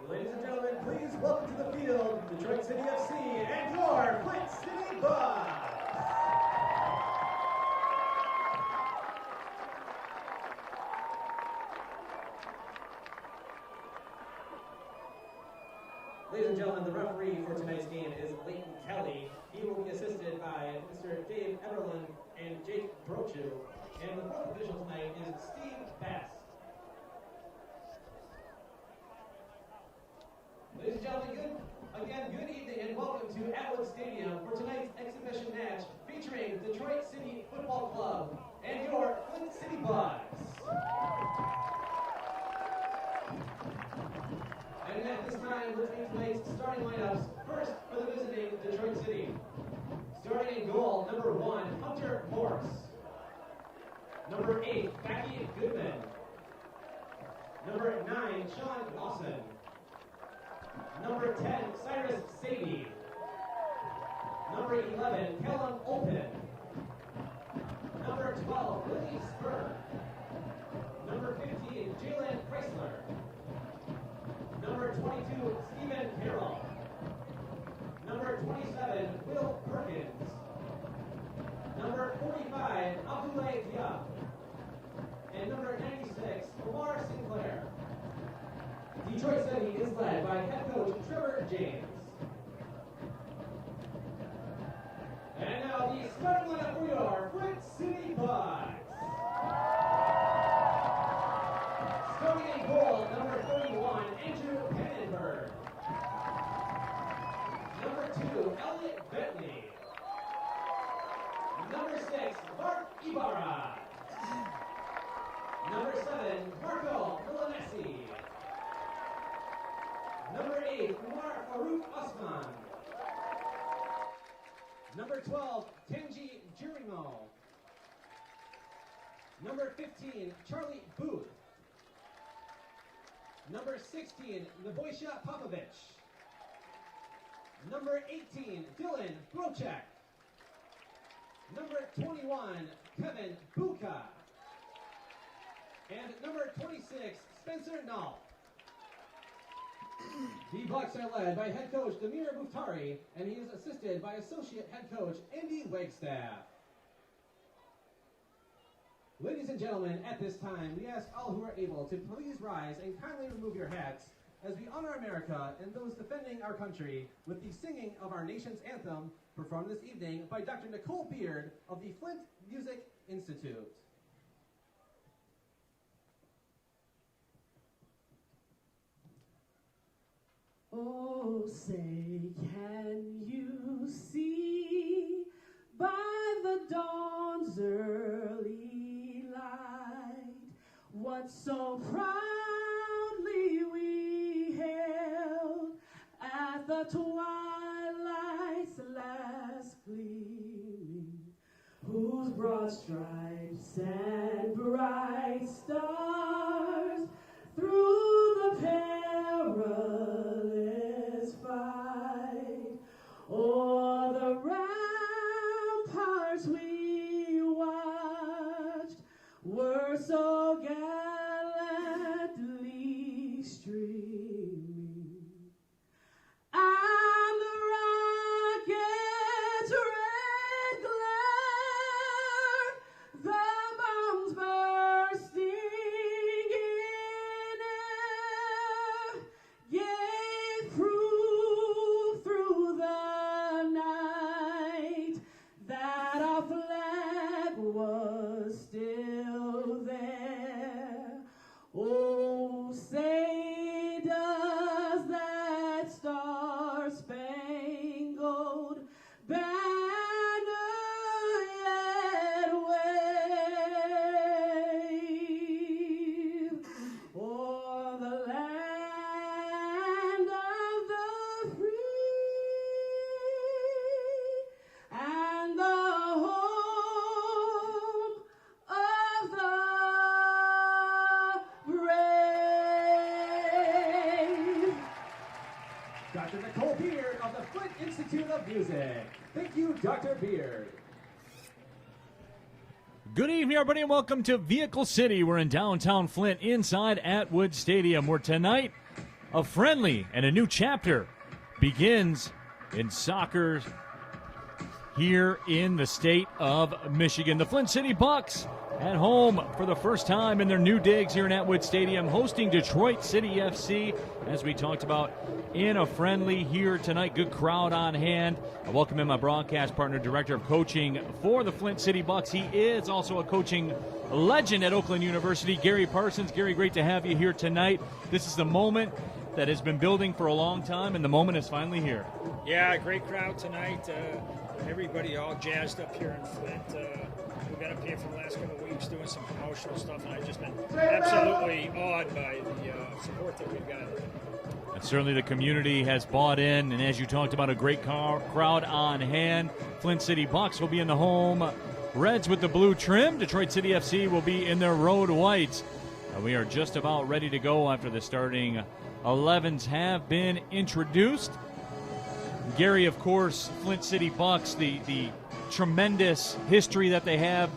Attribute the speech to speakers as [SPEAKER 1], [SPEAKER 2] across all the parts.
[SPEAKER 1] Ladies and gentlemen, please welcome to the field, Detroit City FC and your Flint City Bucks. Ladies and gentlemen, the referee for tonight's game is Leighton Kelly. He will be assisted by Mr. Dave Everlund and Jake Brochu. And the fourth official tonight is Steve Bass. Ladies and gentlemen, good evening and welcome to Atwood Stadium for tonight's exhibition match featuring Detroit City Football Club and your Flint City Bucks. And at this time, let's meet tonight's starting lineups. First, for the visiting Detroit City. Starting in goal, number 1, Hunter Morse. Number 8, Becky Goodman. Number 9, Sean Lawson. Number 10, Cyrus Sadie. Number 11, Kellen Olpen. Number 12, Lily Spur. Number 15, Jalen Chrysler. Number 22, Stephen Carroll. Number 27, Will Perkins. Number 45, Abdoulaye Diop. And number 96, Omar Sinclair. Detroit City is led by head coach Trevor James. And now the starting lineup for your Flint City Bucks. Starting in goal, number 31, Andrew Pannenberg. Number 2, Elliot Bentley. Number 6, Mark Ibarra. Number 7, Marco Milanesi. Number 8, Umar Farouk Osman. Number 12, Tenji Jurimo. Number 15, Charlie Booth. Number 16, Neboisha Popovich. Number 18, Dylan Brochek. Number 21, Kevin Buka. And number 26, Spencer Nall. The Bucks are led by head coach Demir Muftari, and he is assisted by associate head coach Andy Wagstaff. Ladies and gentlemen, at this time, we ask all who are able to please rise and kindly remove your hats as we honor America and those defending our country with the singing of our nation's anthem performed this evening by Dr. Nicole Beard of the Flint Music Institute.
[SPEAKER 2] Oh, say, can you see by the dawn's early light what so proudly we hailed at the twilight's last gleaming, whose broad stripes and bright stars through the perilous fight o'er the ramparts we watched were so gallantly streaming, and the rocket's red glare, the bombs bursting in air, gave proof through the night that our flag was still there. Oh, say does that star-spangled banner yet wave o'er the land of the free and the home of the brave.
[SPEAKER 1] Dr. Nicole Beard of the Flint Institute of Music. Thank you, Dr. Beard.
[SPEAKER 3] Good evening, everybody, and welcome to Vehicle City. We're in downtown Flint inside Atwood Stadium, where tonight a friendly and a new chapter begins in soccer here in the state of Michigan. The Flint City Bucks at home for the first time in their new digs here in Atwood Stadium, hosting Detroit City FC, as we talked about, in a friendly here tonight. Good crowd on hand. I welcome in my broadcast partner, director of coaching for the Flint City Bucks. He is also a coaching legend at Oakland University, Gary Parsons. Gary, great to have you here tonight. This is the moment that has been building for a long time, and the moment is finally here.
[SPEAKER 4] Yeah, great crowd tonight. Everybody all jazzed up here in Flint. We've been up here for the last couple of weeks doing some promotional stuff, and I've just been absolutely awed by the support that we've got.
[SPEAKER 3] And certainly the community has bought in, and as you talked about, a great crowd on hand. Flint City Bucks will be in the home reds with the blue trim. Detroit City FC will be in their road whites. We are just about ready to go after the starting 11s have been introduced. Gary, of course, Flint City Bucks, the tremendous history that they have,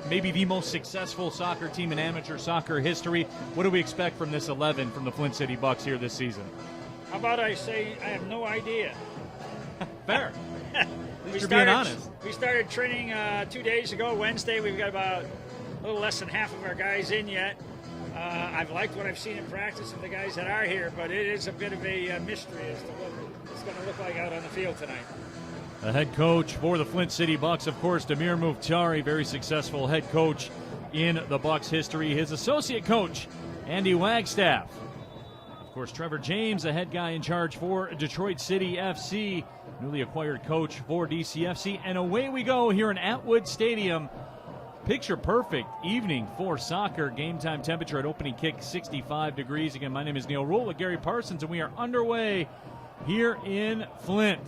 [SPEAKER 3] maybe the most successful soccer team in amateur soccer history. What do we expect from this 11 from the Flint City Bucks here this season?
[SPEAKER 4] How about I say I have no idea?
[SPEAKER 3] Fair. You're being honest.
[SPEAKER 4] We started training 2 days ago, Wednesday. We've got about a little less than half of our guys in yet. I've liked what I've seen in practice of the guys that are here, but it is a bit of a mystery as to what it's going to look like out on the field tonight.
[SPEAKER 3] The head coach for the Flint City Bucks, of course, Damir Muhtari, very successful head coach in the Bucks history. His associate coach, Andy Wagstaff. Of course, Trevor James, the head guy in charge for Detroit City FC, newly acquired coach for DCFC. And away we go here in Atwood Stadium. Picture perfect evening for soccer. Game time temperature at opening kick 65 degrees. Again, my name is Neil Rule with Gary Parsons, and we are underway here in Flint.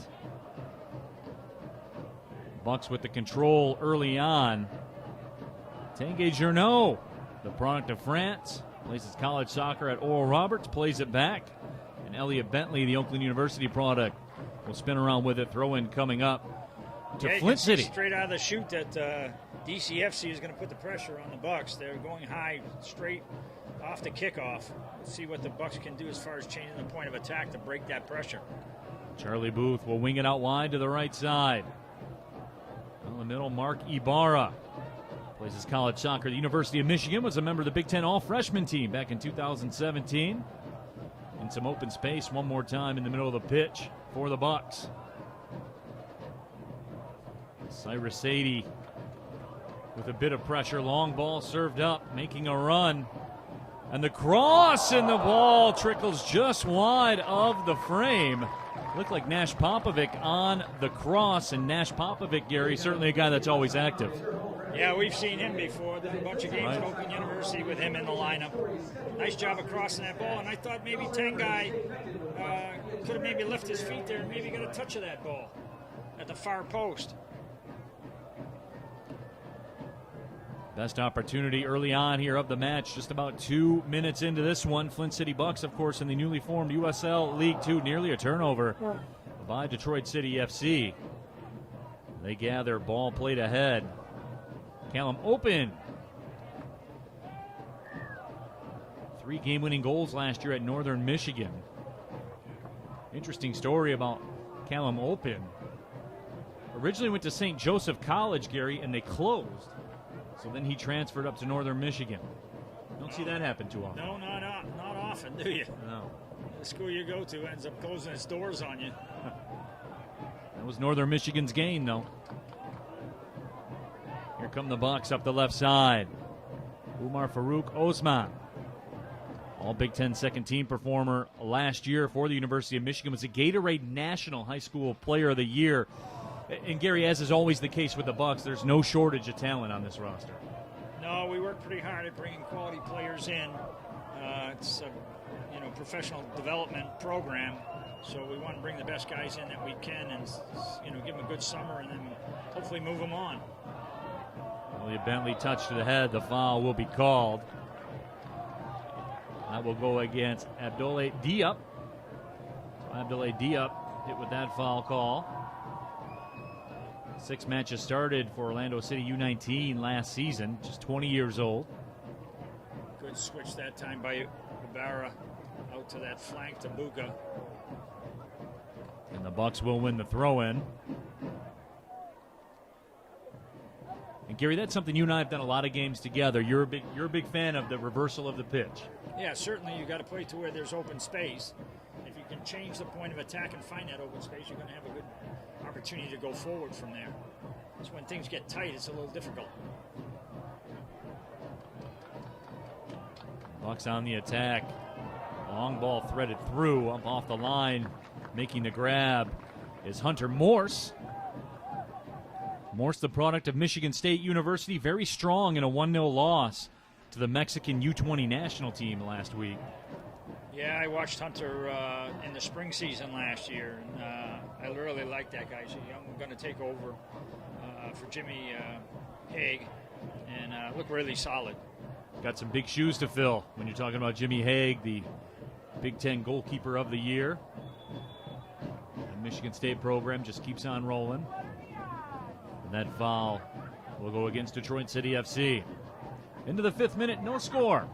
[SPEAKER 3] Bucks with the control early on. Tanguy Journeau, the product of France, plays his college soccer at Oral Roberts, plays it back. And Elliot Bentley, the Oakland University product, will spin around with it. Throw in coming up to Flint City.
[SPEAKER 4] Straight out of the chute that DCFC is going to put the pressure on the Bucks. They're going high straight off the kickoff. Let's see what the Bucks can do as far as changing the point of attack to break that pressure.
[SPEAKER 3] Charlie Booth will wing it out wide to the right side. In the middle, Mark Ibarra plays his college soccer. The University of Michigan was a member of the Big Ten All-Freshman team back in 2017. In some open space one more time in the middle of the pitch for the Bucks. Cyrus Sadie with a bit of pressure. Long ball served up, making a run. And the cross, and the ball trickles just wide of the frame. Looked like Nash Popovic on the cross, and Nash Popovic, Gary, certainly a guy that's always active.
[SPEAKER 4] Yeah, we've seen him before. There's a bunch of games at Oakland University with him in the lineup. Nice job of crossing that ball, and I thought maybe Tengai could have maybe lifted his feet there and maybe got a touch of that ball at the far post.
[SPEAKER 3] Best opportunity early on here of the match, just about 2 minutes into this one. Flint City Bucks, of course, in the newly formed USL League 2, nearly a turnover by Detroit City FC. They gather, ball played ahead. Callum open. 3 game-winning goals last year at Northern Michigan. Interesting story about Callum Open. Originally went to St. Joseph College, Gary, and they closed. So then he transferred up to Northern Michigan. Don't see that happen too often.
[SPEAKER 4] No, not often, do you?
[SPEAKER 3] No.
[SPEAKER 4] The school you go to ends up closing its doors on you.
[SPEAKER 3] That was Northern Michigan's gain, though. Here come the Bucks up the left side. Umar Farouk Osman. All Big Ten second team performer last year for the University of Michigan. Was a Gatorade National High School Player of the Year. And Gary, as is always the case with the Bucks, there's no shortage of talent on this roster.
[SPEAKER 4] No, we work pretty hard at bringing quality players in. It's a professional development program, so we want to bring the best guys in that we can, and give them a good summer, and then hopefully move them on.
[SPEAKER 3] Elliot Bentley touched to the head. The foul will be called. That will go against Abdoulaye Diop. Abdoulaye Diop hit with that foul call. 6 matches started for Orlando City U19 last season, just 20 years old.
[SPEAKER 4] Good switch that time by Ibarra out to that flank to Buka.
[SPEAKER 3] And the Bucks will win the throw-in. And Gary, that's something you and I have done a lot of games together. You're a big fan of the reversal of the pitch.
[SPEAKER 4] Yeah, certainly you got to play to where there's open space. If you can change the point of attack and find that open space, you're going to have a good opportunity to go forward from there. So when things get tight, it's a little difficult.
[SPEAKER 3] Bucks on the attack. Long ball threaded through, up off the line. Making the grab is Hunter Morse. Morse, the product of Michigan State University, very strong in a 1-0 loss to the Mexican U20 national team last week.
[SPEAKER 4] Yeah, I watched Hunter in the spring season last year, and I really like that guy. He's young, going to take over for Jimmy Haig, and look really solid.
[SPEAKER 3] Got some big shoes to fill when you're talking about Jimmy Haig, the Big Ten goalkeeper of the year. The Michigan State program just keeps on rolling. And that foul will go against Detroit City FC. Into the 5th minute, no score.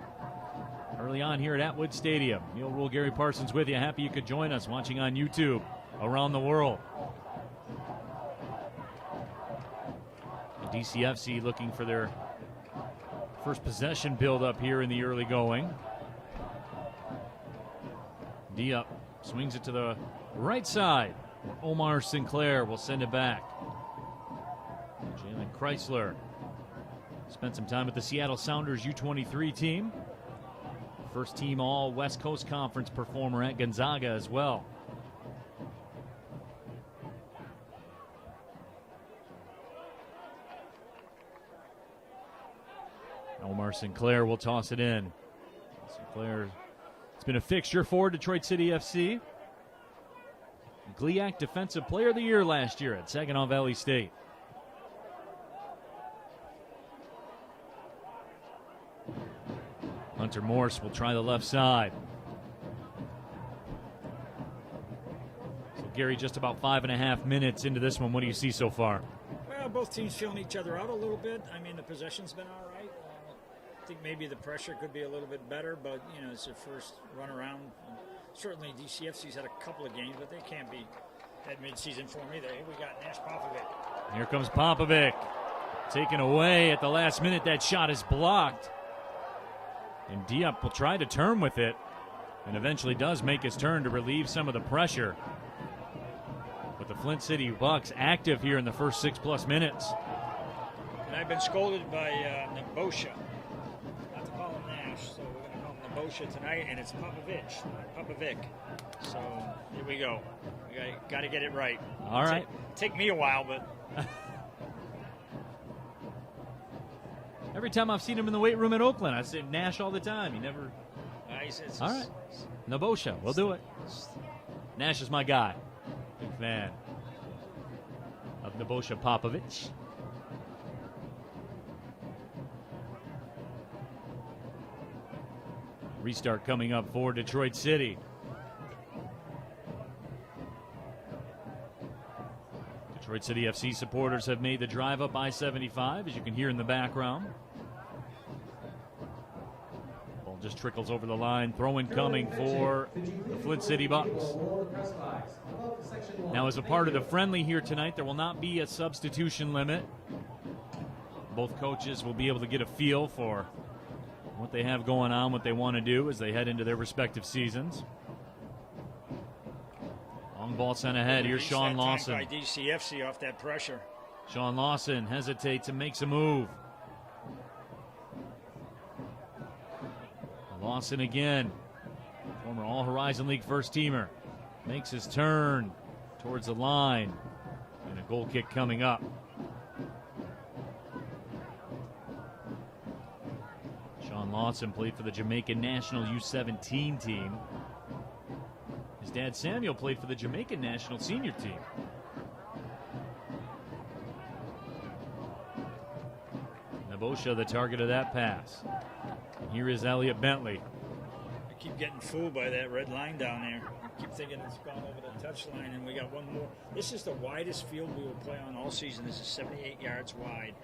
[SPEAKER 3] Early on here at Atwood Stadium. Neil Rule, Gary Parsons with you. Happy you could join us watching on YouTube around the world. The DCFC looking for their first possession build up here in the early going. Diop swings it to the right side. Omar Sinclair will send it back. Jalen Chrysler spent some time with the Seattle Sounders U23 team. First team all West Coast Conference performer at Gonzaga as well. Omar Sinclair will toss it in. Sinclair, it's been a fixture for Detroit City FC. GLIAC Defensive Player of the Year last year at Saginaw Valley State. Hunter Morse will try the left side. So Gary, just about 5.5 minutes into this one. What do you see so far?
[SPEAKER 4] Well, both teams feeling each other out a little bit. I mean, the possession's been all right. I think maybe the pressure could be a little bit better, but, it's their first run around. Certainly DCFC's had a couple of games, but they can't be at midseason form either. Here we got Nash Popovic.
[SPEAKER 3] Here comes Popovic. Taken away at the last minute. That shot is blocked. And Diop will try to turn with it. and eventually does make his turn to relieve some of the pressure. But the Flint City Bucks active here in the first 6+ minutes.
[SPEAKER 4] And I've been scolded by Nebosha not to call him Nash, so we're going to call him Nebosha tonight, and it's Popovich, not Popovic. So here we go. We got to get it right.
[SPEAKER 3] All right.
[SPEAKER 4] Take me a while, but
[SPEAKER 3] every time I've seen him in the weight room at Oakland, I say Nash all the time. He never. All right. Nebosha, we'll do it. Nash is my guy. Big fan of Nebosha Popovich. Restart coming up for Detroit City. Detroit City FC supporters have made the drive up I-75, as you can hear in the background. Ball just trickles over the line. Throw-in coming for the Flint City Bucks. Now, as a part of the friendly here tonight, there will not be a substitution limit. Both coaches will be able to get a feel for what they have going on, what they want to do as they head into their respective seasons. Long ball sent ahead. Here's Sean Lawson.
[SPEAKER 4] By DCFC off that pressure.
[SPEAKER 3] Sean Lawson hesitates and makes a move. Lawson again. Former All-Horizon League first teamer. Makes his turn towards the line. And a goal kick coming up. Sean Lawson played for the Jamaican National U17 team. His dad Samuel played for the Jamaican National Senior team. Nebosha, the target of that pass. And here is Elliot Bentley.
[SPEAKER 4] I keep getting fooled by that red line down there. I keep thinking it's gone over the touchline, and we got one more. This is the widest field we will play on all season. This is 78 yards wide.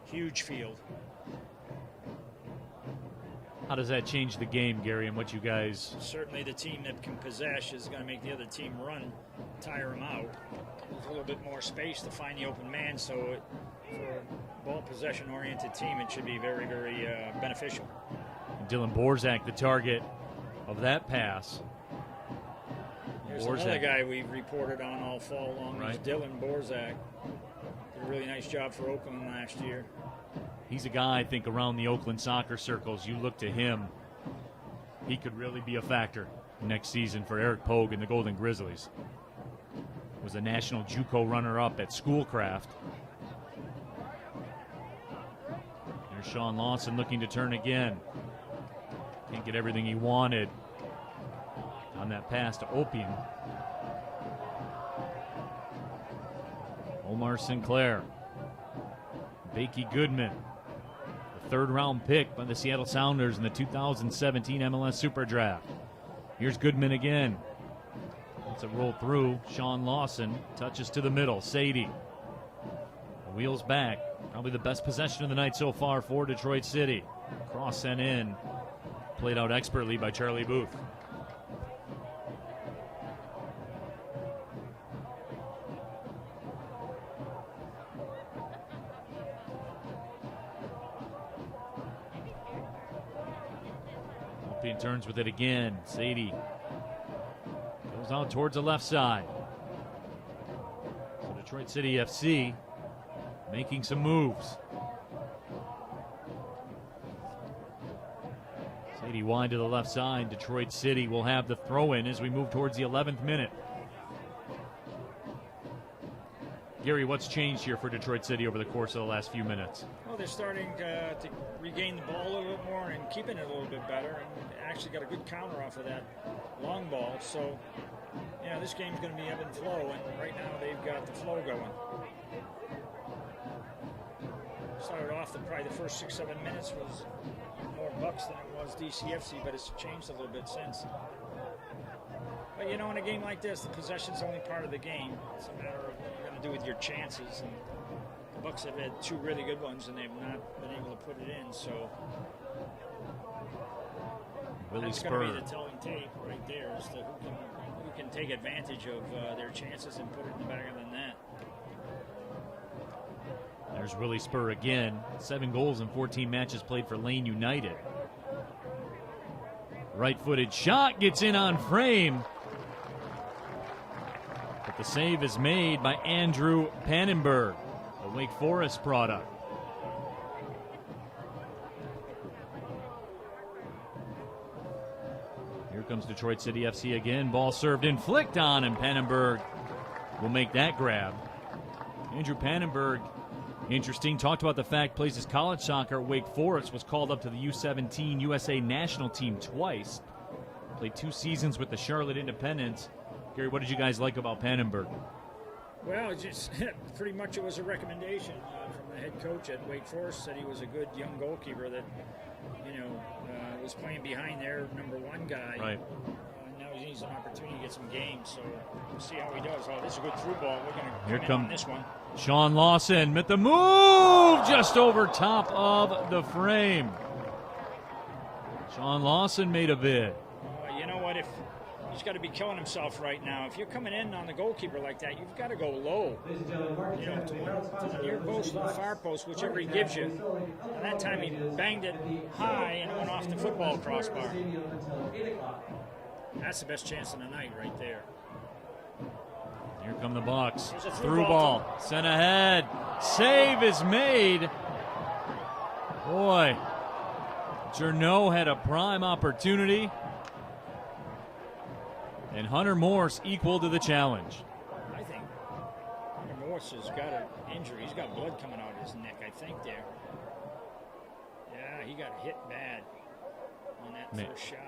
[SPEAKER 4] Huge field.
[SPEAKER 3] How does that change the game, Gary, and what you guys...
[SPEAKER 4] Certainly the team that can possess is going to make the other team run, tire them out. There's a little bit more space to find the open man, so for a ball possession-oriented team, it should be very, very beneficial.
[SPEAKER 3] Dylan Borzak, the target of that pass.
[SPEAKER 4] There's another guy we've reported on all fall long, right? Dylan Borzak. Did a really nice job for Oakland last year.
[SPEAKER 3] He's a guy, I think, around the Oakland soccer circles. You look to him, he could really be a factor next season for Eric Pogue and the Golden Grizzlies. Was a national JUCO runner-up at Schoolcraft. There's Sean Lawson looking to turn again. Can't get everything he wanted on that pass to Opium. Omar Sinclair. Bakey Goodman. Third-round pick by the Seattle Sounders in the 2017 MLS Super Draft. Here's Goodman again. It's a roll through. Sean Lawson touches to the middle. Sadie. Wheels back. Probably the best possession of the night so far for Detroit City. Cross sent in. Played out expertly by Charlie Booth. Turns with it again. Sadie goes out towards the left side. So Detroit City FC making some moves. Sadie wide to the left side. Detroit City will have the throw-in as we move towards the 11th minute. Gary, what's changed here for Detroit City over the course of the last few minutes?
[SPEAKER 4] Well, they're starting to regain the ball a little bit more and keeping it a little bit better, and actually got a good counter off of that long ball. So, you know, this game's going to be ebb and flow, and right now they've got the flow going. Started off probably the first 6-7 minutes was more Bucks than it was DCFC, but it's changed a little bit since. But, you know, in a game like this, the possession's only part of the game. It's a matter of what you're going to do with your chances. And the Bucks have had two really good ones, and they've not been able to put it in. So that's going to be the telling tape right there as to who can take advantage of their chances and put it in the back of the net.
[SPEAKER 3] There's Willie Spur again. 7 goals in 14 matches played for Lane United. Right-footed shot gets in on frame. But the save is made by Andrew Pannenberg, a Wake Forest product. Here comes Detroit City FC again. Ball served in, flicked on, and Pannenberg will make that grab. Andrew Pannenberg, interesting. Talked about the fact plays his college soccer at Wake Forest, was called up to the U17 USA national team twice. Played 2 seasons with the Charlotte Independents. Gary, what did you guys like about Pannenberg?
[SPEAKER 4] Well, just pretty much it was a recommendation from the head coach at Wake Forest. Said he was a good young goalkeeper that, was playing behind their number 1 guy.
[SPEAKER 3] Right.
[SPEAKER 4] Now he needs an opportunity to get some games, so we'll see how he does. Oh, this is a good through ball. We're going to come in on this one.
[SPEAKER 3] Sean Lawson with the move just over top of the frame. Sean Lawson made a bid.
[SPEAKER 4] You know what? If he's got to be killing himself right now. If you're coming in on the goalkeeper like that, you've got to go low. To the near post or the far post, whichever he gives you. And that time he banged it high and it went off the football crossbar. That's the best chance of the night right there.
[SPEAKER 3] Here come the Bucks. Through ball. Sent ahead. Save is made. Boy. Journeau had a prime opportunity. And Hunter Morse equal to the challenge.
[SPEAKER 4] I think Hunter Morse has got an injury. He's got blood coming out of his neck, I think, there. Yeah, he got hit bad on that first shot.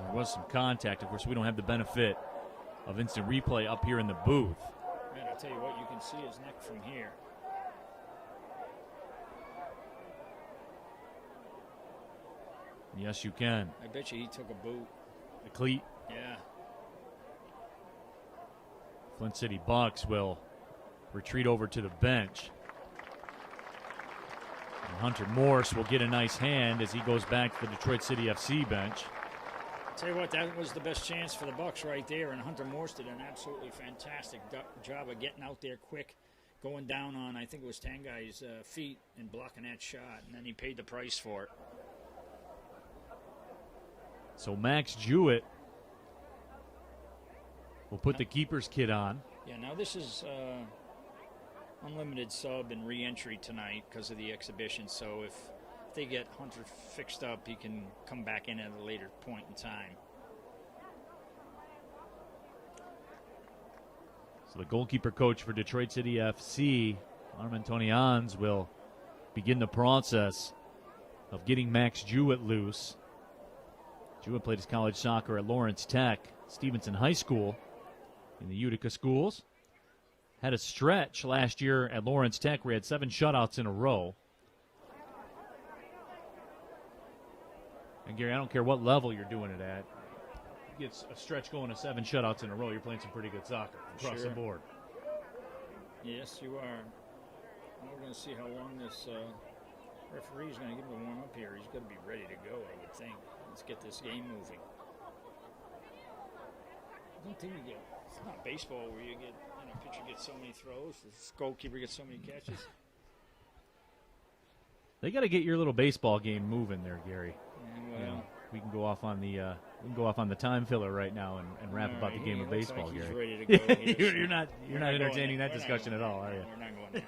[SPEAKER 3] There was some contact. Of course, we don't have the benefit of instant replay up here in the booth.
[SPEAKER 4] Man, I'll tell you what, you can see his neck from here.
[SPEAKER 3] Yes, you can.
[SPEAKER 4] I bet you he took a boot.
[SPEAKER 3] The cleat.
[SPEAKER 4] Yeah.
[SPEAKER 3] Flint City Bucks will retreat over to the bench. And Hunter Morse will get a nice hand as he goes back to the Detroit City FC bench.
[SPEAKER 4] Tell you what, that was the best chance for the Bucks right there, and Hunter Morse did an absolutely fantastic job of getting out there quick, going down on, I think it was Tangai's feet, and blocking that shot, and then he paid the price for it.
[SPEAKER 3] So Max Jewett will put the keeper's kit on.
[SPEAKER 4] Yeah, now this is unlimited sub and re-entry tonight because of the exhibition, so if they get Hunter fixed up, he can come back in at a later point in time.
[SPEAKER 3] So the goalkeeper coach for Detroit City FC, Armand Tonians, will begin the process of getting Max Jewett loose. Jewett played his college soccer at Lawrence Tech, Stevenson High School in the Utica schools. Had a stretch last year at Lawrence Tech where he had 7 shutouts in a row. And Gary, I don't care what level you're doing it at. You get a stretch going to 7 shutouts in a row, you're playing some pretty good soccer across the board.
[SPEAKER 4] Yes, you are. We're going to see how long this referee is going to give him a warm up here. He's going to be ready to go, I would think. Let's get this game moving. I don't think it's not baseball where you get, pitcher gets so many throws, the goalkeeper gets so many catches.
[SPEAKER 3] They got to get your little baseball game moving there, Gary.
[SPEAKER 4] Yeah, well,
[SPEAKER 3] we can go off on the time filler right now and rap about the game of baseball,
[SPEAKER 4] like
[SPEAKER 3] Gary.
[SPEAKER 4] He's ready to go.
[SPEAKER 3] You're not entertaining that discussion at all, are you?
[SPEAKER 4] We're not going there.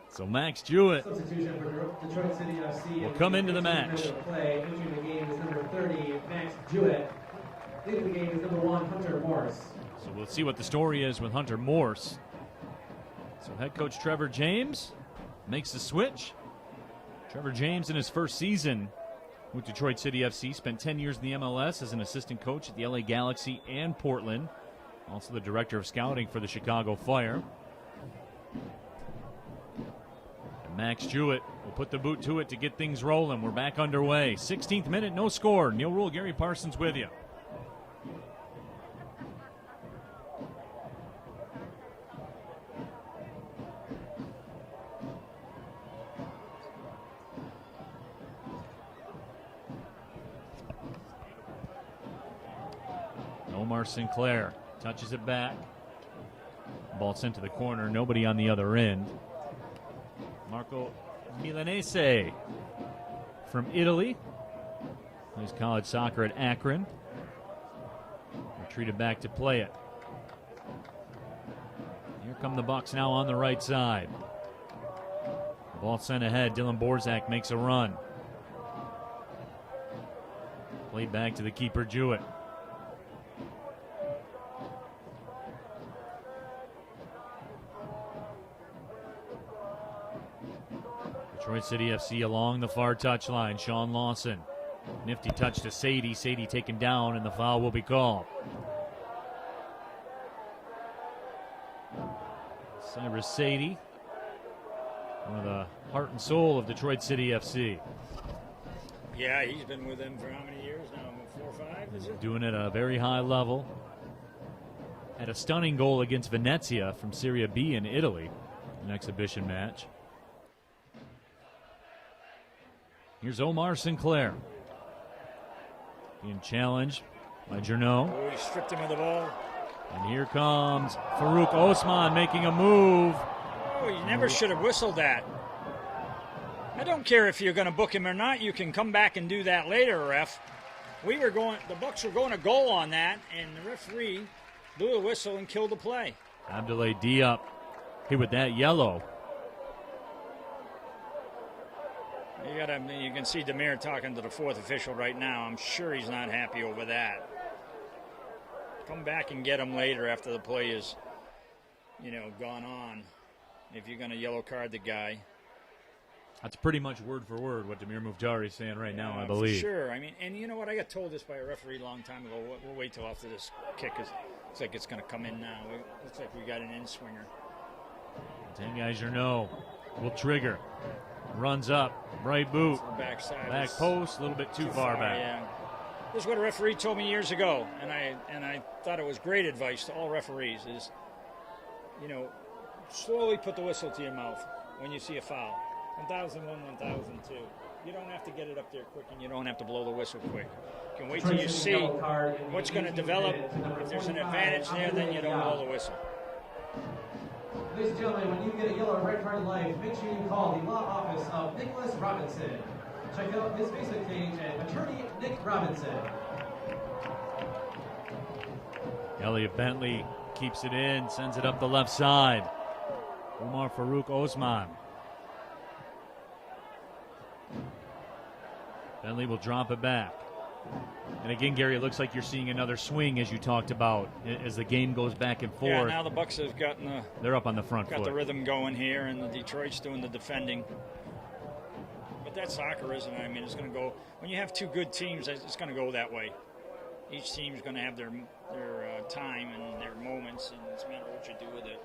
[SPEAKER 3] So Max Jewett
[SPEAKER 1] Substitution for Detroit City FC
[SPEAKER 3] will come into the match.
[SPEAKER 1] Play. Entering the game is number 30, Max Jewett. Leading the game is number 1, Hunter Morse.
[SPEAKER 3] So we'll see what the story is with Hunter Morse. So head coach Trevor James makes the switch. Trevor James in his first season with Detroit City FC spent 10 years in the MLS as an assistant coach at the LA Galaxy and Portland. Also the director of scouting for the Chicago Fire. Max Jewett will put the boot to it to get things rolling. We're back underway. 16th minute, no score. Neil Rule, Gary Parsons with you. Omar Sinclair touches it back. Ball sent to the corner. Nobody on the other end. Marco Milanese from Italy. Plays college soccer at Akron. Retreated back to play it. Here come the Bucks now on the right side. Ball sent ahead. Dylan Borzak makes a run. Played back to the keeper, Jewett. Detroit City FC along the far touchline. Sean Lawson. Nifty touch to Sadie. Sadie taken down, and the foul will be called. Cyrus Sadie, one of the heart and soul of Detroit City FC.
[SPEAKER 4] Yeah, he's been with them for how many years now? 4 or 5, is it?
[SPEAKER 3] Doing it at a very high level. Had a stunning goal against Venezia from Serie B in Italy, an exhibition match. Here's Omar Sinclair. Being challenged by Journeau.
[SPEAKER 4] Oh, he stripped him of the ball.
[SPEAKER 3] And here comes Farouk Osman making a move.
[SPEAKER 4] Oh, you never should have whistled that. I don't care if you're going to book him or not. You can come back and do that later, ref. The Bucks were going to goal on that, and the referee blew the whistle and killed the play.
[SPEAKER 3] Abdoulaye Diop hit with that yellow.
[SPEAKER 4] You can see Demir talking to the fourth official right now. I'm sure he's not happy over that. Come back and get him later after the play is, gone on. If you're going to yellow card the guy.
[SPEAKER 3] That's pretty much word for word what Demir Mukhtari is saying right now, I believe.
[SPEAKER 4] For sure. I mean, and you know what? I got told this by a referee a long time ago. We'll wait till after this kick. Looks like it's going to come in now. Looks like we got an in-swinger.
[SPEAKER 3] Tengai Journeau will trigger. Runs up. Right boot.
[SPEAKER 4] Backside.
[SPEAKER 3] Back post. A little bit too far back.
[SPEAKER 4] Yeah. This is what a referee told me years ago, and I thought it was great advice to all referees is, slowly put the whistle to your mouth when you see a foul. 1001, 1002. You don't have to get it up there quick, and you don't have to blow the whistle quick. You can wait till you see what's going to develop. If there's an advantage there, then you don't blow the whistle.
[SPEAKER 1] Ladies and gentlemen, when you get a yellow red card in life, make sure you call the law office of Nicholas Robinson. Check out his Facebook page at Attorney Nick Robinson.
[SPEAKER 3] Elliot Bentley keeps it in, sends it up the left side. Omar Farouk Osman. Bentley will drop it back. And again, Gary, it looks like you're seeing another swing as you talked about as the game goes back and forth.
[SPEAKER 4] Yeah, now the Bucks have gotten
[SPEAKER 3] they're up on the front
[SPEAKER 4] foot.
[SPEAKER 3] foot.
[SPEAKER 4] The rhythm going here, and the Detroit's doing the defending. But that's soccer, isn't it? I mean, it's going to go when you have two good teams. It's going to go that way. Each team's going to have their time and their moments, and it's a matter of what you do with it.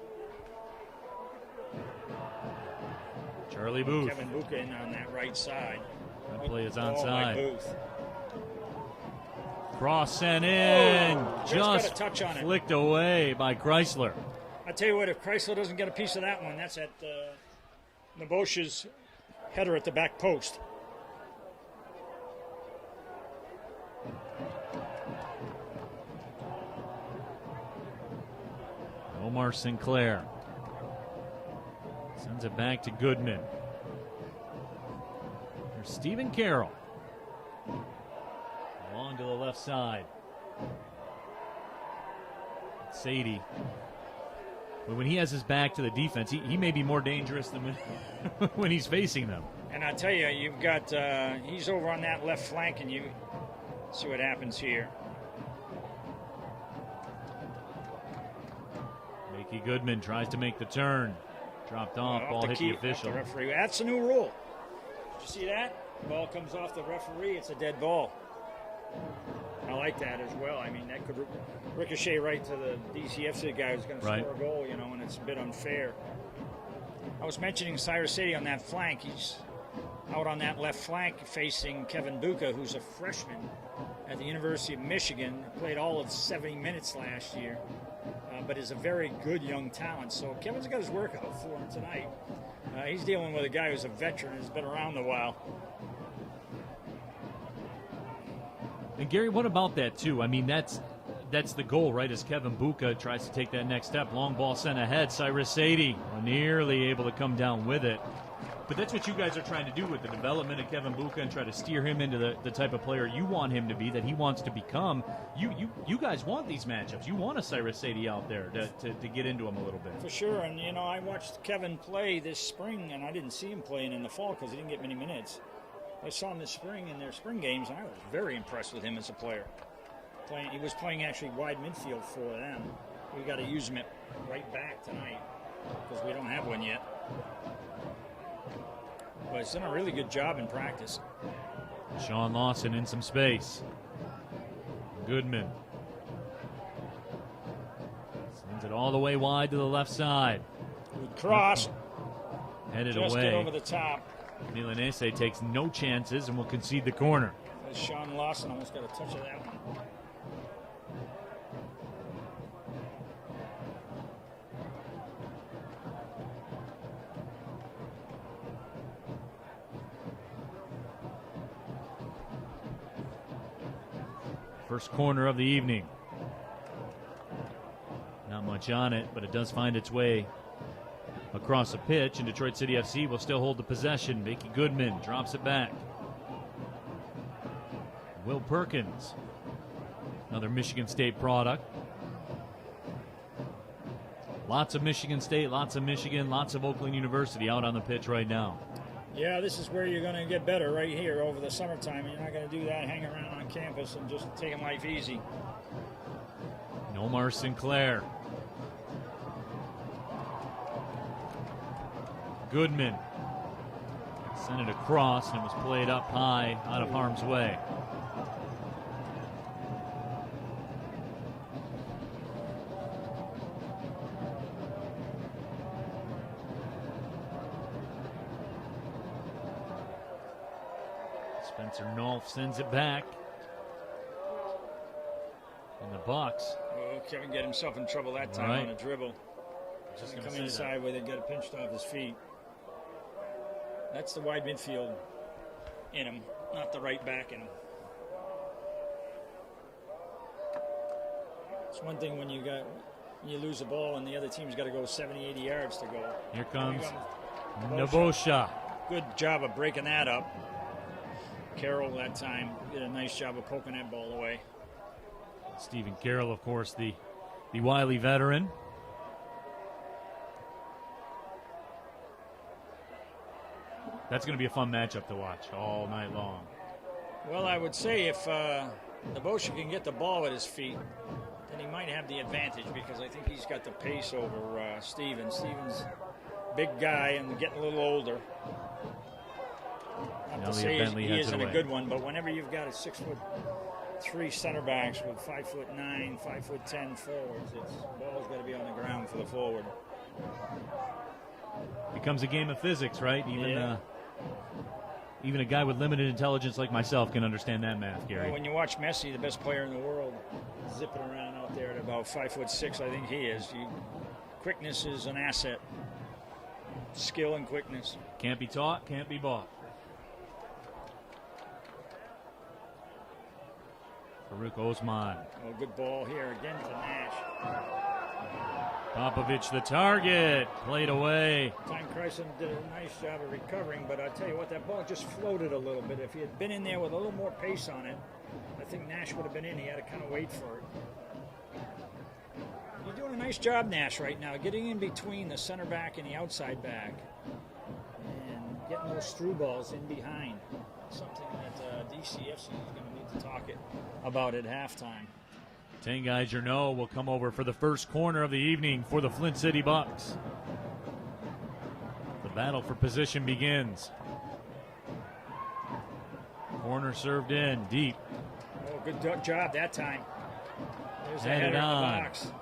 [SPEAKER 3] Charlie Booth.
[SPEAKER 4] Kevin Buka in on that right side.
[SPEAKER 3] That play is onside.
[SPEAKER 4] Booth.
[SPEAKER 3] Cross sent in.
[SPEAKER 4] Just
[SPEAKER 3] just
[SPEAKER 4] got a touch on it.
[SPEAKER 3] Flicked away by Chrysler.
[SPEAKER 4] I tell you what, if Chrysler doesn't get a piece of that one, that's at Nebosha's header at the back post.
[SPEAKER 3] Omar Sinclair sends it back to Goodman. There's Stephen Carroll. Along to the left side. Sadie. But when he has his back to the defense, he may be more dangerous than when he's facing them.
[SPEAKER 4] And I tell you, you've got he's over on that left flank, and you see what happens here.
[SPEAKER 3] Mickey Goodman tries to make the turn. Dropped off, ball hit the official.
[SPEAKER 4] The referee. That's a new rule. Did you see that? Ball comes off the referee, it's a dead ball. I like that as well. I mean, that could ricochet right to the DCFC guy who's going to score a goal, and it's a bit unfair. I was mentioning Cyrus Sadie on that flank. He's out on that left flank facing Kevin Buka, who's a freshman at the University of Michigan. Played all of 70 minutes last year, but is a very good young talent. So Kevin's got his work out for him tonight. He's dealing with a guy who's a veteran and has been around a while.
[SPEAKER 3] And Gary, what about that too? I mean, that's the goal, right? As Kevin Buka tries to take that next step. Long ball sent ahead. Cyrus Sadie nearly able to come down with it. But that's what you guys are trying to do with the development of Kevin Buka and try to steer him into the type of player you want him to be, that he wants to become. You guys want these matchups. You want a Cyrus Sadie out there to get into him a little bit.
[SPEAKER 4] For sure, and I watched Kevin play this spring, and I didn't see him playing in the fall because he didn't get many minutes. I saw him this spring in their spring games, and I was very impressed with him as a player. He was playing actually wide midfield for them. We got to use him at right back tonight because we don't have one yet. But he's done a really good job in practice.
[SPEAKER 3] Sean Lawson in some space. Goodman sends it all the way wide to the left side.
[SPEAKER 4] Good cross.
[SPEAKER 3] Headed
[SPEAKER 4] Just
[SPEAKER 3] away.
[SPEAKER 4] get over the top.
[SPEAKER 3] Milanese takes no chances and will concede the corner.
[SPEAKER 4] Sean Lawson almost got a touch of that one.
[SPEAKER 3] First corner of the evening. Not much on it, but it does find its way across the pitch, and Detroit City FC will still hold the possession. Mickey Goodman drops it back. Will Perkins, another Michigan State product. Lots of Michigan State, lots of Michigan, lots of Oakland University out on the pitch right now.
[SPEAKER 4] Yeah, this is where you're going to get better right here over the summertime. You're not going to do that, hang around on campus and just taking life easy.
[SPEAKER 3] Nomar Sinclair. Goodman sent it across, and it was played up high out of harm's way. Spencer Nolf sends it back. In the box.
[SPEAKER 4] Oh, Kevin get himself in trouble that time on a dribble.
[SPEAKER 3] Just
[SPEAKER 4] Come inside where they get it pinched off his feet. That's the wide midfield in him, not the right back in him. It's one thing when you lose the ball and the other team's got to go 70, 80 yards to go.
[SPEAKER 3] Here comes Nebosha.
[SPEAKER 4] Good job of breaking that up. Carroll that time did a nice job of poking that ball away.
[SPEAKER 3] Stephen Carroll, of course, the wily veteran. That's going to be a fun matchup to watch all night long.
[SPEAKER 4] Well, I would say if Nebosha can get the ball at his feet, then he might have the advantage because I think he's got the pace over Stevens. Stevens, big guy and getting a little older. Not to say he isn't a good one, but whenever you've got a 6'3" center backs with 5'9", 5'10" forwards, the ball's got to be on the ground for the forward.
[SPEAKER 3] Becomes a game of physics, right? Even a guy with limited intelligence like myself can understand that math, Gary.
[SPEAKER 4] Well, when you watch Messi, the best player in the world, zipping around out there at about 5'6", I think he is. Quickness is an asset. Skill and quickness.
[SPEAKER 3] Can't be taught, can't be bought. Farouk Osman.
[SPEAKER 4] Oh, good ball here again to Nash.
[SPEAKER 3] Popovich the target. Played away.
[SPEAKER 4] Time Kryson did a nice job of recovering, but I tell you what, that ball just floated a little bit. If he had been in there with a little more pace on it, I think Nash would have been in. He had to kind of wait for it. You're doing a nice job, Nash, right now, getting in between the center back and the outside back and getting those through balls in behind. Something that DCFC is going to need to talk about at halftime.
[SPEAKER 3] Tengai Journeau will come over for the first corner of the evening for the Flint City Bucks. The battle for position begins. Corner served in, deep.
[SPEAKER 4] Oh, good job that time. There's the
[SPEAKER 3] Headed
[SPEAKER 4] header in the
[SPEAKER 3] on.
[SPEAKER 4] box.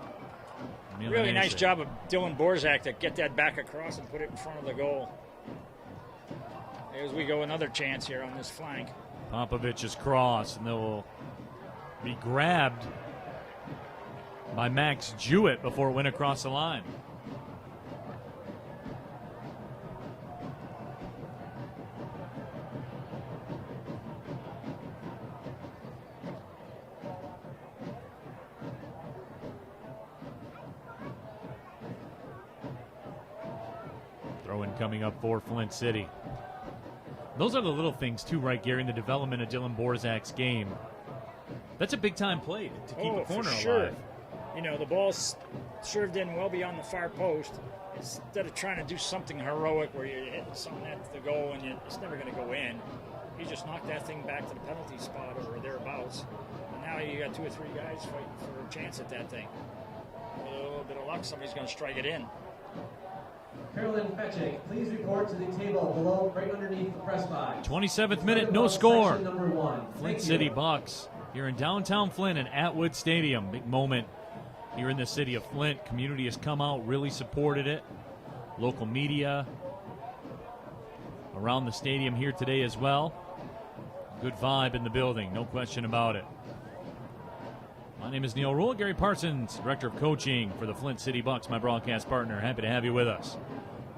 [SPEAKER 4] Really nice job of Dylan Borzak to get that back across and put it in front of the goal. As we go, another chance here on this flank.
[SPEAKER 3] Popovich's cross, and they will be grabbed by Max Jewett before it went across the line. Throw-in coming up for Flint City. Those are the little things, too, right, Gary, in the development of Dylan Borzak's game. That's a big-time play to keep a corner
[SPEAKER 4] for sure.
[SPEAKER 3] alive.
[SPEAKER 4] You know, the ball's served in well beyond the far post. Instead of trying to do something heroic where you're hitting something at the goal and it's never going to go in, you just knock that thing back to the penalty spot or thereabouts. And now you got 2 or 3 guys fighting for a chance at that thing. With a little bit of luck, somebody's going to strike it in.
[SPEAKER 1] Carolyn Fetching, please report to the table below, right underneath the press box.
[SPEAKER 3] 27th minute, no score.
[SPEAKER 1] Section number 1.
[SPEAKER 3] Flint City Bucks here in downtown Flint at Atwood Stadium. Big moment here in the city of Flint. Community has come out, really supported it. Local media around the stadium here today as well. Good vibe in the building, no question about it. My name is Neil Rule. Gary Parsons, Director of Coaching for the Flint City Bucks, my broadcast partner. Happy to have you with us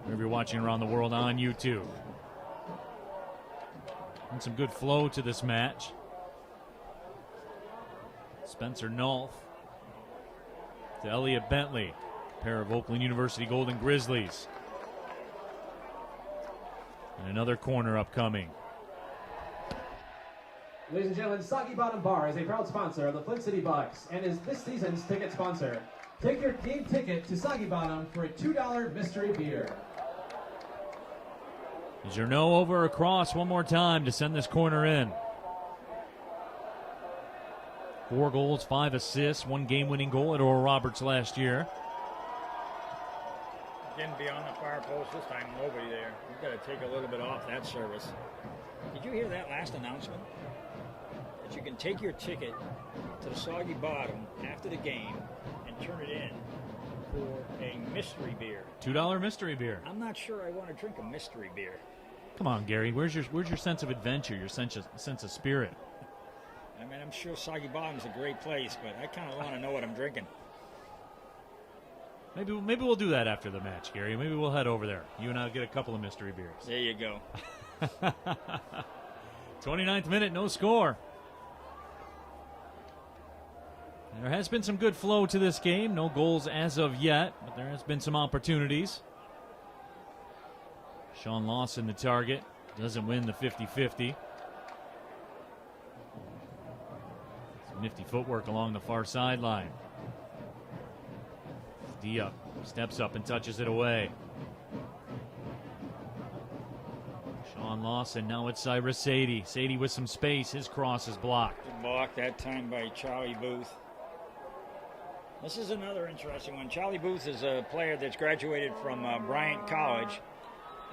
[SPEAKER 3] wherever you're watching around the world on YouTube. And some good flow to this match. Spencer Nolf to Elliot Bentley, pair of Oakland University Golden Grizzlies. And another corner upcoming.
[SPEAKER 1] Ladies and gentlemen, Soggy Bottom Bar is a proud sponsor of the Flint City Bucks and is this season's ticket sponsor. Take your game ticket to Soggy Bottom for a $2 mystery beer.
[SPEAKER 3] Is your no over or cross one more time to send this corner in? 4 goals, 5 assists, 1 game-winning goal at Oral Roberts last year.
[SPEAKER 4] Again, beyond the far post, this time nobody there. We've got to take a little bit off that service. Did you hear that last announcement? That you can take your ticket to the Soggy Bottom after the game and turn it in for a mystery beer.
[SPEAKER 3] $2 mystery beer.
[SPEAKER 4] I'm not sure I want to drink a mystery beer.
[SPEAKER 3] Come on, Gary. Where's your sense of adventure, your sense of spirit?
[SPEAKER 4] I mean, I'm sure Soggy Bottom's a great place, but I kind of want to know what I'm drinking.
[SPEAKER 3] Maybe we'll do that after the match, Gary. Maybe we'll head over there. You and I'll get a couple of mystery beers.
[SPEAKER 4] There you go.
[SPEAKER 3] 29th minute, no score. There has been some good flow to this game. No goals as of yet, but there has been some opportunities. Sean Lawson, the target, doesn't win the 50-50. Some nifty footwork along the far sideline. Diop steps up and touches it away. Sean Lawson, now it's Cyrus Sadie. Sadie with some space. His cross is blocked.
[SPEAKER 4] Good block that time by Charlie Booth. This is another interesting one. Charlie Booth is a player that's graduated from Bryant College.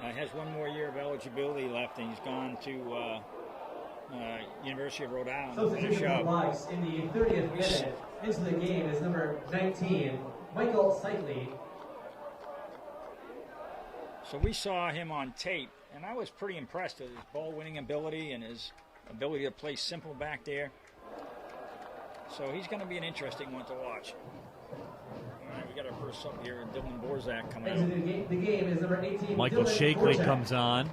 [SPEAKER 4] Has 1 more year of eligibility left, and he's gone to University of Rhode Island to finish
[SPEAKER 1] Substitution for
[SPEAKER 4] up.
[SPEAKER 1] Bucks in the 30th minute into the game is number 19, Michael Seitley.
[SPEAKER 4] So we saw him on tape, and I was pretty impressed with his ball-winning ability and his ability to play simple back there. So he's going to be an interesting one to watch. All right, we got our first sub here, Dylan Borzak coming out.
[SPEAKER 1] The game is number 18,
[SPEAKER 3] Michael
[SPEAKER 1] Dylan
[SPEAKER 3] Shakley
[SPEAKER 1] Borzak.
[SPEAKER 3] comes on.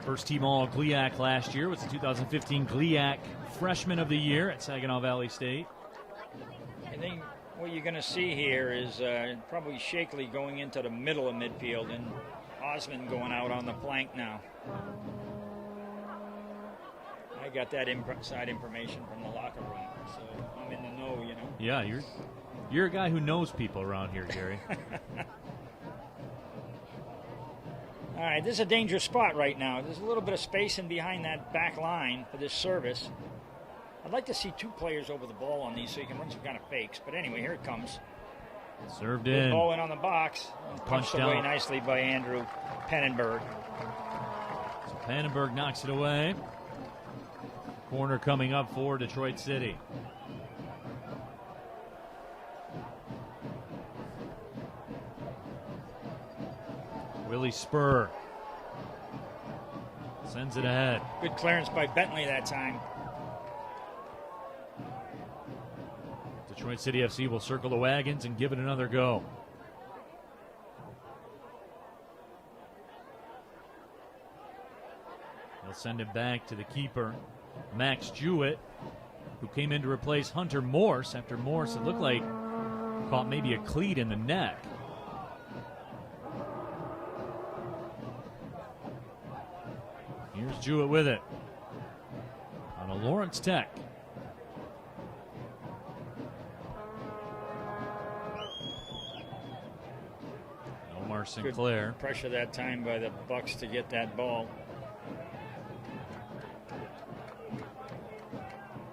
[SPEAKER 3] First team all GLIAC last year. Was the 2015 GLIAC Freshman of the Year at Saginaw Valley State.
[SPEAKER 4] I think what you're going to see here is probably Shakley going into the middle of midfield and Osmond going out on the flank now. I got that inside information from the locker room, so I'm in the know, you know.
[SPEAKER 3] Yeah, you're a guy who knows people around here, Gary.
[SPEAKER 4] All right, this is a dangerous spot right now. There's a little bit of space in behind that back line for this service. I'd like to see 2 players over the ball on these so you can run some kind of fakes. But anyway, here it comes.
[SPEAKER 3] Served
[SPEAKER 4] Good
[SPEAKER 3] in.
[SPEAKER 4] ball in on the box. And punched away
[SPEAKER 3] out.
[SPEAKER 4] nicely by Andrew Pannenberg.
[SPEAKER 3] So Pannenberg knocks it away. Corner coming up for Detroit City. Willie Spur sends it ahead.
[SPEAKER 4] Good clearance by Bentley that time.
[SPEAKER 3] Detroit City FC will circle the wagons and give it another go. They'll send it back to the keeper, Max Jewett, who came in to replace Hunter Morse after Morse, it looked like, caught maybe a cleat in the neck. Here's Jewett with it. On a Lawrence Tech. Omar Sinclair.
[SPEAKER 4] Good pressure that time by the Bucks to get that ball.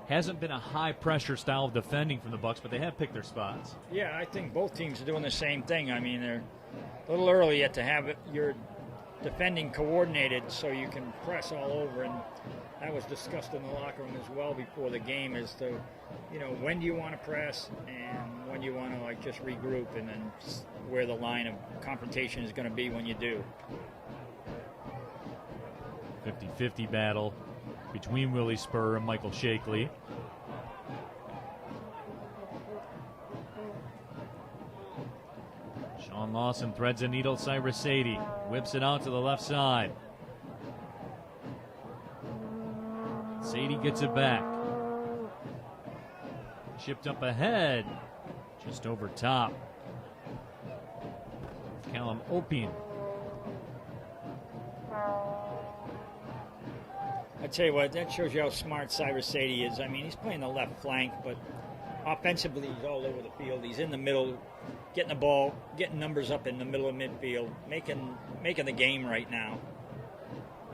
[SPEAKER 3] Hasn't been a high pressure style of defending from the Bucks, but they have picked their spots.
[SPEAKER 4] Yeah, I think both teams are doing the same thing. I mean, they're a little early yet to have your defending coordinated so you can press all over, and that was discussed in the locker room as well before the game as to, when do you want to press and when you want to just regroup, and then where the line of confrontation is going to be when you do.
[SPEAKER 3] 50-50 battle between Willie Spur and Michael Shakely. Sean Lawson threads a needle. Cyrus Sadie whips it out to the left side. Sadie gets it back. Chipped up ahead. Just over top. Callum Opien.
[SPEAKER 4] I tell you what, that shows you how smart Cyrus Sadie is. I mean, he's playing the left flank, but offensively he's all over the field. He's in the middle, getting the ball, getting numbers up in the middle of midfield, making the game right now.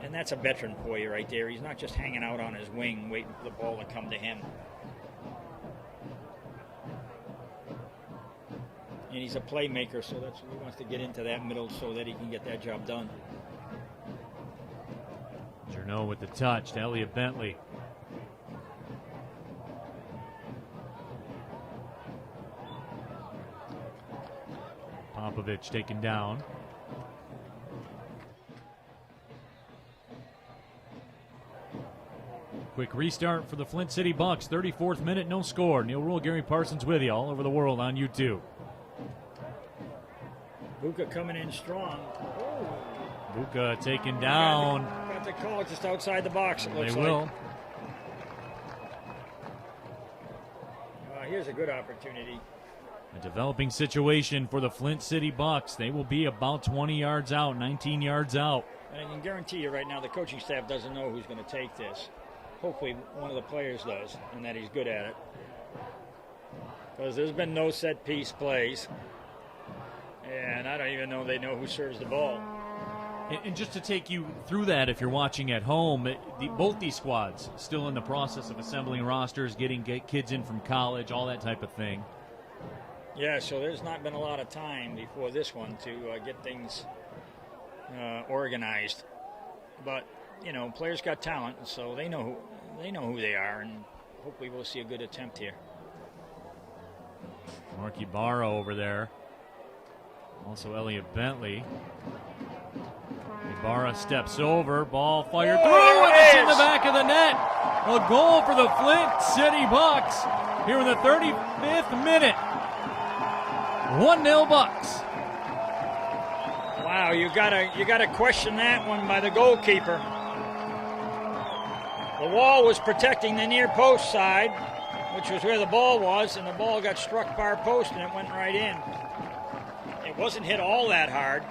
[SPEAKER 4] And that's a veteran for you right there. He's not just hanging out on his wing waiting for the ball to come to him. And he's a playmaker, so that's he wants to get into that middle so that he can get that job done.
[SPEAKER 3] Journeau with the touch to Elliot Bentley. Popovich taken down. Quick restart for the Flint City Bucks. 34th minute, no score. Neil Rule, Gary Parsons with you all over the world on YouTube.
[SPEAKER 4] Buka coming in strong.
[SPEAKER 3] Buka taken down.
[SPEAKER 4] Got the call just outside the box, it looks
[SPEAKER 3] They
[SPEAKER 4] like.
[SPEAKER 3] will.
[SPEAKER 4] Here's a good opportunity.
[SPEAKER 3] A developing situation for the Flint City Bucks. They will be about 20 yards out, 19 yards out.
[SPEAKER 4] And I can guarantee you right now the coaching staff doesn't know who's going to take this. Hopefully one of the players does, and that he's good at it. Because there's been no set piece plays. And I don't even know they know who serves the ball.
[SPEAKER 3] And just to take you through that, if you're watching at home, both these squads still in the process of assembling rosters, getting kids in from college, all that type of thing.
[SPEAKER 4] Yeah, so there's not been a lot of time before this one to get things organized. But players got talent, so they know who they are, and hopefully we'll see a good attempt here.
[SPEAKER 3] Marky Barrow over there. Also Elliot Bentley. Ibarra steps over, ball fired through, and it's in the back of the net. A goal for the Flint City Bucks here in the 35th minute. 1-0 Bucks.
[SPEAKER 4] Wow, you gotta question that one by the goalkeeper. The wall was protecting the near post side, which was where the ball was, and the ball got struck far post and it went right in. It wasn't hit all that hard.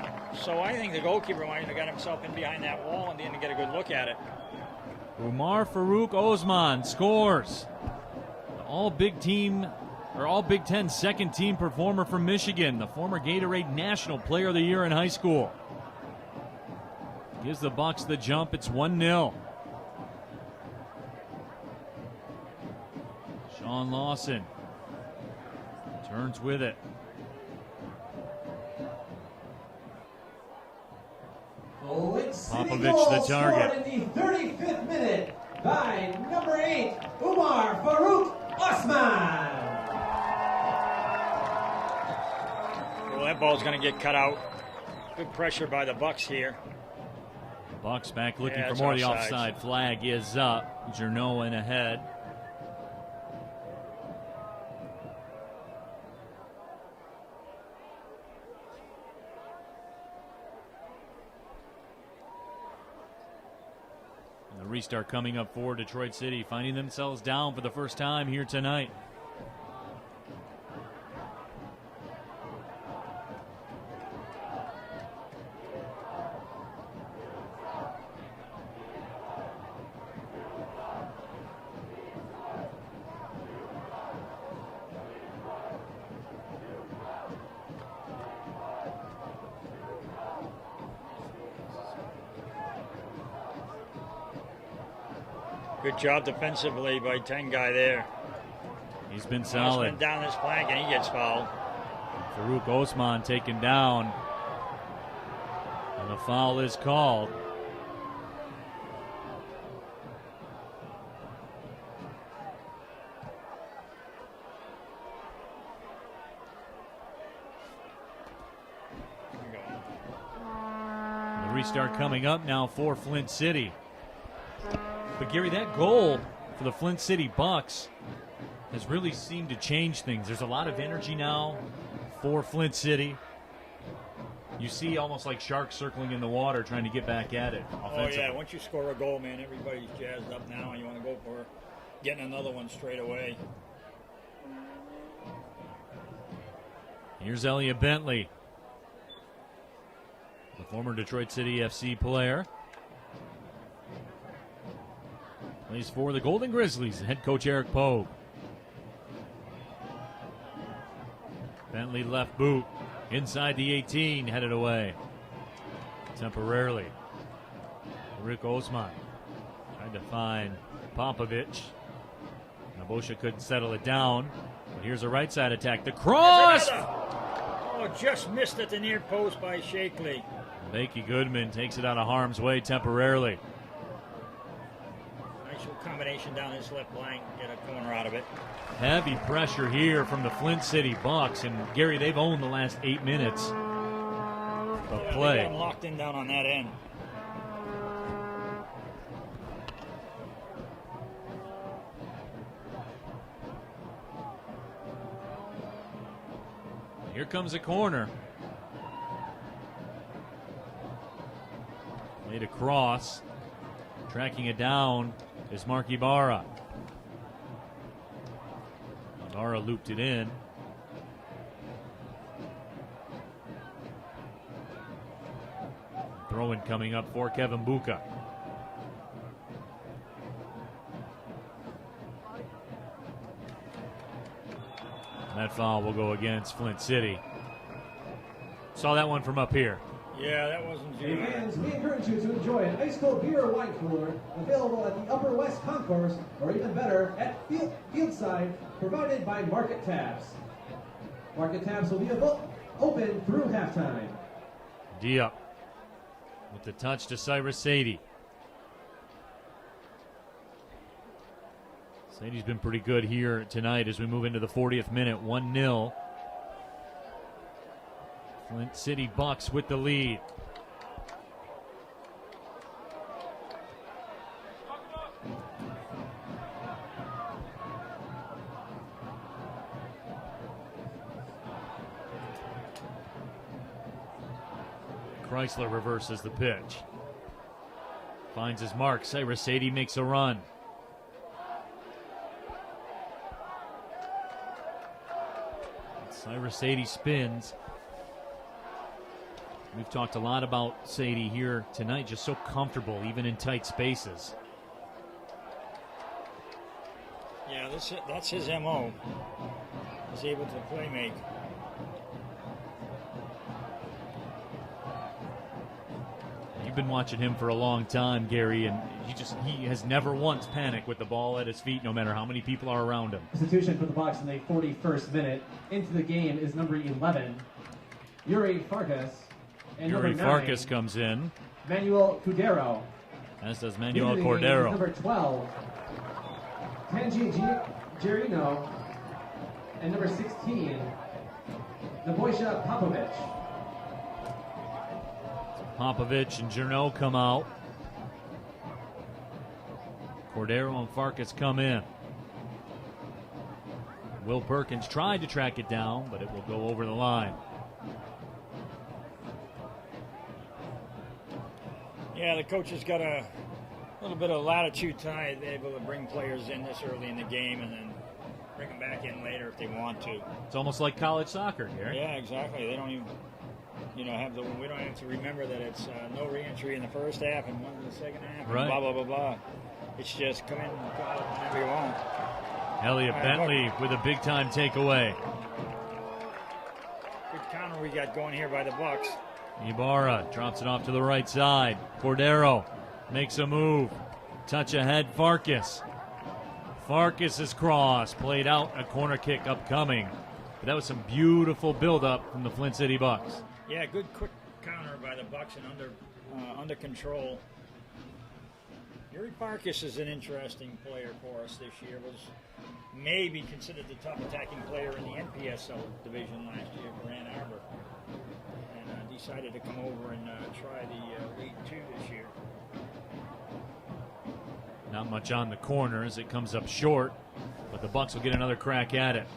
[SPEAKER 4] So I think the goalkeeper might have got himself in behind that wall and didn't get a good look at it.
[SPEAKER 3] Umar Farouk Osman scores. All Big Ten second team performer from Michigan, the former Gatorade National Player of the Year in high school. Gives the Bucks the jump. It's 1-0. Sean Lawson turns with it. Popovich the target.
[SPEAKER 1] In the 35th minute by number 8, Umar Farouk Osman.
[SPEAKER 4] Well, that ball's going to get cut out. Good pressure by the Bucks here.
[SPEAKER 3] Bucks back looking
[SPEAKER 4] Yeah,
[SPEAKER 3] for
[SPEAKER 4] it's
[SPEAKER 3] more. The
[SPEAKER 4] offsides.
[SPEAKER 3] offside flag is up. Journeau in ahead. The restart coming up for Detroit City, finding themselves down for the first time here tonight.
[SPEAKER 4] Good job defensively by 10 guy there.
[SPEAKER 3] He's been
[SPEAKER 4] Almost
[SPEAKER 3] solid.
[SPEAKER 4] went down this plank and he gets fouled.
[SPEAKER 3] Farouk Osman taken down. And the foul is called. The restart coming up now for Flint City. But Gary, that goal for the Flint City Bucks has really seemed to change things. There's a lot of energy now for Flint City. You see almost like sharks circling in the water trying to get back at it offensively.
[SPEAKER 4] Oh, yeah. Once you score a goal, man, everybody's jazzed up now, and you want to go for getting another one straight away.
[SPEAKER 3] Here's Elliot Bentley, the former Detroit City FC player. Plays for the Golden Grizzlies, head coach Eric Pogue. Bentley left boot, inside the 18, headed away temporarily. Rick Osman tried to find Popovich. Nabosha couldn't settle it down. But here's a right side attack. The cross!
[SPEAKER 4] Oh, just missed at the near post by Shakely.
[SPEAKER 3] Bakey Goodman takes it out of harm's way temporarily.
[SPEAKER 4] Nice little combination down his left flank, get a corner out of it.
[SPEAKER 3] Heavy pressure here from the Flint City Bucks, and Gary, they've owned the last 8 minutes of
[SPEAKER 4] They
[SPEAKER 3] play.
[SPEAKER 4] got locked in down on that end.
[SPEAKER 3] Here comes a corner. Laid across. Tracking it down is Mark Ibarra. Ibarra looped it in. Throw-in coming up for Kevin Buka. That foul will go against Flint City. Saw that one from up here.
[SPEAKER 4] Yeah, that wasn't
[SPEAKER 1] Hey
[SPEAKER 4] good.
[SPEAKER 1] fans, we encourage you to enjoy an ice cold beer or wine cooler available at the Upper West Concourse, or even better, at Fieldside, provided by Market Tabs. Market Tabs will be open through halftime.
[SPEAKER 3] Diop with the touch to Cyrus Sadie. Sadie's been pretty good here tonight as we move into the 40th minute. 1-0. Flint City Bucks with the lead. Chrysler reverses the pitch. Finds his mark. Cyrus Sadie makes a run. Cyrus Sadie spins. We've talked a lot about Sadie here tonight, just so comfortable, even in tight spaces.
[SPEAKER 4] Yeah, that's his MO. He's able to play make.
[SPEAKER 3] You've been watching him for a long time, Gary, and he has never once panicked with the ball at his feet, no matter how many people are around him.
[SPEAKER 1] Substitution for the Bucks in the 41st minute. Into the game is number 11, Yuri Farkas. And
[SPEAKER 3] Yuri
[SPEAKER 1] number 9,
[SPEAKER 3] Farkas comes in,
[SPEAKER 1] Manuel Cudero.
[SPEAKER 3] as does
[SPEAKER 1] Into
[SPEAKER 3] Manuel
[SPEAKER 1] the game is
[SPEAKER 3] Cordero.
[SPEAKER 1] number 12, Tanji Girino. And number 16, Nabosha Popovich.
[SPEAKER 3] Popovich and Journeau come out. Cordero and Farkas come in. Will Perkins tried to track it down, but it will go over the line.
[SPEAKER 4] Yeah, the coach has got a little bit of latitude tonight. They're able to bring players in this early in the game and then bring them back in later if they want to.
[SPEAKER 3] It's almost like college soccer, Gary.
[SPEAKER 4] Yeah, exactly. They don't even, we don't have to remember that it's no re-entry in the first half and one in the second half.
[SPEAKER 3] Right.
[SPEAKER 4] And blah, blah, blah, blah. It's just come in and go out whenever you want.
[SPEAKER 3] Elliot Bentley with a big-time takeaway.
[SPEAKER 4] Good counter we got going here by the Bucks.
[SPEAKER 3] Ibarra drops it off to the right side. Cordero makes a move. touch ahead, Farkas. Farkas' cross played out, a corner kick upcoming. But that was some beautiful build-up from the Flint City Bucks.
[SPEAKER 4] Yeah, good quick counter by the Bucks and under control. Yuri Farkas is an interesting player for us this year. Was maybe considered the top attacking player in the NPSL division last year for Ann Arbor. And decided to come over and try the League 2 this year.
[SPEAKER 3] Not much on the corner as it comes up short, but the Bucks will get another crack at it.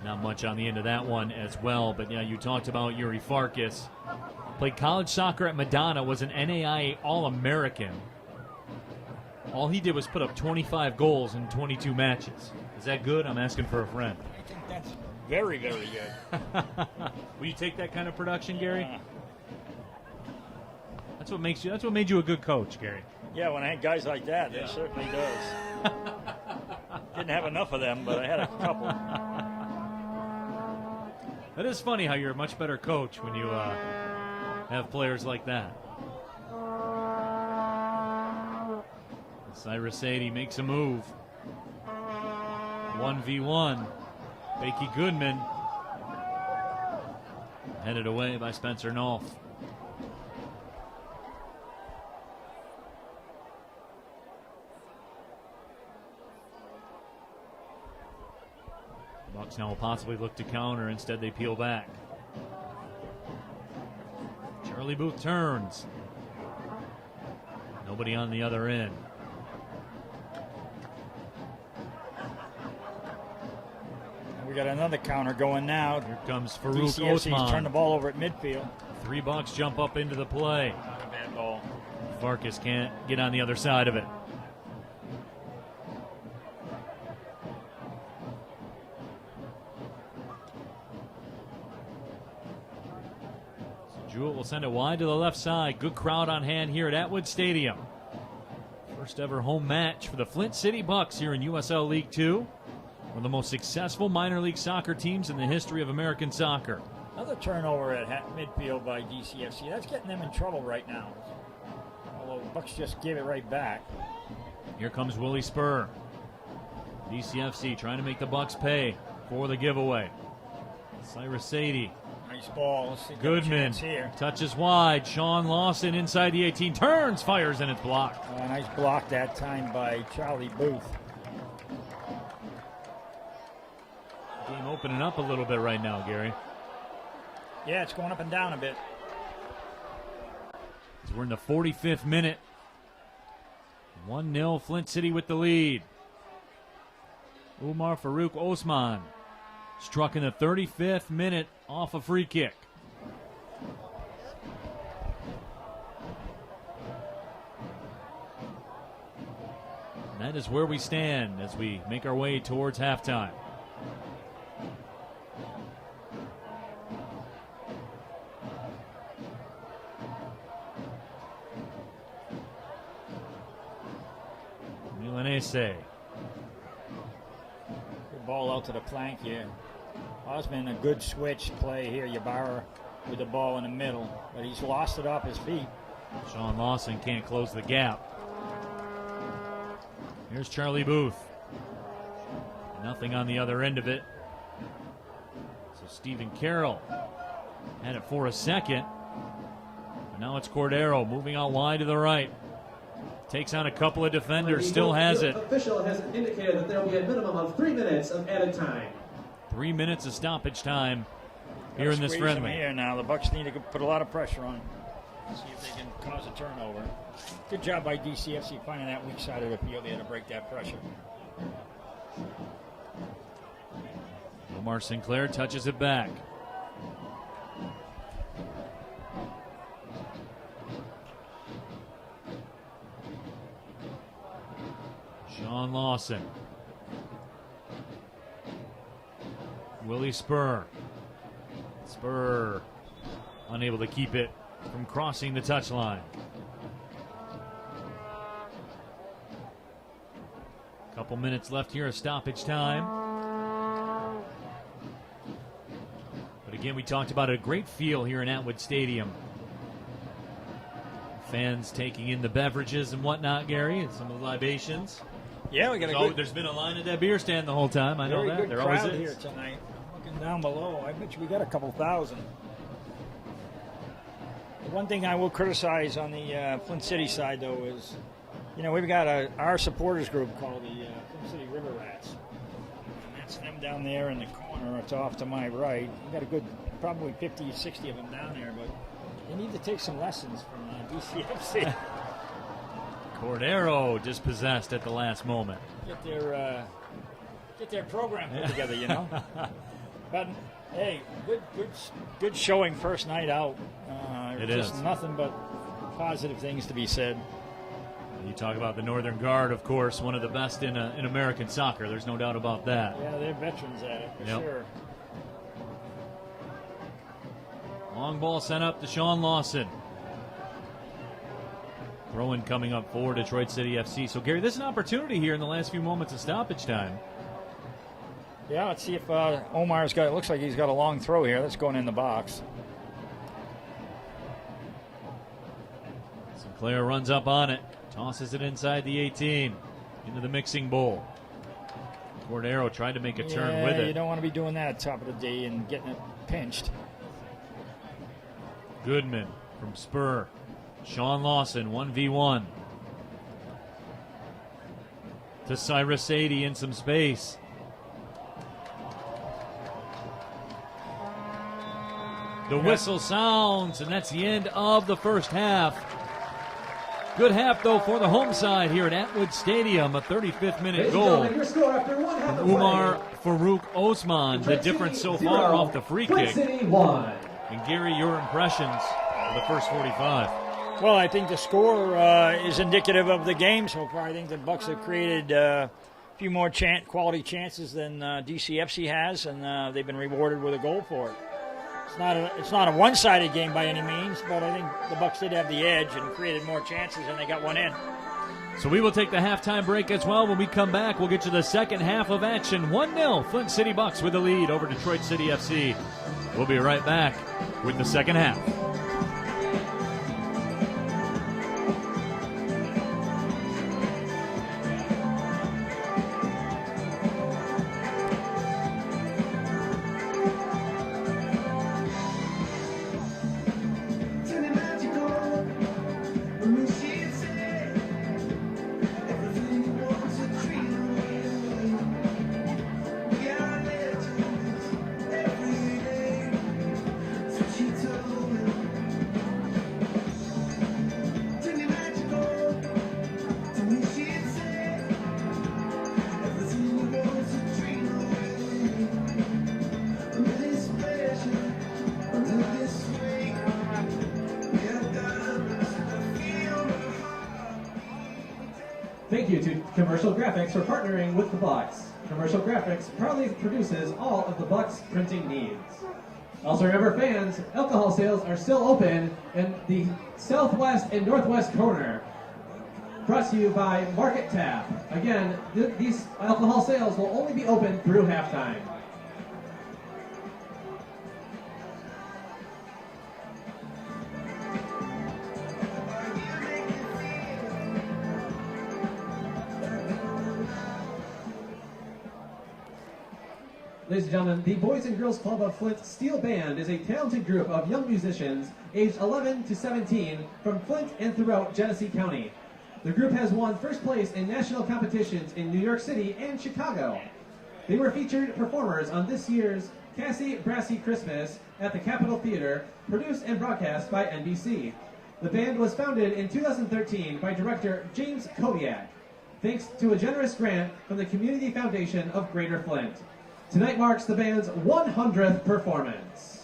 [SPEAKER 3] Not much on the end of that one as well, but yeah, you talked about Yuri Farkas. Played college soccer at Madonna, was an NAIA All-American. All he did was put up 25 goals in 22 matches. Is that good? I'm asking for a friend.
[SPEAKER 4] I think that's very, very good.
[SPEAKER 3] Will you take that kind of production, Gary? That's what made you a good coach, Gary.
[SPEAKER 4] Yeah, when I had guys like that, it certainly does. Didn't have enough of them, but I had a couple.
[SPEAKER 3] It is funny how you're a much better coach when you have players like that. Cyrus Sadie makes a move. 1v1. Becky Goodman headed away by Spencer Nolf. Bucks now will possibly look to counter. Instead, they peel back. Charlie Booth turns. Nobody on the other end.
[SPEAKER 4] We got another counter going now.
[SPEAKER 3] Here comes Farouk
[SPEAKER 4] DCFC's
[SPEAKER 3] Osman.
[SPEAKER 4] turned the ball over at midfield.
[SPEAKER 3] 3 Bucks jump up into the play.
[SPEAKER 4] Not a bad ball.
[SPEAKER 3] Farkas can't get on the other side of it. So Jewett will send it wide to the left side. Good crowd on hand here at Atwood Stadium. First ever home match for the Flint City Bucks here in USL League 2. One of the most successful minor league soccer teams in the history of American soccer.
[SPEAKER 4] Another turnover at midfield by DCFC. That's getting them in trouble right now. Although Bucks just gave it right back.
[SPEAKER 3] Here comes Willie Spur. DCFC trying to make the Bucks pay for the giveaway. Cyrus Sadie.
[SPEAKER 4] Nice ball. Let's see
[SPEAKER 3] Goodman
[SPEAKER 4] here.
[SPEAKER 3] touches wide. Sean Lawson inside the 18. Turns, fires, and it's blocked.
[SPEAKER 4] Nice block that time by Charlie Booth.
[SPEAKER 3] Game opening up a little bit right now, Gary.
[SPEAKER 4] Yeah, it's going up and down a bit.
[SPEAKER 3] So we're in the 45th minute. 1-0 Flint City with the lead. Umar Farouk Osman struck in the 35th minute off a free kick. And that is where we stand as we make our way towards halftime. Milanese.
[SPEAKER 4] Good ball out to the flank here. Osman, a good switch play here. Ybarra with the ball in the middle, but he's lost it off his feet.
[SPEAKER 3] Sean Lawson can't close the gap. Here's Charlie Booth. Nothing on the other end of it. So Stephen Carroll had it for a second. And now it's Cordero moving out wide to the right. Takes on a couple of defenders, still has it.
[SPEAKER 1] The official has indicated that there will be a minimum of 3 minutes of added time.
[SPEAKER 3] 3 minutes of stoppage time here in this
[SPEAKER 4] Squeeze him
[SPEAKER 3] friendly.
[SPEAKER 4] here now. The Bucks need to put a lot of pressure on him. See if they can cause a turnover. Good job by DCFC finding that weak side of the field there to break that pressure.
[SPEAKER 3] Omar Sinclair touches it back. Sean Lawson. Willie Spur. Spur unable to keep it from crossing the touchline. Couple minutes left here of stoppage time. But Again, we talked about a great feel here in Atwood Stadium. Fans taking in the beverages and whatnot, Gary, and some of the libations.
[SPEAKER 4] Yeah, we got
[SPEAKER 3] There's been a line at that beer stand the whole time. I know
[SPEAKER 4] very
[SPEAKER 3] that.
[SPEAKER 4] good
[SPEAKER 3] There always
[SPEAKER 4] crowd
[SPEAKER 3] is.
[SPEAKER 4] here tonight. Looking down below, I bet you we got a couple thousand. The one thing I will criticize on the Flint City side, though, is, we've got our supporters group called the Flint City River Rats. And that's them down there in the corner. It's off to my right. We've got a good, probably 50, 60 of them down there, but they need to take some lessons from DCFC.
[SPEAKER 3] Cordero dispossessed at the last moment.
[SPEAKER 4] Get their program put together, But hey, good showing first night out.
[SPEAKER 3] It
[SPEAKER 4] just
[SPEAKER 3] is.
[SPEAKER 4] Nothing but positive things to be said.
[SPEAKER 3] You talk about the Northern Guard, of course, one of the best in American soccer. There's no doubt about that.
[SPEAKER 4] Yeah, they're veterans at it for sure.
[SPEAKER 3] Long ball sent up to Sean Lawson. Throw-in coming up for Detroit City FC. So, Gary, this is an opportunity here in the last few moments of stoppage time.
[SPEAKER 4] Yeah, let's see if Omar's got. It looks like he's got a long throw here. That's going in the box.
[SPEAKER 3] Sinclair runs up on it, tosses it inside the 18, into the mixing bowl. Cordero tried to make a turn with it.
[SPEAKER 4] You don't want to be doing that at the top of the day and getting it pinched.
[SPEAKER 3] Goodman from Spur. Sean Lawson, 1v1. To Cyrus Sadie in some space. The whistle sounds, and that's the end of the first half. Good half, though, for the home side here at Atwood Stadium. A 35th minute goal
[SPEAKER 1] Your score after one half
[SPEAKER 3] from
[SPEAKER 1] of
[SPEAKER 3] Umar
[SPEAKER 1] play.
[SPEAKER 3] Farouk Osman. The difference so far off the free
[SPEAKER 1] Flint
[SPEAKER 3] kick.
[SPEAKER 1] City 1.
[SPEAKER 3] And Gary, your impressions of the first 45.
[SPEAKER 4] Well, I think the score is indicative of the game so far. I think the Bucks have created a few more quality chances than DCFC has, and they've been rewarded with a goal for it. It's not a one-sided game by any means, but I think the Bucks did have the edge and created more chances, and they got one in.
[SPEAKER 3] So we will take the halftime break as well. When we come back, we'll get to the second half of action. 1-0, Flint City Bucks with the lead over Detroit City FC. We'll be right back with the second half.
[SPEAKER 1] Thank you to Commercial Graphics for partnering with the Bucks. Commercial Graphics proudly produces all of the Bucks printing needs. Also remember, fans, alcohol sales are still open in the southwest and northwest corner. Brought to you by Market Tap. Again, these alcohol sales will only be open through halftime. Ladies and gentlemen, the Boys and Girls Club of Flint Steel Band is a talented group of young musicians aged 11 to 17 from Flint and throughout Genesee County. The group has won first place in national competitions in New York City and Chicago. They were featured performers on this year's Cassie Brassy Christmas at the Capitol Theater, produced and broadcast by NBC. The band was founded in 2013 by director James Kodiak, thanks to a generous grant from the Community Foundation of Greater Flint. Tonight marks the band's 100th performance.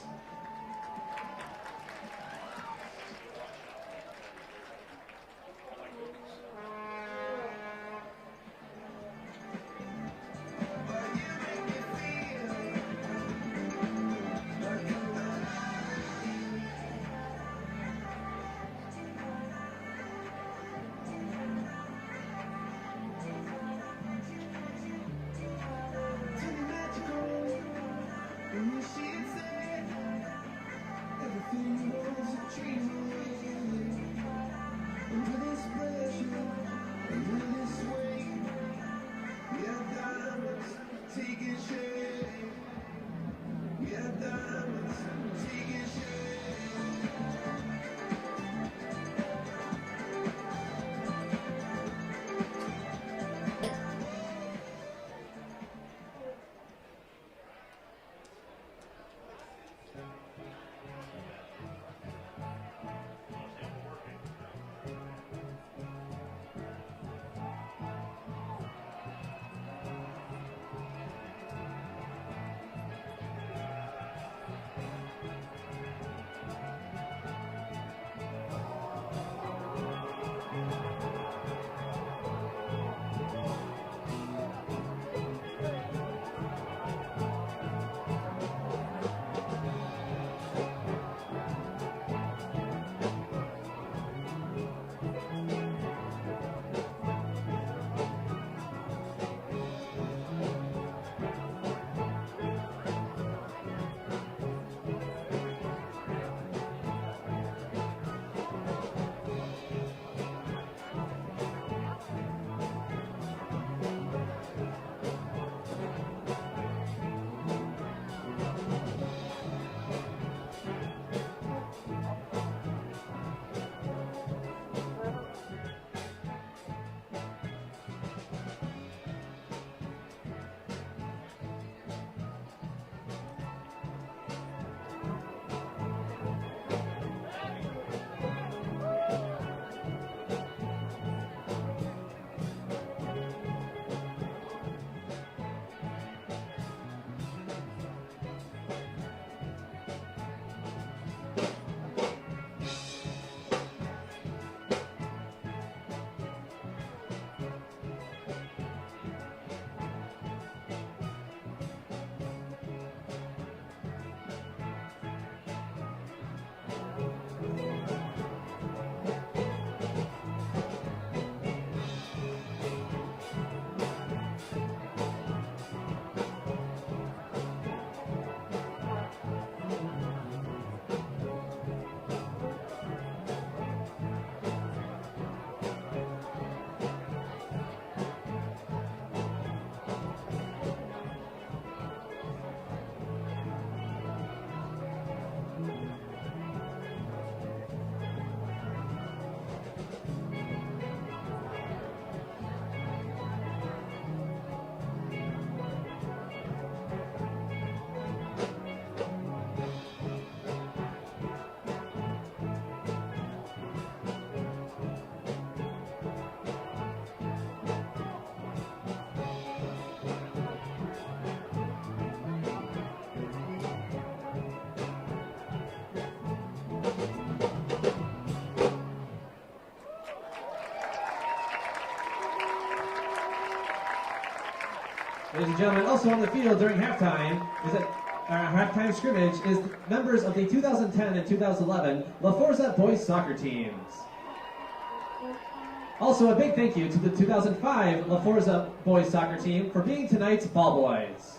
[SPEAKER 1] Ladies and gentlemen, also on the field during halftime is that halftime scrimmage is members of the 2010 and 2011 La Forza boys soccer teams. Also, a big thank you to the 2005 La Forza boys soccer team for being tonight's ball boys.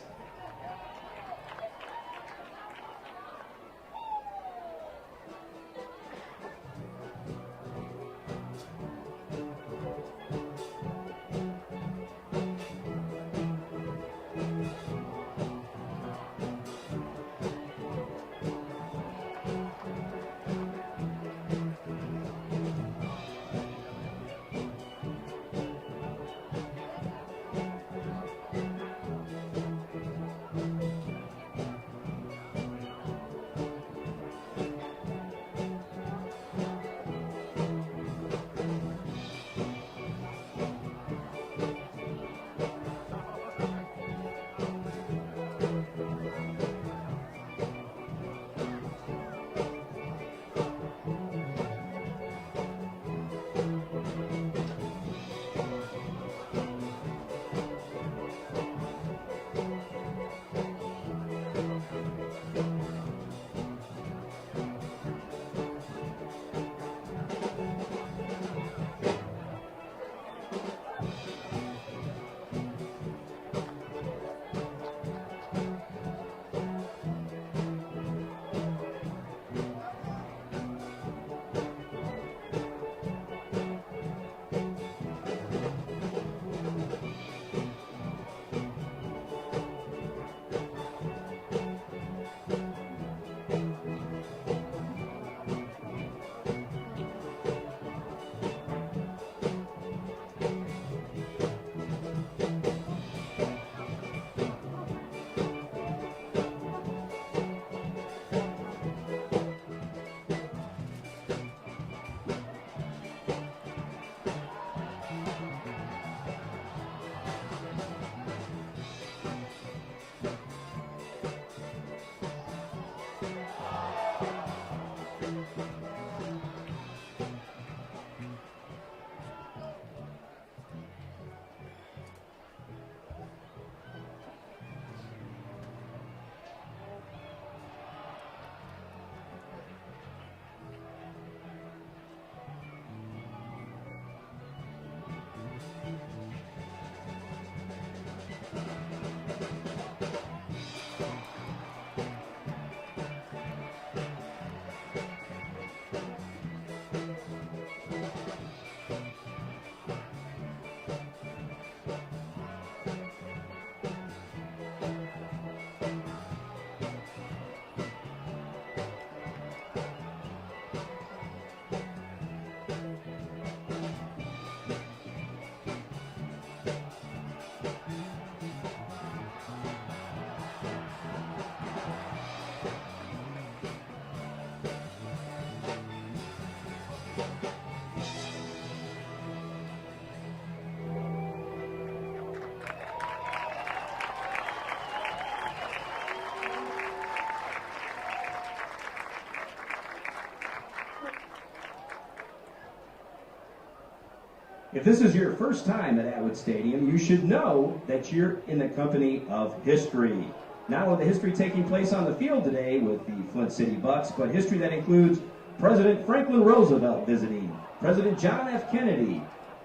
[SPEAKER 1] If this is your first time at Atwood Stadium, you should know that you're in the company of history. Not only the history taking place on the field today with the Flint City Bucks, but history that includes President Franklin Roosevelt visiting, President John F. Kennedy.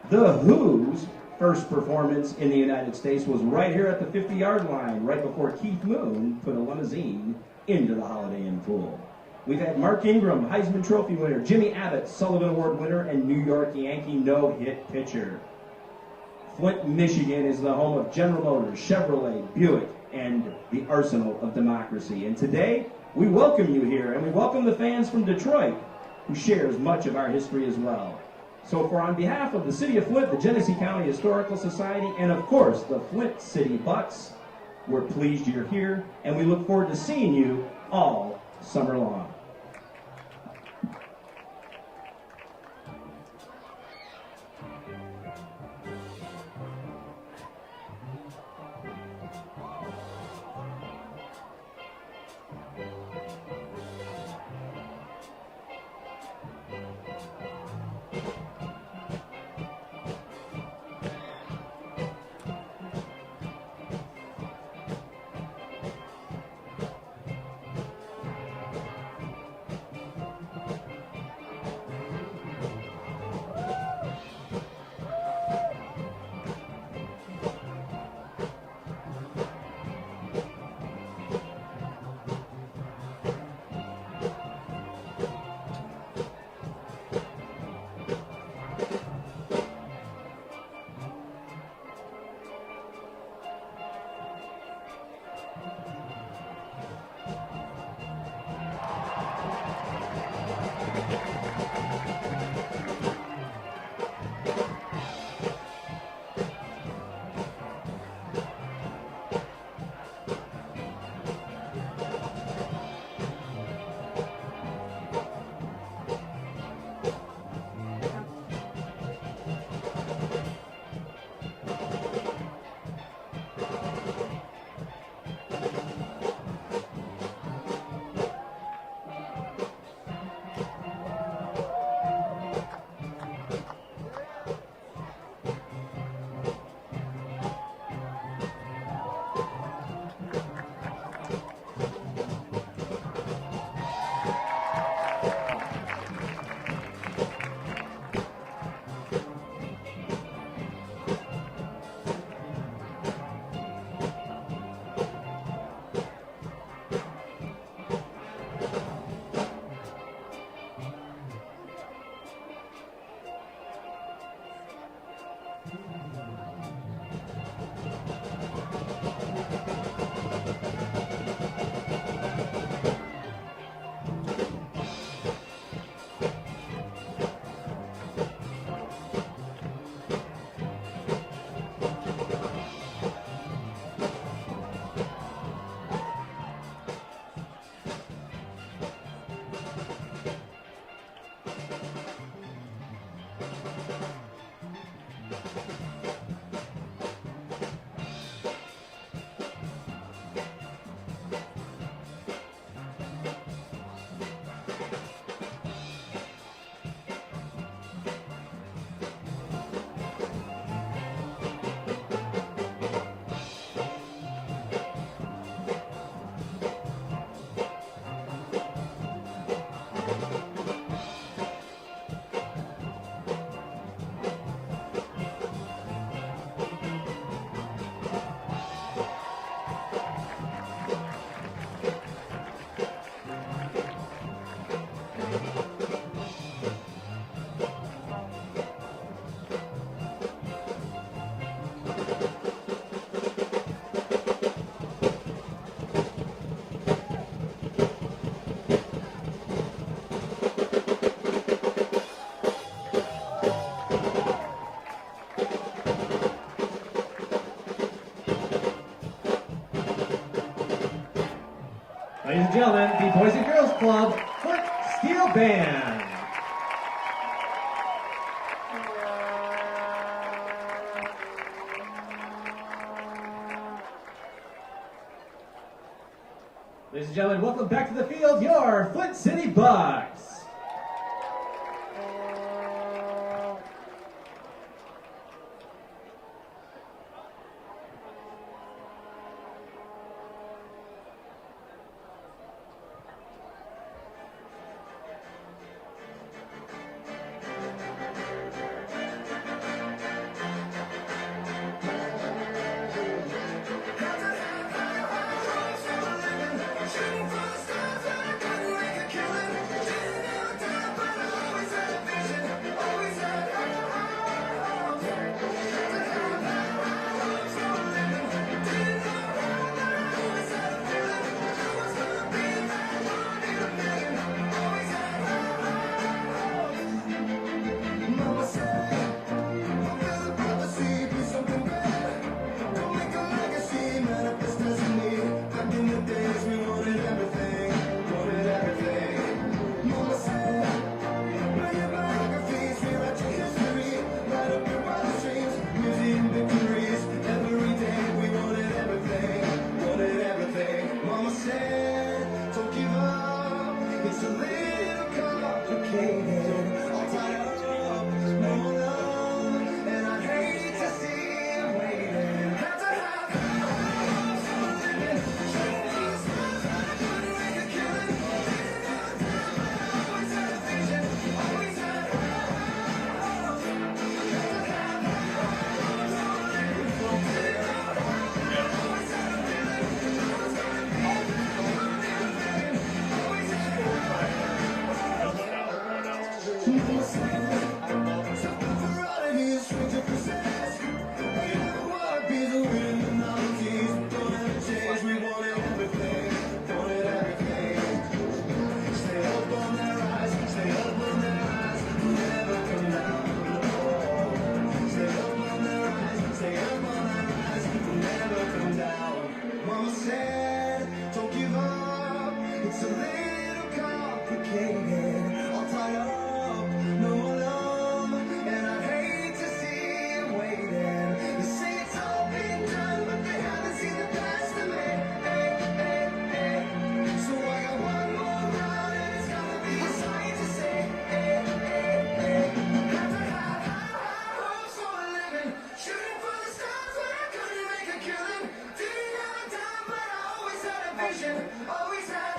[SPEAKER 1] The Who's first performance in the United States was right here at the 50-yard line, right before Keith Moon put a limousine into the Holiday Inn pool. We've had Mark Ingram, Heisman Trophy winner, Jimmy Abbott, Sullivan Award winner, and New York Yankee no-hit pitcher. Flint, Michigan is the home of General Motors, Chevrolet, Buick, and the arsenal of democracy. And today, we welcome you here, and we welcome the fans from Detroit, who shares much of our history as well. So on behalf of the City of Flint, the Genesee County Historical Society, and of course, the Flint City Bucks, we're pleased you're here, and we look forward to seeing you all summer long. Ladies and gentlemen, the Boys and Girls Club Flint Steel Band. Ladies and gentlemen, welcome back to the field, your Flint City Bucks.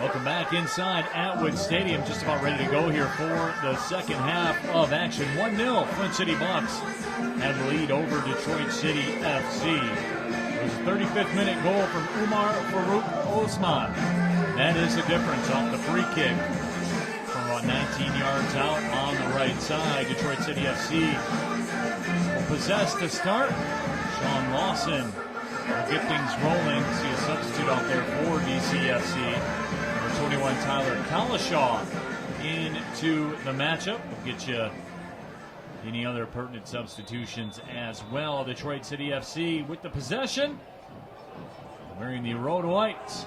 [SPEAKER 3] Welcome back inside Atwood Stadium. Just about ready to go here for the second half of action. 1-0, Flint City Bucks have the lead over Detroit City FC. It was a 35th minute goal from Umar Farouk Osman. That is the difference off the free kick from about 19 yards out on the right side. Detroit City FC will possess to start. Sean Lawson will get things rolling. See a substitute out there for DCFC. Number 21, Tyler Kalashaw into the matchup. We'll get you any other pertinent substitutions as well. Detroit City FC with the possession, wearing the road whites.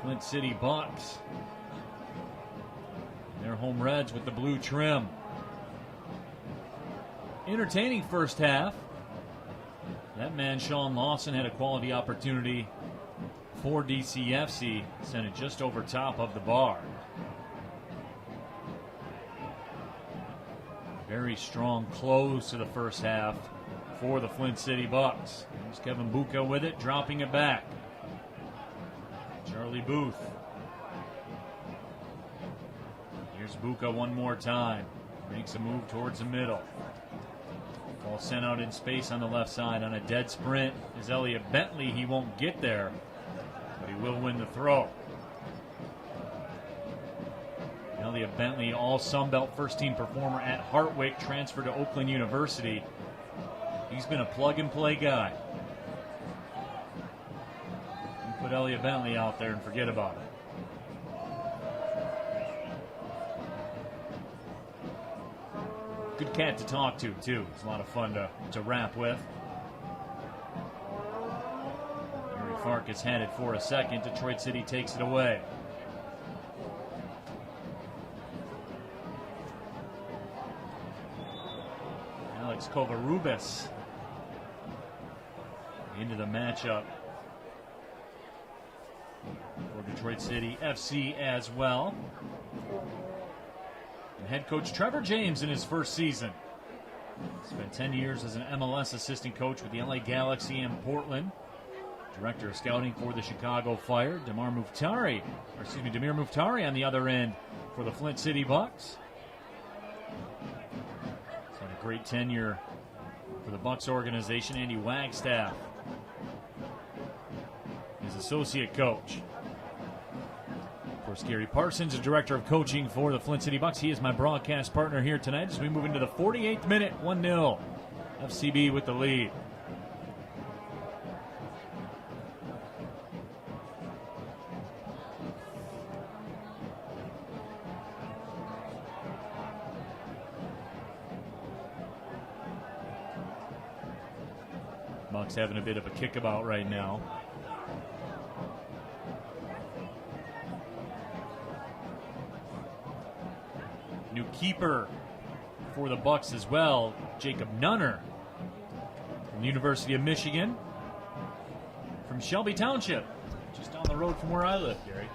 [SPEAKER 3] Flint City Bucks, their home Reds with the blue trim. Entertaining first half. That man, Sean Lawson, had a quality opportunity for DCFC, sent it just over top of the bar. Very strong close to the first half for the Flint City Bucks. Here's Kevin Buka with it, dropping it back. Charlie Booth. Here's Buka one more time. Makes a move towards the middle. Ball sent out in space on the left side on a dead sprint is Elliot Bentley. He won't get there, but he will win the throw. Elliot Bentley, all Sunbelt first-team performer at Hartwick, transferred to Oakland University. He's been a plug-and-play guy. You put Elliot Bentley out there and forget about it. Good cat to talk to, too. It's a lot of fun to rap with. Very Farkas had it for a second. Detroit City takes it away. Alex Kovarubis into the matchup for Detroit City FC as well. And head coach Trevor James in his first season. Spent 10 years as an MLS assistant coach with the LA Galaxy and Portland. Director of scouting for the Chicago Fire. Damir Muftari on the other end for the Flint City Bucks. He's had a great tenure for the Bucks organization. Andy Wagstaff, his associate coach. Of course, Gary Parsons, the director of coaching for the Flint City Bucks. He is my broadcast partner here tonight as we move into the 48th minute, 1-0. FCB with the lead. Bucks having a bit of a kickabout right now. New keeper for the Bucks as well, Jacob Nunner from the University of Michigan, from Shelby Township, just down the road from where I live, Gary.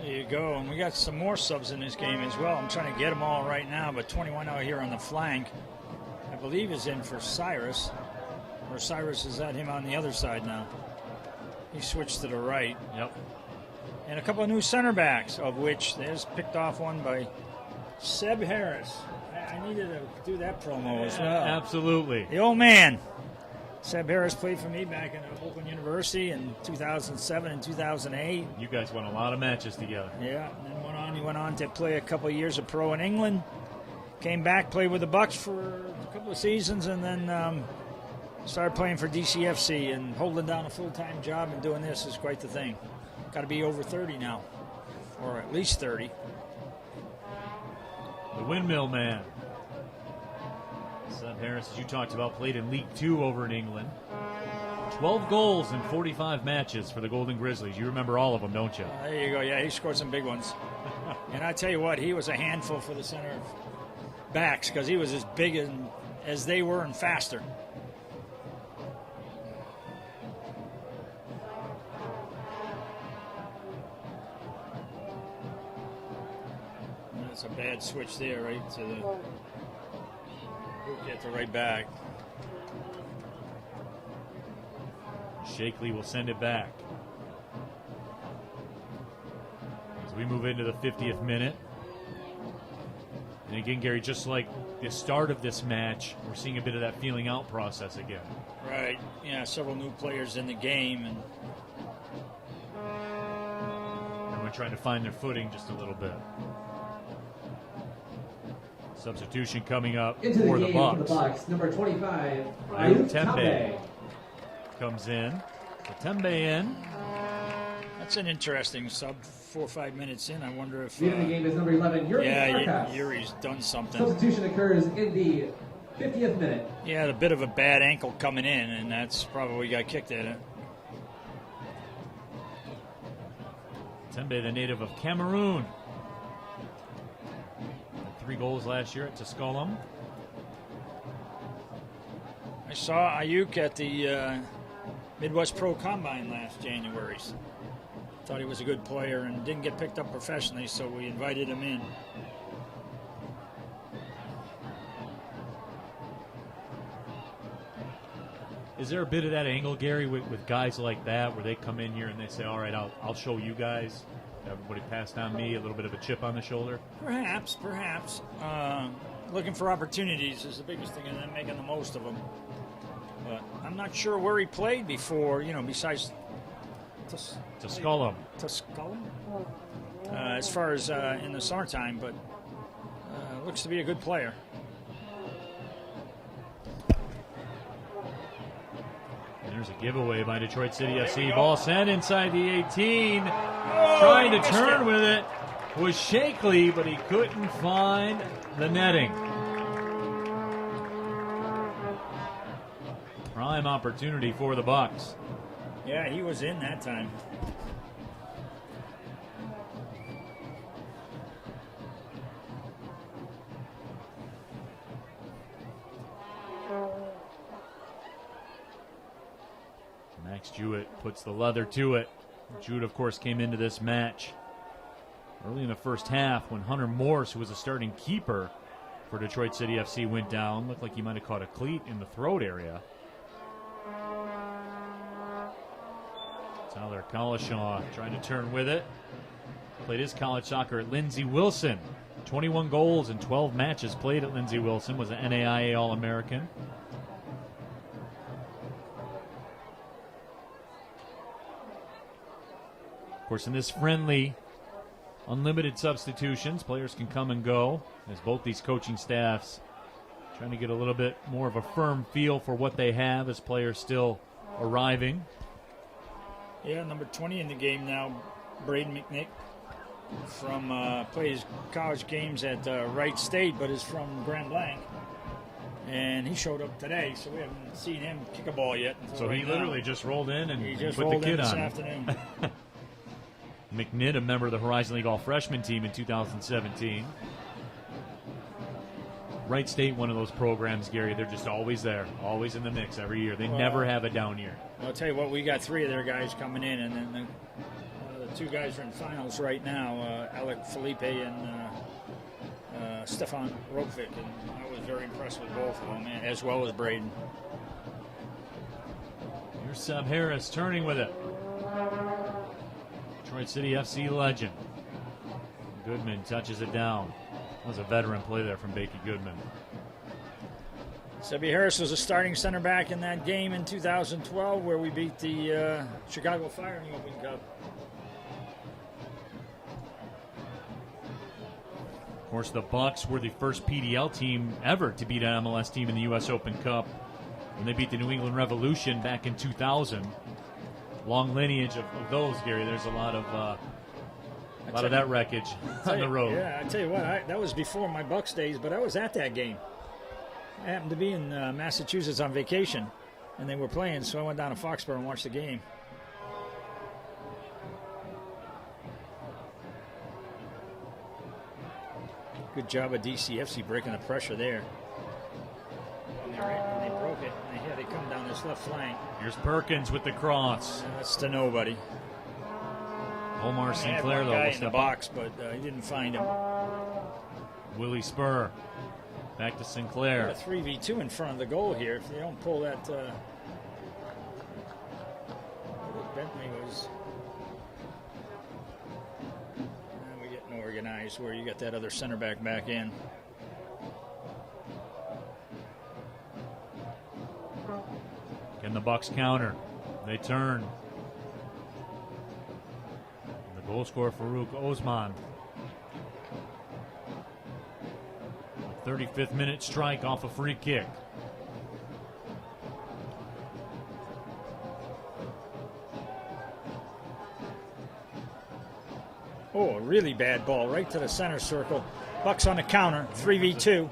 [SPEAKER 4] There you go, and we got some more subs in this game as well. I'm trying to get them all right now, but 21 out here on the flank, I believe is in for Cyrus. Or Cyrus is at him on the other side now. He switched to the right.
[SPEAKER 3] Yep.
[SPEAKER 4] And a couple of new center backs, of which there's picked off one by Seb Harris. I needed to do that promo as well.
[SPEAKER 3] Absolutely.
[SPEAKER 4] The old man. Seb Harris played for me back in Oakland University in 2007 and 2008.
[SPEAKER 3] You guys won a lot of matches together.
[SPEAKER 4] Yeah, and then he went on to play a couple of years of pro in England. Came back, played with the Bucks for a couple of seasons, and then started playing for DCFC, and holding down a full-time job and doing this is quite the thing. Got to be over 30 now, or at least 30.
[SPEAKER 3] The Windmill Man. Seth Harris, as you talked about, played in League Two over in England. 12 goals in 45 matches for the Golden Grizzlies. You remember all of them, don't you?
[SPEAKER 4] There you go. Yeah, he scored some big ones. And I tell you what, he was a handful for the center backs because he was as big as they were and faster. That's a bad switch there, right to the get the right back.
[SPEAKER 3] Shakely will send it back. As we move into the 50th minute. And again, Gary, just like the start of this match, we're seeing a bit of that feeling out process again.
[SPEAKER 4] Right. Yeah, several new players in the game, and
[SPEAKER 3] we're trying to find their footing just a little bit. Substitution coming up
[SPEAKER 1] into
[SPEAKER 3] for
[SPEAKER 1] the
[SPEAKER 3] the
[SPEAKER 1] game
[SPEAKER 3] Bucks.
[SPEAKER 1] for the Bucks, number 25,
[SPEAKER 3] Ayuk
[SPEAKER 1] Ayuk
[SPEAKER 3] Tembe
[SPEAKER 1] Tembe.
[SPEAKER 3] comes in. So Tembe in.
[SPEAKER 4] that's an interesting sub. 4 or 5 minutes in, I wonder if
[SPEAKER 1] Leading the game is number 11, Yuri Farkas.
[SPEAKER 4] Yuri's done something.
[SPEAKER 1] Substitution occurs in the 50th minute.
[SPEAKER 4] Yeah, a bit of a bad ankle coming in, and that's probably got kicked at it.
[SPEAKER 3] Tembe, the native of Cameroon. 3 goals last year at Tusculum.
[SPEAKER 4] I saw Ayuk at the Midwest Pro Combine last January. Thought he was a good player and didn't get picked up professionally, so we invited him in.
[SPEAKER 3] Is there a bit of that angle, Gary, with guys like that, where they come in here and they say, all right, I'll show you guys. Everybody passed on me, a little bit of a chip on the shoulder?
[SPEAKER 4] Perhaps. Looking for opportunities is the biggest thing, and then making the most of them. But I'm not sure where he played before, besides
[SPEAKER 3] Tusculum.
[SPEAKER 4] As far as in the summertime, but looks to be a good player.
[SPEAKER 3] And there's a giveaway by Detroit City FC. Ball sent inside the 18. Trying to turn with it was Shakely, but he couldn't find the netting. Prime opportunity for the Bucks.
[SPEAKER 4] Yeah, he was in that time.
[SPEAKER 3] Max Jewett puts the leather to it. Jewett, of course, came into this match early in the first half when Hunter Morse, who was a starting keeper for Detroit City FC, went down. Looked like he might have caught a cleat in the throat area. Tyler Collishaw trying to turn with it. Played his college soccer at Lindsey Wilson. 21 goals in 12 matches played at Lindsey Wilson. Was an NAIA All-American. Of course, in this friendly, unlimited substitutions, players can come and go, as both these coaching staffs trying to get a little bit more of a firm feel for what they have as players still arriving.
[SPEAKER 4] Yeah, number 20 in the game now, Braden McNick, from plays college games at Wright State, but is from Grand Blanc. And he showed up today, so we haven't seen him kick a ball yet.
[SPEAKER 3] So he literally just rolled in and
[SPEAKER 4] he just
[SPEAKER 3] put
[SPEAKER 4] rolled
[SPEAKER 3] the kid
[SPEAKER 4] in this
[SPEAKER 3] on.
[SPEAKER 4] afternoon.
[SPEAKER 3] McNitt, a member of the Horizon League All-Freshman team in 2017. Wright State, one of those programs, Gary, they're just always there, always in the mix every year. They never have a down year.
[SPEAKER 4] I'll tell you what, we got 3 of their guys coming in, and then the 2 guys are in finals right now, Alec Felipe and Stefan Rokovic, and I was very impressed with both of them, as well as Braden.
[SPEAKER 3] Here's Seb Harris turning with it. Detroit City FC legend. Goodman touches it down. That was a veteran play there from Bakey Goodman.
[SPEAKER 4] Sebi Harris was a starting center back in that game in 2012 where we beat the Chicago Fire in the Open Cup.
[SPEAKER 3] Of course, the Bucks were the first PDL team ever to beat an MLS team in the U.S. Open Cup when they beat the New England Revolution back in 2000. Long lineage of those, Gary. There's a lot of that wreckage on the road.
[SPEAKER 4] Yeah, I tell you what, that was before my Bucks days, but I was at that game. I happened to be in Massachusetts on vacation, and they were playing, so I went down to Foxborough and watched the game. Good job of DCFC breaking the pressure there. And they broke it, and here they come down this left flank.
[SPEAKER 3] Here's Perkins with the cross.
[SPEAKER 4] That's to nobody.
[SPEAKER 3] Omar Sinclair, though,
[SPEAKER 4] guy
[SPEAKER 3] will
[SPEAKER 4] in the
[SPEAKER 3] step
[SPEAKER 4] box, but he didn't find him.
[SPEAKER 3] Willie Spur. Back to Sinclair.
[SPEAKER 4] A 3v2 in front of the goal here. If they don't pull that, Bentley was. We're getting organized where you got that other center back in.
[SPEAKER 3] Can the Bucks counter? They turn. The goal scorer, Farouk Osman. 35th minute strike off a free kick.
[SPEAKER 4] Oh, a really bad ball right to the center circle. Bucks on the counter, 3v2.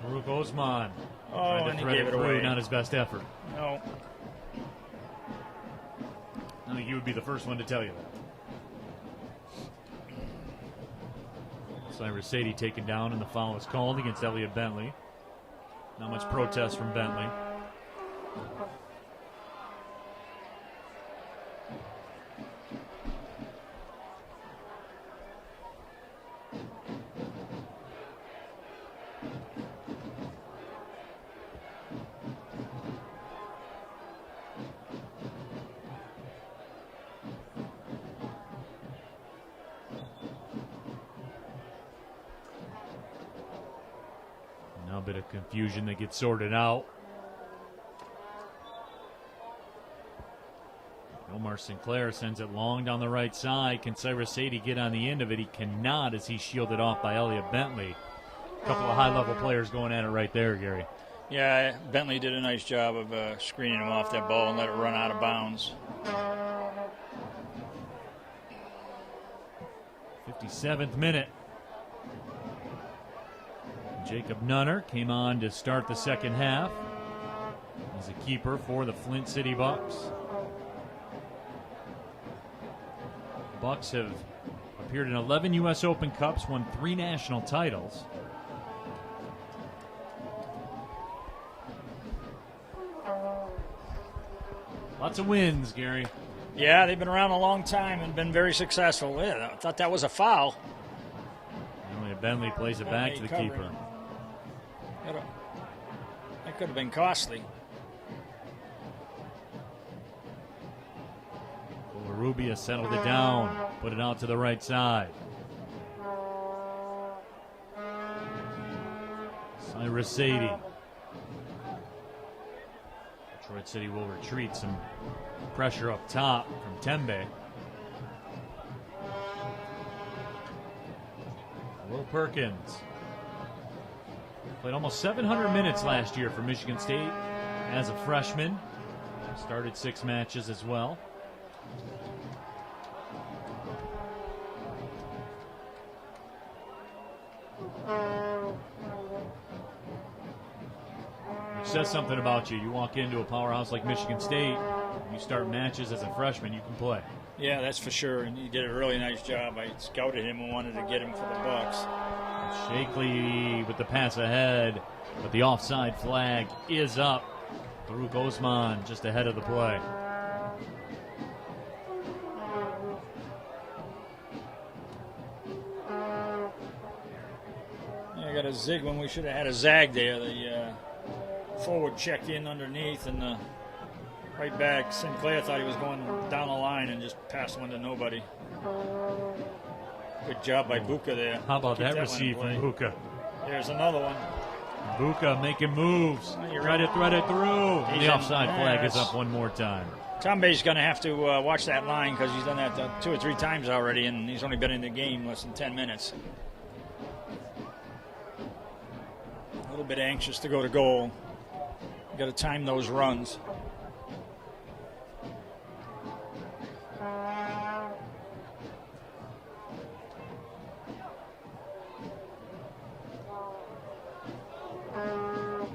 [SPEAKER 3] Farouk Osman.
[SPEAKER 4] Oh,
[SPEAKER 3] trying
[SPEAKER 4] and
[SPEAKER 3] to
[SPEAKER 4] he
[SPEAKER 3] thread
[SPEAKER 4] gave
[SPEAKER 3] it
[SPEAKER 4] it
[SPEAKER 3] through,
[SPEAKER 4] away.
[SPEAKER 3] not his best effort.
[SPEAKER 4] No.
[SPEAKER 3] I think he would be the first one to tell you that. Cyrus Sadie taken down, and the foul is called against Elliot Bentley. Not much protest from Bentley. Now a bit of confusion that gets sorted out. Omar Sinclair sends it long down the right side. Can Cyrus Sadie get on the end of it? He cannot, as he's shielded off by Elliot Bentley. A couple of high-level players going at it right there, Gary.
[SPEAKER 4] Yeah, Bentley did a nice job of screening him off that ball and let it run out of bounds.
[SPEAKER 3] 57th minute. Jacob Nunner came on to start the second half. He's a keeper for the Flint City Bucks. Bucks have appeared in 11 U.S. Open Cups, won 3 national titles. Lots of wins, Gary.
[SPEAKER 4] Yeah, they've been around a long time and been very successful. Yeah, I thought that was a foul.
[SPEAKER 3] Bentley plays it back to the keeper.
[SPEAKER 4] That could have been costly.
[SPEAKER 3] Rubia settled it down, put it out to the right side. Cyrus Sadie. Detroit City will retreat. Some pressure up top from Tembe. Will Perkins played almost 700 minutes last year for Michigan State as a freshman. Started 6 matches as well. Which says something about you. You walk into a powerhouse like Michigan State, you start matches as a freshman, you can play.
[SPEAKER 4] Yeah, that's for sure, and he did a really nice job. I scouted him and wanted to get him for the Bucks.
[SPEAKER 3] Shakely with the pass ahead, but the offside flag is up. Farouk Osman just ahead of the play.
[SPEAKER 4] Yeah, I got a zig when we should have had a zag there. The forward checked in underneath, and right back, Sinclair thought he was going down the line and just passed one to nobody. Good job by Buka there.
[SPEAKER 3] How about that receive from Buka?
[SPEAKER 4] There's another one.
[SPEAKER 3] Buka making moves. Try to thread it through. The offside flag is up one more time.
[SPEAKER 4] Tombay's going to have to watch that line because he's done that 2 or 3 times already, and he's only been in the game less than 10 minutes. A little bit anxious to go to goal. Got to time those runs.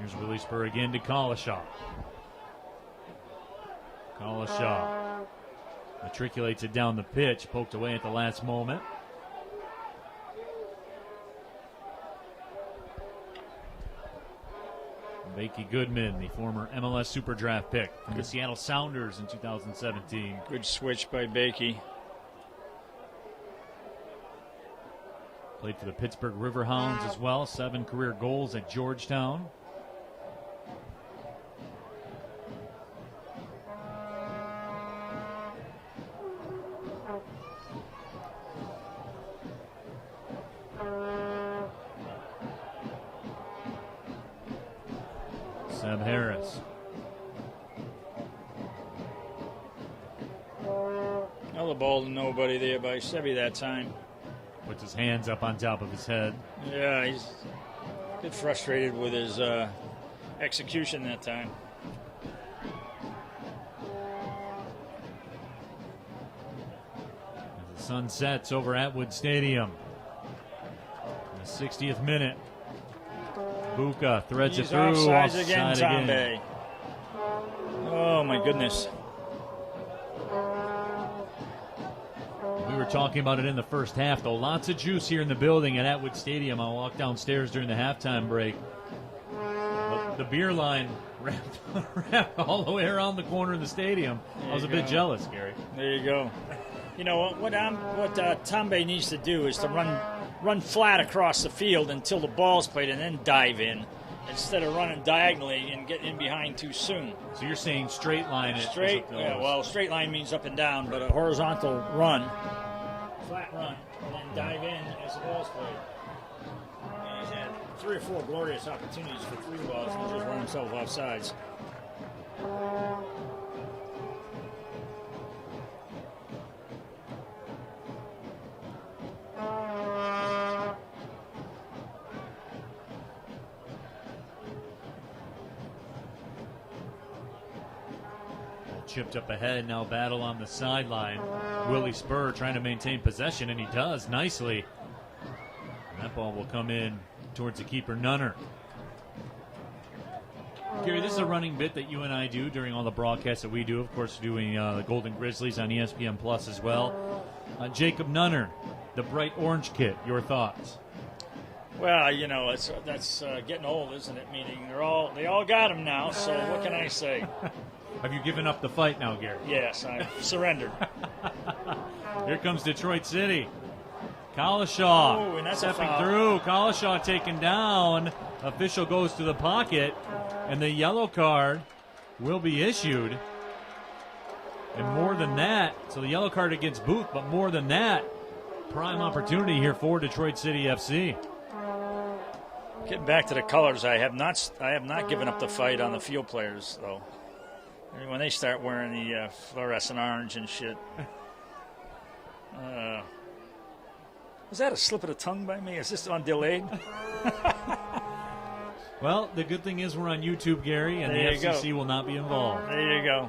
[SPEAKER 3] Here's Willie Spur again to Collishaw. Collishaw matriculates it down the pitch, poked away at the last moment. Bakey Goodman, the former MLS Super Draft pick from the Seattle Sounders in 2017.
[SPEAKER 4] Good switch by Bakey.
[SPEAKER 3] Played for the Pittsburgh Riverhounds as well. 7 career goals at Georgetown. Seb Harris.
[SPEAKER 4] Another ball to nobody there by Sebi that time.
[SPEAKER 3] Puts his hands up on top of his head.
[SPEAKER 4] Yeah, he's a bit frustrated with his execution that time.
[SPEAKER 3] As the sun sets over Atwood Stadium. In the 60th minute. Buka threads it through.
[SPEAKER 4] Offside again,
[SPEAKER 3] Offside
[SPEAKER 4] Tombe. Oh, my goodness.
[SPEAKER 3] We were talking about it in the first half, though. Lots of juice here in the building at Atwood Stadium. I walked downstairs during the halftime break. But the beer line wrapped all the way around the corner of the stadium. I was a bit jealous, Gary.
[SPEAKER 4] There you go. You know what Tombe needs to do is to run flat across the field until the ball's played and then dive in, instead of running diagonally and getting in behind too soon.
[SPEAKER 3] So you're saying straight line it?
[SPEAKER 4] Straight, yeah, well, straight line means up and down, but a horizontal run, flat run, and then dive in as the ball's played. And he's had 3 or 4 glorious opportunities for 3 balls and just run himself off sides.
[SPEAKER 3] Chipped up ahead, now battle on the sideline. Willie Spur trying to maintain possession, and he does nicely. And that ball will come in towards the keeper, Nunner. Gary, this is a running bit that you and I do during all the broadcasts that we do. Of course, doing the Golden Grizzlies on ESPN Plus as well. Jacob Nunner, the bright orange kid. Your thoughts?
[SPEAKER 4] Well, you know, that's getting old, isn't it? Meaning they all got him now. So what can I say?
[SPEAKER 3] Have you given up the fight now, Gary?
[SPEAKER 4] Yes, I've surrendered.
[SPEAKER 3] Here comes Detroit City. Collishaw
[SPEAKER 4] Oh, and that's a
[SPEAKER 3] stepping
[SPEAKER 4] foul.
[SPEAKER 3] through. Collishaw taken down. Official goes to the pocket, and the yellow card will be issued. And more than that, so the yellow card against Booth, but more than that, prime opportunity here for Detroit City FC.
[SPEAKER 4] Getting back to the colors, I have not given up the fight on the field players though. I mean, when they start wearing the fluorescent orange and shit. Was that a slip of the tongue by me? Is this on delayed?
[SPEAKER 3] Well, the good thing is we're on YouTube, Gary, and
[SPEAKER 4] There
[SPEAKER 3] the
[SPEAKER 4] you go.
[SPEAKER 3] FCC will not be involved.
[SPEAKER 4] There you go.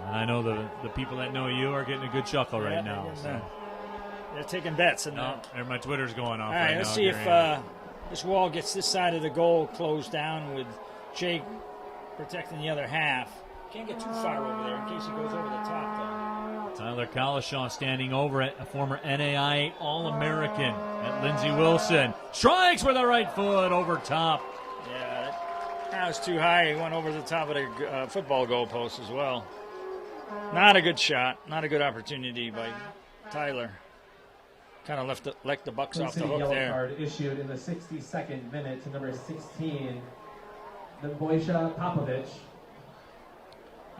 [SPEAKER 3] And I know the people that know you are getting a good chuckle right now. So.
[SPEAKER 4] They're taking bets. And
[SPEAKER 3] No, and my Twitter's going off
[SPEAKER 4] all
[SPEAKER 3] right
[SPEAKER 4] right, let's
[SPEAKER 3] now,
[SPEAKER 4] see if
[SPEAKER 3] Gary.
[SPEAKER 4] this wall gets this side of the goal closed down with Jake protecting the other half. Can't get too far over there in case he goes over the top, though.
[SPEAKER 3] Tyler Collishaw standing over at a former NAIA All-American at Lindsey Wilson. Strikes with the right foot over top.
[SPEAKER 4] Yeah, that was too high. He went over the top of the football goalpost as well. Not a good shot. Not a good opportunity by Tyler. Kind of let the Bucks
[SPEAKER 1] Flint
[SPEAKER 4] off the
[SPEAKER 1] City
[SPEAKER 4] hook
[SPEAKER 1] yellow
[SPEAKER 4] there.
[SPEAKER 1] card issued in the 62nd minute to number 16, the Boysha Popovich.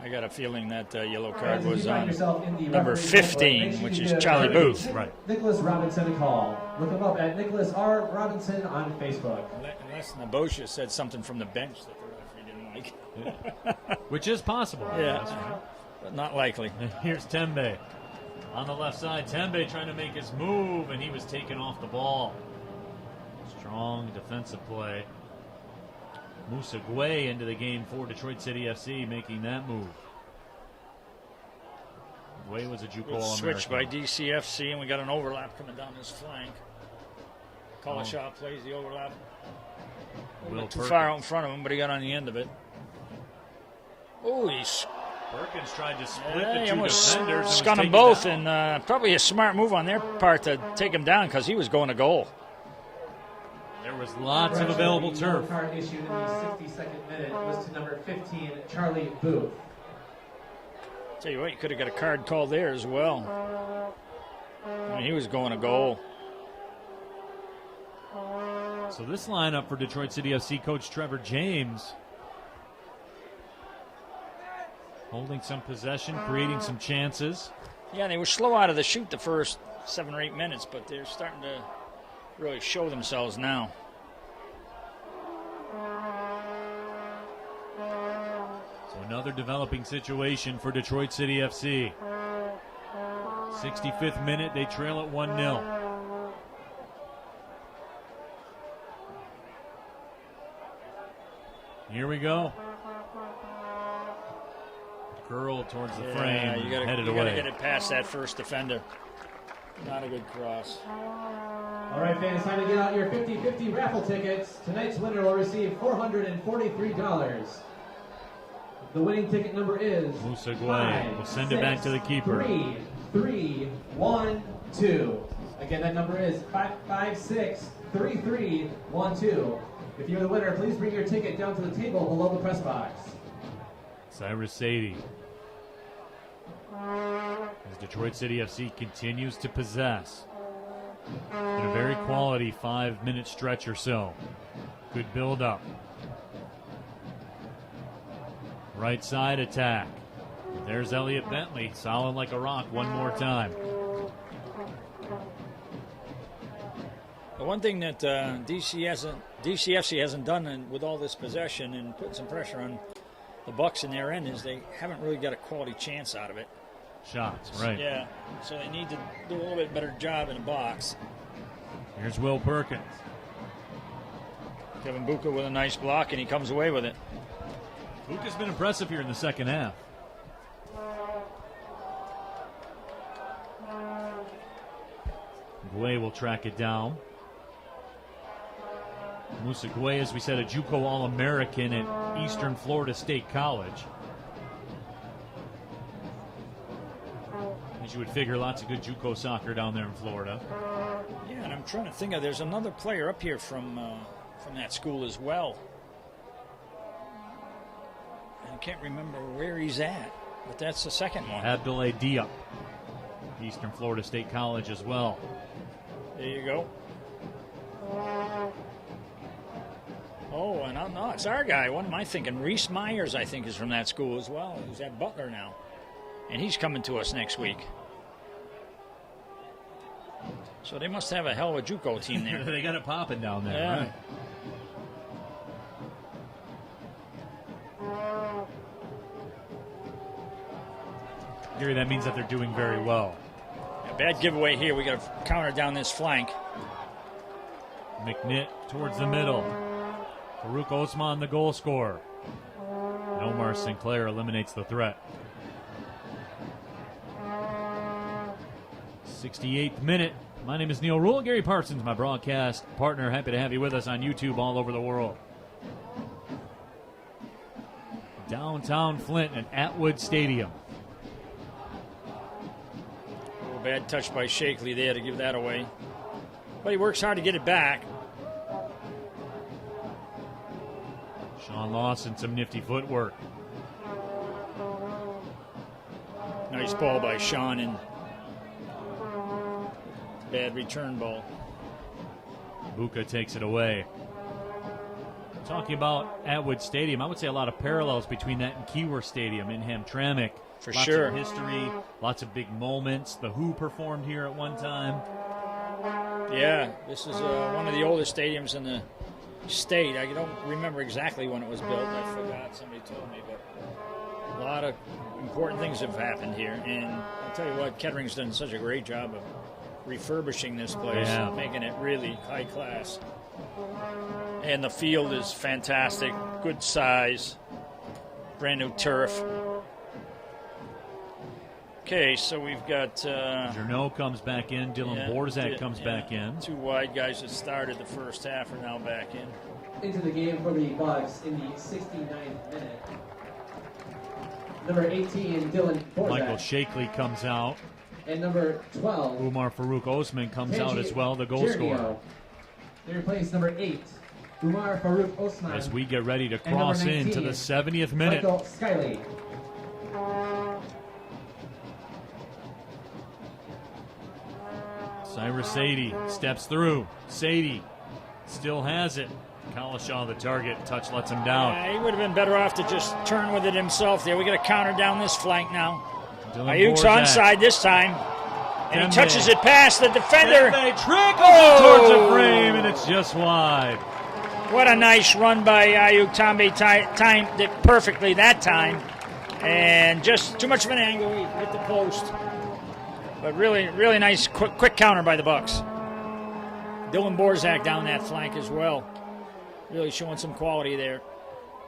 [SPEAKER 4] I got a feeling that yellow
[SPEAKER 1] All right,
[SPEAKER 4] card
[SPEAKER 1] if you
[SPEAKER 4] was
[SPEAKER 1] find
[SPEAKER 4] on
[SPEAKER 1] yourself in the
[SPEAKER 4] number
[SPEAKER 1] referee's notebook,
[SPEAKER 4] 15,
[SPEAKER 1] make sure
[SPEAKER 4] which
[SPEAKER 1] you
[SPEAKER 4] is
[SPEAKER 1] give
[SPEAKER 4] Charlie Booth.
[SPEAKER 3] Right.
[SPEAKER 1] Nicholas Robinson a call. Look him up at Nicholas R. Robinson on Facebook.
[SPEAKER 4] Unless Nabosha said something from the bench that the referee didn't like.
[SPEAKER 3] Which is possible.
[SPEAKER 4] Yeah.
[SPEAKER 3] That's right.
[SPEAKER 4] But not likely.
[SPEAKER 3] And here's Tembe. On the left side, Tembe trying to make his move, and he was taken off the ball. Strong defensive play. Musa Guay into the game for Detroit City FC, making that move. Guay was a JUCO
[SPEAKER 4] Good switch by
[SPEAKER 3] All-American.
[SPEAKER 4] DCFC, and we got an overlap coming down this flank. Collishaw plays the overlap.
[SPEAKER 3] Will
[SPEAKER 4] Not too
[SPEAKER 3] Perkins.
[SPEAKER 4] far out in front of him, but he got on the end of it. Oh, he's
[SPEAKER 3] Perkins tried to split
[SPEAKER 4] yeah,
[SPEAKER 3] the
[SPEAKER 4] he
[SPEAKER 3] two
[SPEAKER 4] almost
[SPEAKER 3] defenders. and was
[SPEAKER 4] spun them
[SPEAKER 3] taken
[SPEAKER 4] both,
[SPEAKER 3] down.
[SPEAKER 4] and probably a smart move on their part to take him down because he was going to goal.
[SPEAKER 3] There was lots of available
[SPEAKER 1] The yellow
[SPEAKER 3] turf.
[SPEAKER 1] card issued in the 62nd minute was to number 15, Charlie Booth.
[SPEAKER 4] Tell you what, you could have got a card called there as well. I mean, he was going to goal.
[SPEAKER 3] So this lineup for Detroit City FC coach Trevor James holding some possession, creating some chances.
[SPEAKER 4] Yeah, they were slow out of the chute the first 7 or 8 minutes, but they're starting to really show themselves now.
[SPEAKER 3] So another developing situation for Detroit City FC. 65th minute, they trail at 1-0. Here we go. Curl towards the frame,
[SPEAKER 4] you gotta,
[SPEAKER 3] headed
[SPEAKER 4] you gotta
[SPEAKER 3] away.
[SPEAKER 4] get it past that first defender. Not a good cross.
[SPEAKER 1] All right, fans, time to get out your 50-50 raffle tickets. Tonight's winner will receive $443. The winning ticket number is
[SPEAKER 3] Musa Guay will send it back to the keeper.
[SPEAKER 1] 5312. Again, that number is 5563312. If you're the winner, please bring your ticket down to the table below the press box.
[SPEAKER 3] Cyrus Sadie. As Detroit City FC continues to possess in a very quality 5-minute stretch or so. Good build up. Right side attack. There's Elliot Bentley, solid like a rock one more time.
[SPEAKER 4] The one thing that DCFC hasn't done with all this possession and putting some pressure on the Bucks in their end is they haven't really got a quality chance out of it.
[SPEAKER 3] Shots, right.
[SPEAKER 4] Yeah, so they need to do a little bit better job in the box.
[SPEAKER 3] Here's Will Perkins.
[SPEAKER 4] Kevin Buka with a nice block, and he comes away with it.
[SPEAKER 3] Luka's been impressive here in the second half. Guay will track it down. Musague, as we said, a JUCO All-American at Eastern Florida State College. As you would figure, lots of good JUCO soccer down there in Florida.
[SPEAKER 4] Yeah, and I'm trying to think of, there's another player up here from that school as well. I can't remember where he's at, but that's the second one.
[SPEAKER 3] Abdoulaye Diop, Eastern Florida State College as well.
[SPEAKER 4] There you go. Oh, and no, it's our guy. What am I thinking? Reese Myers, I think, is from that school as well. He's at Butler now. And he's coming to us next week. So they must have a hell of a JUCO team there.
[SPEAKER 3] They got it popping down there,
[SPEAKER 4] yeah.
[SPEAKER 3] Right? Gary, that means that they're doing very well.
[SPEAKER 4] A bad giveaway here. We got to counter down this flank.
[SPEAKER 3] McNitt towards the middle. Farouk Osman, the goal scorer. And Omar Sinclair eliminates the threat. 68th minute. My name is Neil Rule. Gary Parsons, my broadcast partner. Happy to have you with us on YouTube all over the world. Downtown Flint at Atwood Stadium.
[SPEAKER 4] A little bad touch by Shakely there to give that away. But he works hard to get it back.
[SPEAKER 3] Sean Lawson, some nifty footwork.
[SPEAKER 4] Nice ball by Sean, and bad return ball.
[SPEAKER 3] Buka takes it away. Talking about Atwood Stadium, I would say a lot of parallels between that and Keyworth Stadium in Hamtramck.
[SPEAKER 4] For
[SPEAKER 3] lots
[SPEAKER 4] sure.
[SPEAKER 3] Of history, lots of big moments. The Who performed here at one time.
[SPEAKER 4] Yeah, this is one of the oldest stadiums in the state. I don't remember exactly when it was built. I forgot. Somebody told me, but a lot of important things have happened here. And I'll tell you what, Kettering's done such a great job of refurbishing this place, making it really high class. And the field is fantastic, good size, brand new turf. Okay, so we've got
[SPEAKER 3] Journeau comes back in. Dylan Borzak comes back in.
[SPEAKER 4] Two wide guys that started the first half are now back in.
[SPEAKER 1] Into the game for the Bucks in the 69th minute. Number 18, Dylan Borzak.
[SPEAKER 3] Michael Shakely comes out.
[SPEAKER 1] And number 12,
[SPEAKER 3] Umar Farouk Osman comes out as well, the goal scorer.
[SPEAKER 1] They replace number 8, Umar Farouk Osman.
[SPEAKER 3] As we get ready to cross into the 70th minute.
[SPEAKER 1] Michael Skiley.
[SPEAKER 3] Cyrus Sadie steps through. Sadie still has it. Kalashaw, the target. Touch lets him down.
[SPEAKER 4] He would have been better off to just turn with it himself there. We got to counter down this flank now.
[SPEAKER 3] Dylan
[SPEAKER 4] Ayuk's
[SPEAKER 3] Borzak.
[SPEAKER 4] onside this time. And
[SPEAKER 3] Tembe.
[SPEAKER 4] he touches it past the defender.
[SPEAKER 3] Tembe trickles it towards the frame, and it's just wide.
[SPEAKER 4] What a nice run by Ayuk. Tembe timed it perfectly that time. And just too much of an angle. He hit the post. But really, really nice quick counter by the Bucks. Dylan Borzak down that flank as well. Really showing some quality there.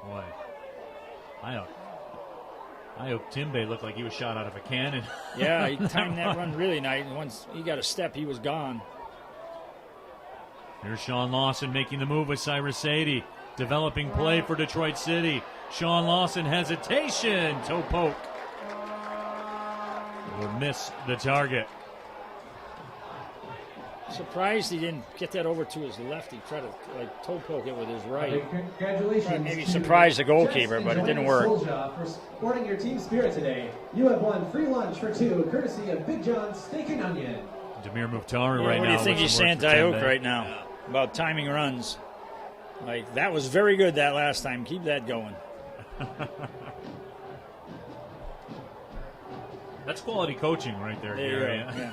[SPEAKER 3] Boy, Ayuk Timbe looked like he was shot out of a cannon.
[SPEAKER 4] Yeah, he timed that run really nice. Once he got a step, he was gone.
[SPEAKER 3] Here's Sean Lawson making the move with Cyrus Sadie. Developing play for Detroit City. Sean Lawson, hesitation. Toe poke. Will miss the target.
[SPEAKER 4] Surprised he didn't get that over to his left. He tried to toe poke it with his right.
[SPEAKER 1] Congratulations.
[SPEAKER 4] Maybe surprised the goalkeeper, but it didn't work.
[SPEAKER 1] For sporting your team spirit today. You have won free lunch for two, courtesy of Big John's Steak and Onion.
[SPEAKER 3] Demir Mukhtar right now.
[SPEAKER 4] What do you think he's saying to Ayuk right now about timing runs? Like, that was very good that last time. Keep that going.
[SPEAKER 3] That's quality coaching right there, Gary.
[SPEAKER 4] Yeah.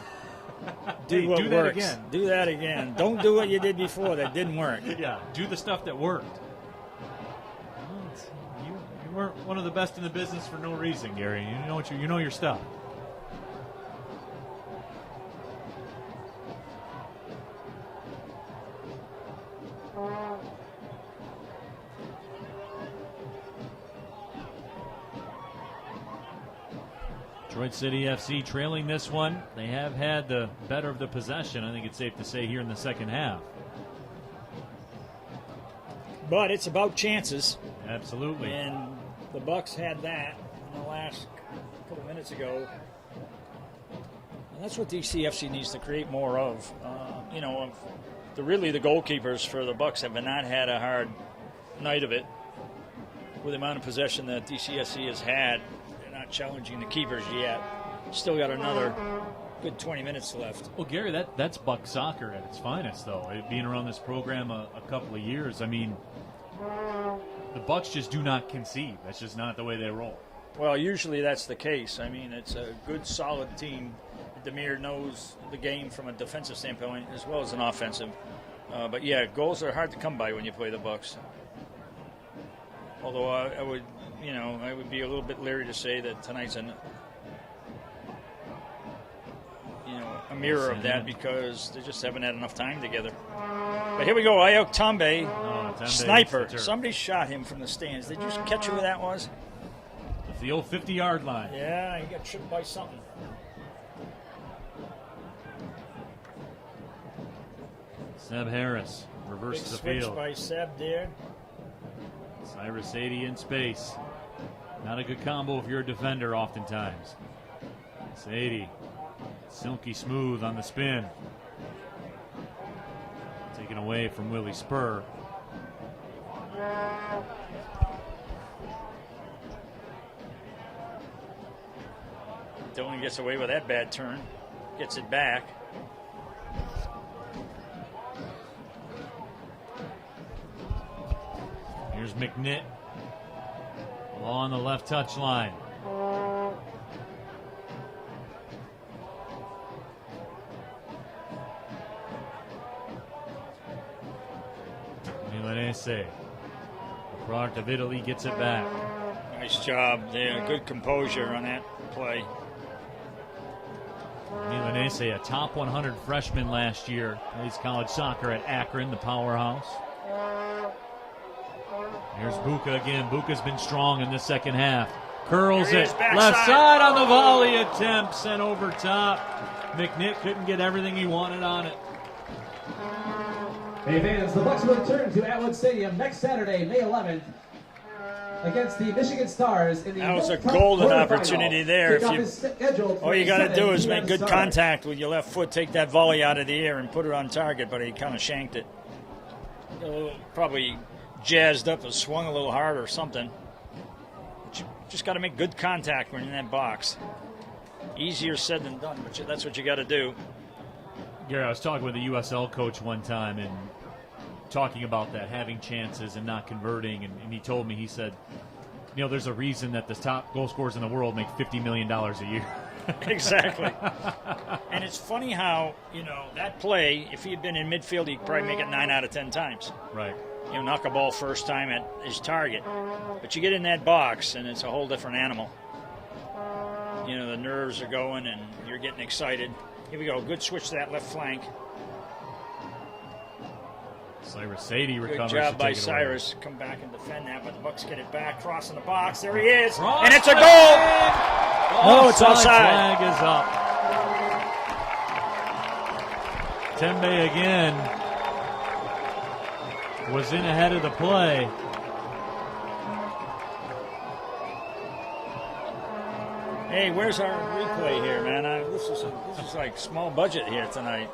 [SPEAKER 3] Do
[SPEAKER 4] what
[SPEAKER 3] that
[SPEAKER 4] works.
[SPEAKER 3] again.
[SPEAKER 4] Do that again. Don't do what you did before. That didn't work.
[SPEAKER 3] Yeah, do the stuff that worked. You weren't one of the best in the business for no reason, Gary. You know your stuff. Detroit City FC trailing this one. They have had the better of the possession, I think it's safe to say, here in the second half.
[SPEAKER 4] But it's about chances.
[SPEAKER 3] Absolutely.
[SPEAKER 4] And the Bucks had that in the last couple minutes ago. And that's what DCFC needs to create more of. The goalkeepers for the Bucks have not had a hard night of it. With the amount of possession that DCFC has had, they're not challenging the keepers yet. Still got another good 20 minutes left.
[SPEAKER 3] Well, Gary, that's Buck soccer at its finest, though. Being around this program a couple of years, I mean, the Bucks just do not concede. That's just not the way they roll.
[SPEAKER 4] Well, usually that's the case. I mean, it's a good, solid team. Demir knows the game from a defensive standpoint as well as an offensive. But yeah, goals are hard to come by when you play the Bucks. Although I would be a little bit leery to say that tonight's a mirror of that because they just haven't had enough time together. But here we go, Ayok Tambe, sniper. Somebody shot him from the stands. Did you catch who that was?
[SPEAKER 3] It's the old 50-yard line.
[SPEAKER 4] Yeah, he got tripped by something.
[SPEAKER 3] Seb Harris reverses the
[SPEAKER 4] switch
[SPEAKER 3] field.
[SPEAKER 4] By Seb there.
[SPEAKER 3] Cyrus Sadie in space. Not a good combo if you're a defender oftentimes. Sadie, silky smooth on the spin. Taken away from Willie Spur.
[SPEAKER 4] Dylan gets away with that bad turn. Gets it back.
[SPEAKER 3] Here's McNitt along the left touch line. Milanese, the product of Italy, gets it back.
[SPEAKER 4] Nice job there. Good composure on that play.
[SPEAKER 3] Milanese, a top 100 freshman last year. Plays college soccer at Akron, the powerhouse. Here's Buka again. Buka's been strong in the second half. Curls it. Left side on the volley attempt. Sent over top. McNitt couldn't get everything he wanted on it.
[SPEAKER 1] Hey fans, the Bucks will return to Atwood Stadium next Saturday, May 11th, against the Michigan Stars in the
[SPEAKER 4] That was a golden opportunity there. All you got to do is make good contact with your left foot, take that volley out of the air and put it on target, but he kind of shanked it. Probably jazzed up or swung a little hard or something. But you just got to make good contact when you're in that box. Easier said than done, but that's what you got to do.
[SPEAKER 3] Gary, I was talking with a USL coach one time and talking about that, having chances and not converting, and he told me, he said, there's a reason that the top goal scorers in the world make $50 million a year.
[SPEAKER 4] Exactly. And it's funny how, that play, if he had been in midfield, he'd probably make it 9 out of 10 times.
[SPEAKER 3] Right.
[SPEAKER 4] Knock a ball first time at his target. But you get in that box, and it's a whole different animal. The nerves are going, and you're getting excited. Here we go. Good switch to that left flank.
[SPEAKER 3] Cyrus Sadie recovers.
[SPEAKER 4] Good job by Cyrus. Come back and defend that, but the Bucks get it back. Crossing the box. There he is. And it's a goal. Oh, it's offside.
[SPEAKER 3] Flag is up. Tembe again was in ahead of the play.
[SPEAKER 4] Hey, where's our replay here, man? This is like small budget here tonight.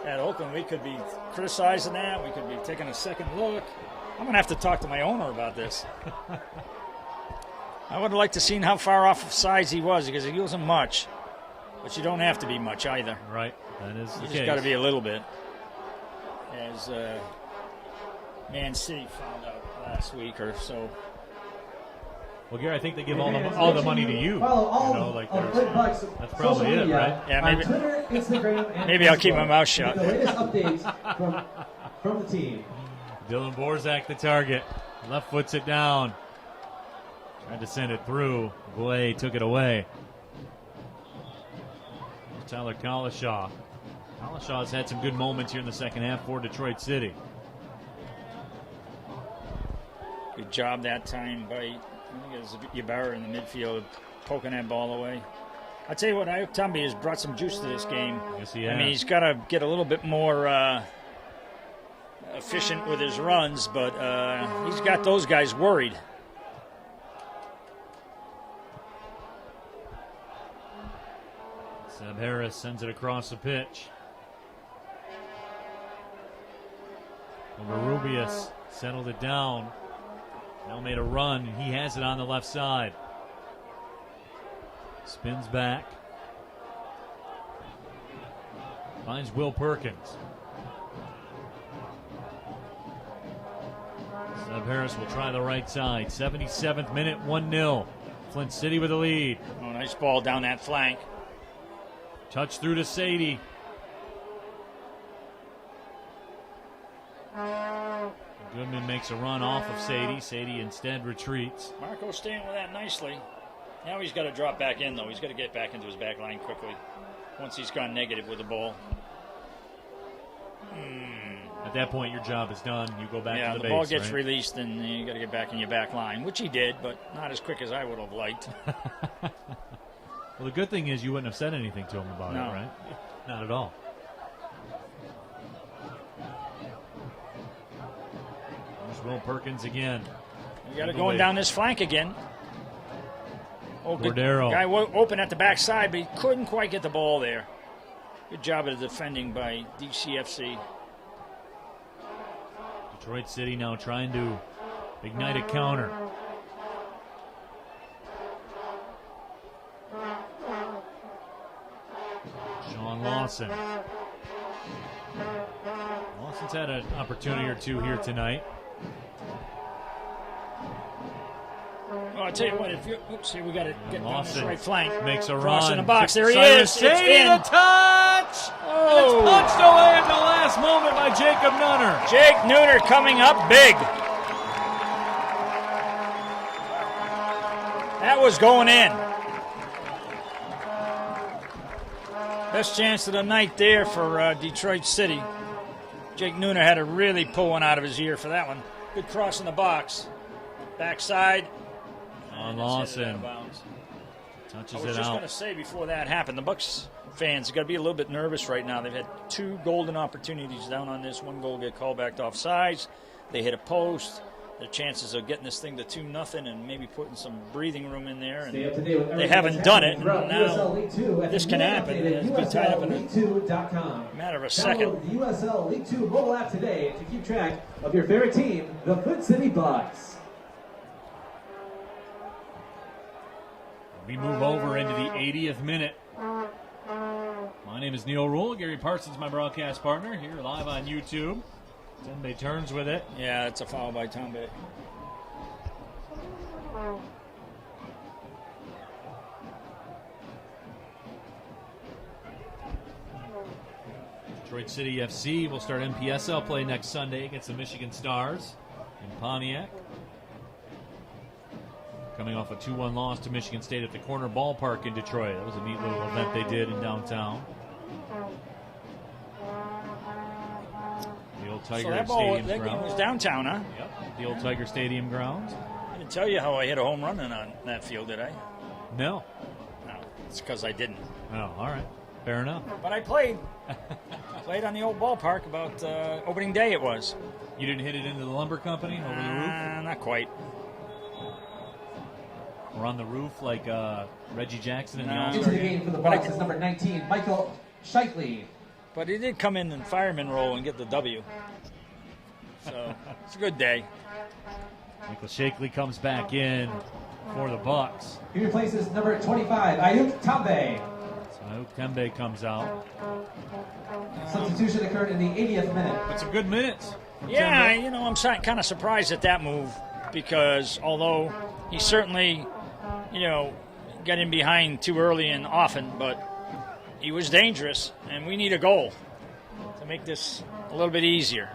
[SPEAKER 4] At Oakland, we could be criticizing that. We could be taking a second look. I'm going to have to talk to my owner about this. I would have liked to seen how far off sides he was, because he wasn't much. But you don't have to be much either.
[SPEAKER 3] Right, that is the
[SPEAKER 4] You
[SPEAKER 3] case.
[SPEAKER 4] just got to be a little bit. As Man City found out last week or so.
[SPEAKER 3] Well, Gary, I think they give all the money to you. That's probably it, right?
[SPEAKER 4] Yeah, maybe.
[SPEAKER 1] Twitter, Instagram, and
[SPEAKER 4] maybe I'll keep my mouth shut.
[SPEAKER 1] The latest updates from the team.
[SPEAKER 3] Dylan Borzak, the target. Left foots it down. Tried to send it through. Blay took it away. Tyler Collishaw. Collishaw's had some good moments here in the second half for Detroit City.
[SPEAKER 4] Good job that time by, I think it was Ybarra in the midfield, poking that ball away. I tell you what, Ayuk Tambi has brought some juice to this game.
[SPEAKER 3] Yes, he has.
[SPEAKER 4] I mean, he's got to get a little bit more efficient with his runs, but he's got those guys worried.
[SPEAKER 3] Seb Harris sends it across the pitch. Rubius settled it down. Now made a run. He has it on the left side. Spins back. Finds Will Perkins. Seb Harris will try the right side. 77th minute, 1-0. Flint City with the lead.
[SPEAKER 4] Oh, nice ball down that flank.
[SPEAKER 3] Touch through to Sadie. Goodman makes a run off of Sadie. Sadie instead retreats.
[SPEAKER 4] Marco staying with that nicely. Now he's got to drop back in, though. He's got to get back into his back line quickly once he's gone negative with the ball.
[SPEAKER 3] At that point, your job is done. You go back to the base.
[SPEAKER 4] Yeah, the ball gets
[SPEAKER 3] right?
[SPEAKER 4] released, and you got to get back in your back line, which he did, but not as quick as I would have liked.
[SPEAKER 3] Well, the good thing is you wouldn't have said anything to him about it, right? Not at all. There's Will Perkins again.
[SPEAKER 4] You got it going down this flank again. Oh, good
[SPEAKER 3] Cordero.
[SPEAKER 4] Guy open at the backside, but he couldn't quite get the ball there. Good job of the defending by DCFC.
[SPEAKER 3] Detroit City now trying to ignite a counter. Sean Lawson. Lawson's had an opportunity or two here tonight.
[SPEAKER 4] Oh, I'll tell you what, if you see, we got to get down this
[SPEAKER 3] Lawson
[SPEAKER 4] right flank.
[SPEAKER 3] makes a
[SPEAKER 4] Cross
[SPEAKER 3] run.
[SPEAKER 4] in the box. There he
[SPEAKER 3] Cyrus
[SPEAKER 4] is. It's
[SPEAKER 3] Sadie,
[SPEAKER 4] in.
[SPEAKER 3] the touch! And it's punched away at the last moment by Jacob Nunner.
[SPEAKER 4] Jake Nooner coming up big. That was going in. Best chance of the night there for Detroit City. Jake Nooner had to really pull one out of his ear for that one. Good cross in the box. Backside.
[SPEAKER 3] On Lawson. Touches
[SPEAKER 4] I was
[SPEAKER 3] it
[SPEAKER 4] just
[SPEAKER 3] out.
[SPEAKER 4] going to say before that happened, the Bucks fans got to be a little bit nervous right now. They've had two golden opportunities down on this. One goal get called back to offsides. They hit a post. Their chances of getting this thing to 2-0 and maybe putting some breathing room in there. And they haven't done it. And now this can happen. It's been tied up in a matter of a second.
[SPEAKER 1] Download the USL League 2 mobile app today to keep track of your favorite team, the Flint City Bucks.
[SPEAKER 3] We move over into the 80th minute. My name is Neil Rule. Gary Parsons, my broadcast partner, here live on YouTube. Tembe turns with it.
[SPEAKER 4] Yeah, it's a foul by Tembe.
[SPEAKER 3] Detroit City FC will start MPSL play next Sunday against the Michigan Stars in Pontiac. Coming off a 2-1 loss to Michigan State at the Corner Ballpark in Detroit. That was a neat little event they did in downtown. The old Tiger
[SPEAKER 4] So that
[SPEAKER 3] Stadium
[SPEAKER 4] game
[SPEAKER 3] grounds.
[SPEAKER 4] was downtown, huh?
[SPEAKER 3] Yep, the old Tiger Stadium grounds.
[SPEAKER 4] I didn't tell you how I hit a home run on that field, did I?
[SPEAKER 3] No.
[SPEAKER 4] No, it's because I didn't.
[SPEAKER 3] Oh, all right. Fair enough.
[SPEAKER 4] But I played. Played on the old ballpark about opening day it was.
[SPEAKER 3] You didn't hit it into the lumber company over the roof?
[SPEAKER 4] Not quite.
[SPEAKER 3] Or on the roof like Reggie Jackson in the
[SPEAKER 4] No.
[SPEAKER 3] All-Star
[SPEAKER 1] Into the
[SPEAKER 3] game?
[SPEAKER 1] game for the Bucks is number 19, Michael Shikely.
[SPEAKER 4] But he did come in fireman role and get the W. So it's a good day.
[SPEAKER 3] Michael Shakely comes back in for the Bucks.
[SPEAKER 1] He replaces number 25, Ayuk Tambe.
[SPEAKER 3] So Ayuk Tembe comes out.
[SPEAKER 1] Substitution occurred in the 80th minute.
[SPEAKER 3] But some good minutes. from
[SPEAKER 4] Yeah,
[SPEAKER 3] Tembe.
[SPEAKER 4] you know, I'm kind of surprised at that move because although he certainly, you know, got in behind too early and often, but he was dangerous, and we need a goal to make this a little bit easier.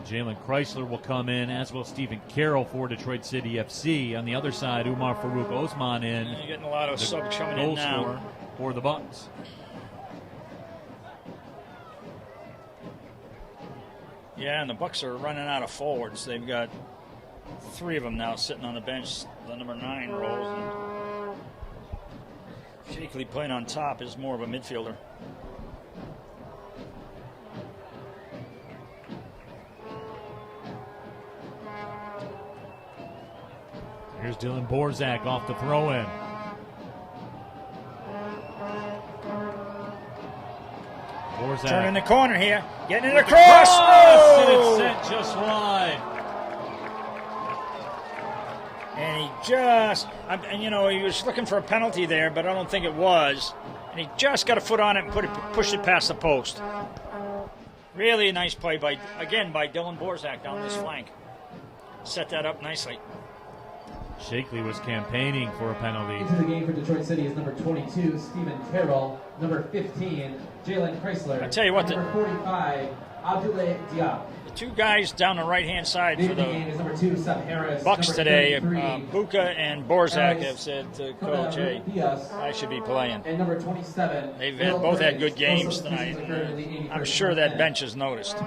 [SPEAKER 3] Jalen Chrysler will come in, as will Stephen Carroll for Detroit City FC. On the other side, Umar Farouk Osman in.
[SPEAKER 4] You're getting a lot of subs coming in
[SPEAKER 3] Goal
[SPEAKER 4] now.
[SPEAKER 3] scorer for the Bucks.
[SPEAKER 4] Yeah, and the Bucks are running out of forwards. They've got 3 of them now sitting on the bench. The number 9 roles. And Shakely playing on top is more of a midfielder.
[SPEAKER 3] Here's Dylan Borzak off the throw-in. Borzak.
[SPEAKER 4] Turning the corner here. Getting it across.
[SPEAKER 3] Oh! And
[SPEAKER 4] Oh!
[SPEAKER 3] it's sent just wide.
[SPEAKER 4] And he just, and you know, he was looking for a penalty there, but I don't think it was. And he just got a foot on it and pushed it past the post. Really nice play by Dylan Borzak down this flank. Set that up nicely.
[SPEAKER 3] Shakely was campaigning for a penalty.
[SPEAKER 1] Into the game for Detroit City is number 22, Stephen Carroll. Number 15, Jalen Chrysler.
[SPEAKER 4] I tell you what,
[SPEAKER 1] number 45, Abdoulaye Diop.
[SPEAKER 4] The two guys down the right-hand side for
[SPEAKER 1] The game
[SPEAKER 4] the
[SPEAKER 1] is number 2, Seth Harris.
[SPEAKER 4] Bucks
[SPEAKER 1] number
[SPEAKER 4] today,
[SPEAKER 1] 33,
[SPEAKER 4] Buka and Borzak
[SPEAKER 1] Harris,
[SPEAKER 4] have said to Coach, hey,
[SPEAKER 1] Diaz,
[SPEAKER 4] I should be playing.
[SPEAKER 1] and number 27.
[SPEAKER 4] They've
[SPEAKER 1] Will
[SPEAKER 4] both had
[SPEAKER 1] Perez.
[SPEAKER 4] good games
[SPEAKER 1] Also,
[SPEAKER 4] tonight.
[SPEAKER 1] substitutions occurred in the 81st
[SPEAKER 4] I'm sure that
[SPEAKER 1] minute.
[SPEAKER 4] bench has noticed.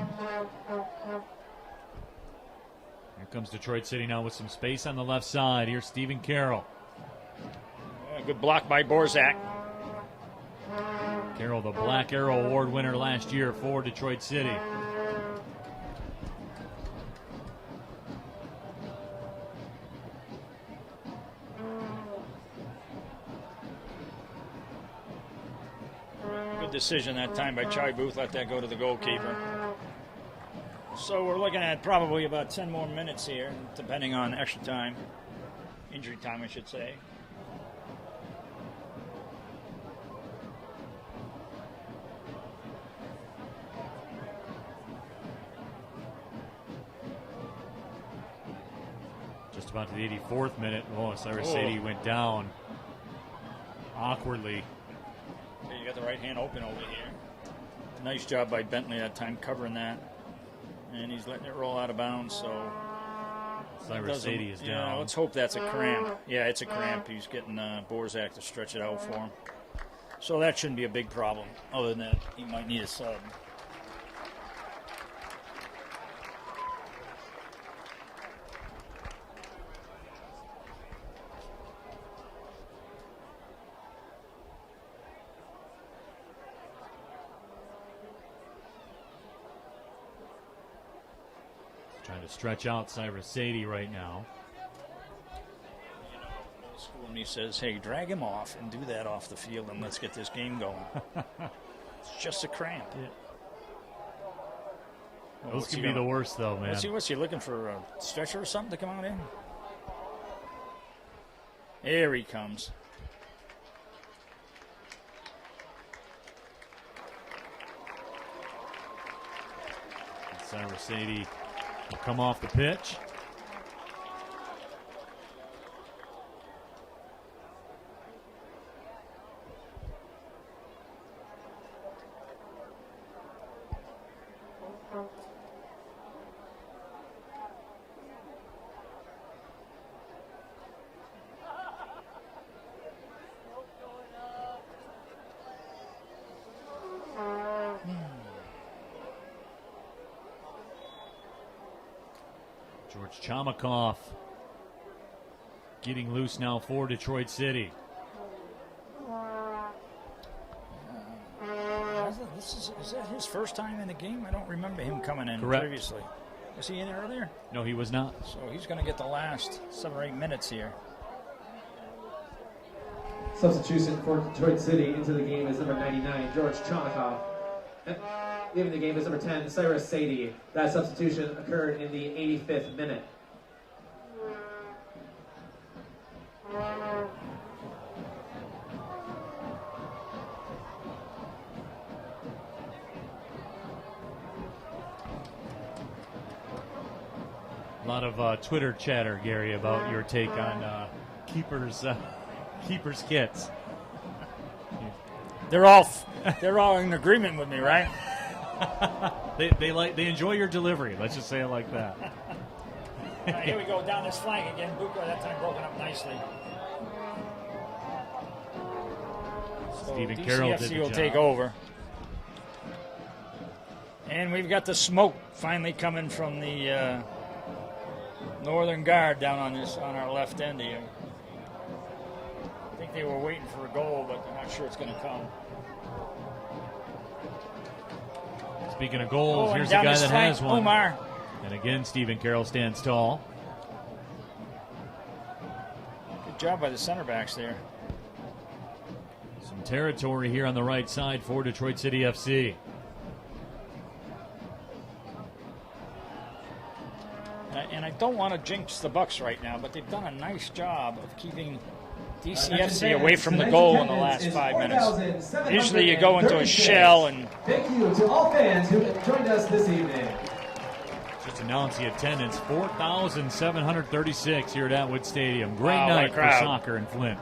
[SPEAKER 3] Here comes Detroit City now with some space on the left side. Here's Stephen Carroll.
[SPEAKER 4] Good block by Borzak.
[SPEAKER 3] Carroll, the Black Arrow Award winner last year for Detroit City.
[SPEAKER 4] Good decision that time by Chai Booth. Let that go to the goalkeeper. So we're looking at probably about 10 more minutes here, depending on extra time. Injury time, I should say.
[SPEAKER 3] Just about to the 84th minute. Oh, Cyrus Sadie went down awkwardly.
[SPEAKER 4] Okay, you got the right hand open over here. Nice job by Bentley that time covering that. And he's letting it roll out of bounds, so...
[SPEAKER 3] Cyrus Sadie is down.
[SPEAKER 4] Yeah, let's hope that's a cramp. Yeah, it's a cramp. He's getting Borzak to stretch it out for him. So that shouldn't be a big problem. Other than that, he might need a sub.
[SPEAKER 3] Trying to stretch out Cyrus Sadie right now.
[SPEAKER 4] You know, old school and he says, hey, drag him off and do that off the field and let's get this game going. It's just a cramp.
[SPEAKER 3] Yeah.
[SPEAKER 4] Well,
[SPEAKER 3] Those can be the worst, though, man.
[SPEAKER 4] What's he looking for? A stretcher or something to come out in? Here he comes.
[SPEAKER 3] Cyrus Sadie will come off the pitch. George Chomikoff getting loose now for Detroit City.
[SPEAKER 4] Is that his first time in the game? I don't remember him coming in
[SPEAKER 3] Correct.
[SPEAKER 4] previously. Was he in earlier?
[SPEAKER 3] No, he was not.
[SPEAKER 4] So he's going to get the last 7 or 8 minutes here.
[SPEAKER 1] Substitution for Detroit City into the game is number 99, George Chomikoff. Leaving the game is number 10, Cyrus Sadie. That substitution occurred in the 85th minute.
[SPEAKER 3] A lot of Twitter chatter, Gary, about your take on keepers kits.
[SPEAKER 4] They're all in agreement with me, right?
[SPEAKER 3] They enjoy your delivery. Let's just say it like that.
[SPEAKER 4] All right, here we go down this flank again. Buka that time broken up nicely. So
[SPEAKER 3] Stephen Carroll did the
[SPEAKER 4] will
[SPEAKER 3] job.
[SPEAKER 4] take over. And we've got the smoke finally coming from the northern guard down on our left end here. I think they were waiting for a goal, but they're not sure it's going to come.
[SPEAKER 3] Speaking of goals,
[SPEAKER 4] and
[SPEAKER 3] here's a
[SPEAKER 4] down
[SPEAKER 3] guy
[SPEAKER 4] this
[SPEAKER 3] that
[SPEAKER 4] flank,
[SPEAKER 3] has one.
[SPEAKER 4] Omar.
[SPEAKER 3] And again, Stephen Carroll stands tall.
[SPEAKER 4] job by the center backs there.
[SPEAKER 3] Some territory here on the right side for Detroit City FC.
[SPEAKER 4] And I don't want to jinx the Bucks right now, but they've done a nice job of keeping DCFC away from the goal in the last 5 minutes. Usually you go into a shell and...
[SPEAKER 1] Thank you to all fans who joined us this evening.
[SPEAKER 3] Just announce the attendance, 4,736 here at Atwood Stadium. Great
[SPEAKER 4] Wow, what a
[SPEAKER 3] night for
[SPEAKER 4] crowd.
[SPEAKER 3] soccer in Flint.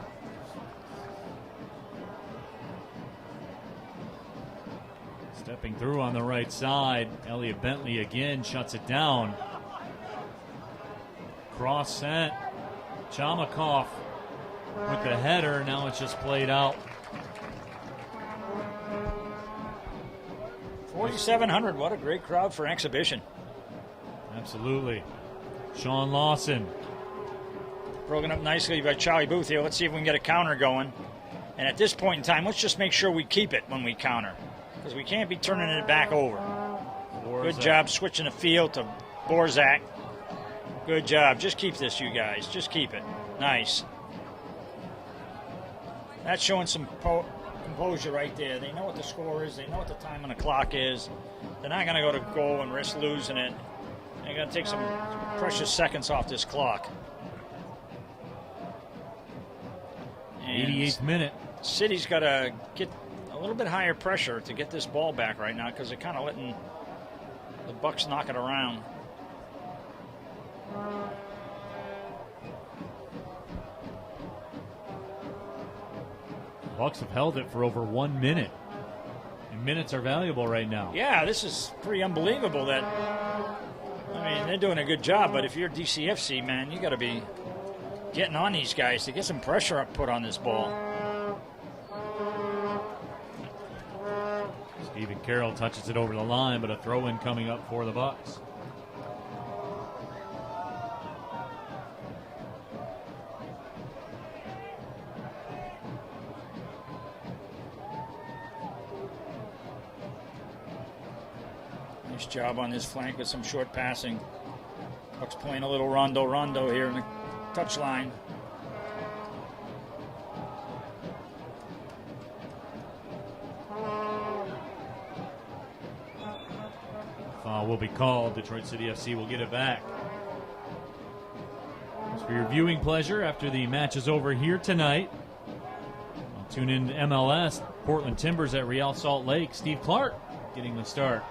[SPEAKER 3] Stepping through on the right side, Elliot Bentley again shuts it down. Cross sent. Chamakov with the header. Now it's just played out.
[SPEAKER 4] 4,700. What a great crowd for an exhibition.
[SPEAKER 3] Absolutely. Sean Lawson.
[SPEAKER 4] Broken up nicely by Charlie Booth here. Let's see if we can get a counter going. And at this point in time, let's just make sure we keep it when we counter, because we can't be turning it back over. Good job switching the field to Borzak. Good job. Just keep this, you guys. Just keep it. Nice. That's showing some composure right there. They know what the score is. They know what the time on the clock is. They're not going to go to goal and risk losing it. They're going to take some precious seconds off this clock.
[SPEAKER 3] 88th minute.
[SPEAKER 4] City's got to get a little bit higher pressure to get this ball back right now, because they're kind of letting the Bucks knock it around.
[SPEAKER 3] Bucks have held it for over 1 minute. And minutes are valuable right now.
[SPEAKER 4] Yeah, this is pretty unbelievable that, I mean, they're doing a good job, but if you're DCFC, man, you got to be getting on these guys to get some pressure put on this ball.
[SPEAKER 3] Stephen Carroll touches it over the line, but a throw-in coming up for the Bucks.
[SPEAKER 4] Nice job on this flank with some short passing. Bucks playing a little rondo here in the touchline.
[SPEAKER 3] Foul will be called. Detroit City FC will get it back. As for your viewing pleasure after the match is over here tonight, I'll tune in to MLS. Portland Timbers at Real Salt Lake. Steve Clark getting the start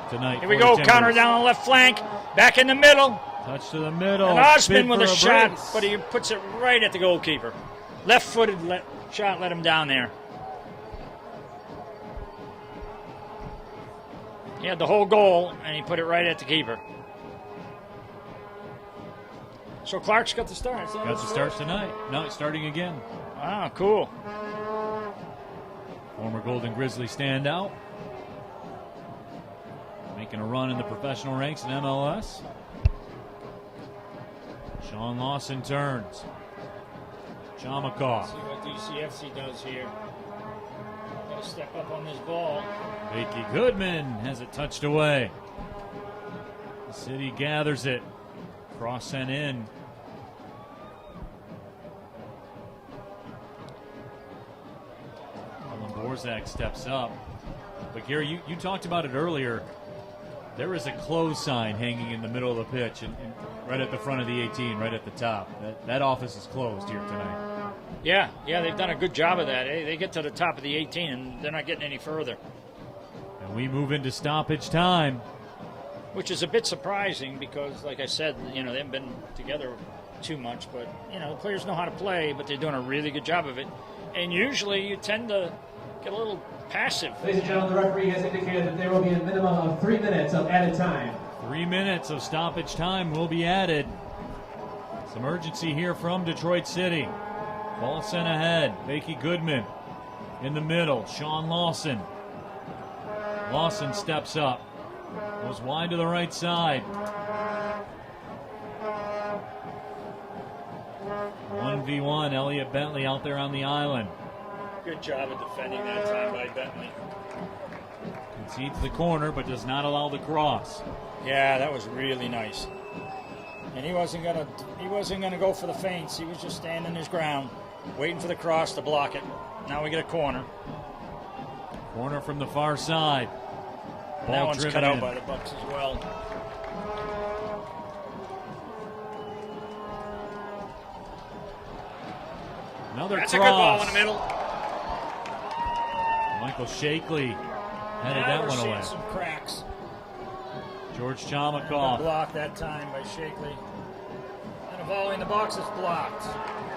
[SPEAKER 3] tonight.
[SPEAKER 4] Here we go. Counter down the left flank. Back in the middle.
[SPEAKER 3] Touch to the middle.
[SPEAKER 4] And Osman with
[SPEAKER 3] Bid
[SPEAKER 4] a
[SPEAKER 3] for
[SPEAKER 4] shot,
[SPEAKER 3] brace.
[SPEAKER 4] but he puts it right at the goalkeeper. Left-footed shot let him down there. He had the whole goal, and he put it right at the keeper. So Clark's got the start.
[SPEAKER 3] Got the start tonight. No, it's starting again.
[SPEAKER 4] Wow, cool.
[SPEAKER 3] Former Golden Grizzly standout. Making a run in the professional ranks in MLS. Sean Lawson turns. Chamakov.
[SPEAKER 4] See what DCFC does here. Got to step up on this ball.
[SPEAKER 3] Vicky Goodman has it touched away. The City gathers it. Cross sent in. Alan Borzak steps up. But Gary, you talked about it earlier. There is a close sign hanging in the middle of the pitch and right at the front of the 18, right at the top. That office is closed here tonight.
[SPEAKER 4] Yeah, they've done a good job of that. They get to the top of the 18, and they're not getting any further.
[SPEAKER 3] And we move into stoppage time.
[SPEAKER 4] Which is a bit surprising because, like I said, they haven't been together too much. But, the players know how to play, but they're doing a really good job of it. And usually you tend to get a little passive.
[SPEAKER 1] Ladies and gentlemen, the referee has indicated that there will be a minimum of 3 minutes of added time.
[SPEAKER 3] 3 minutes of stoppage time will be added. Some urgency here from Detroit City. Ball sent ahead. Vicky Goodman in the middle. Sean Lawson. Lawson steps up. Goes wide to the right side. 1v1. Elliot Bentley out there on the island.
[SPEAKER 4] Good job of defending that time by Bentley.
[SPEAKER 3] Concedes the corner, but does not allow the cross.
[SPEAKER 4] Yeah, that was really nice. And he wasn't gonna go for the feints. He was just standing his ground, waiting for the cross to block it. Now we get a corner.
[SPEAKER 3] Corner from the far side.
[SPEAKER 4] And that one's cut out
[SPEAKER 3] in
[SPEAKER 4] by the Bucks as well.
[SPEAKER 3] Another
[SPEAKER 4] That's
[SPEAKER 3] cross.
[SPEAKER 4] a good ball in the middle.
[SPEAKER 3] Michael Shakley headed
[SPEAKER 4] Now
[SPEAKER 3] that
[SPEAKER 4] we're
[SPEAKER 3] one
[SPEAKER 4] seeing
[SPEAKER 3] away.
[SPEAKER 4] some cracks.
[SPEAKER 3] George
[SPEAKER 4] Good
[SPEAKER 3] Chomikoff.
[SPEAKER 4] block that time by Shakley. And a volley in the box is blocked.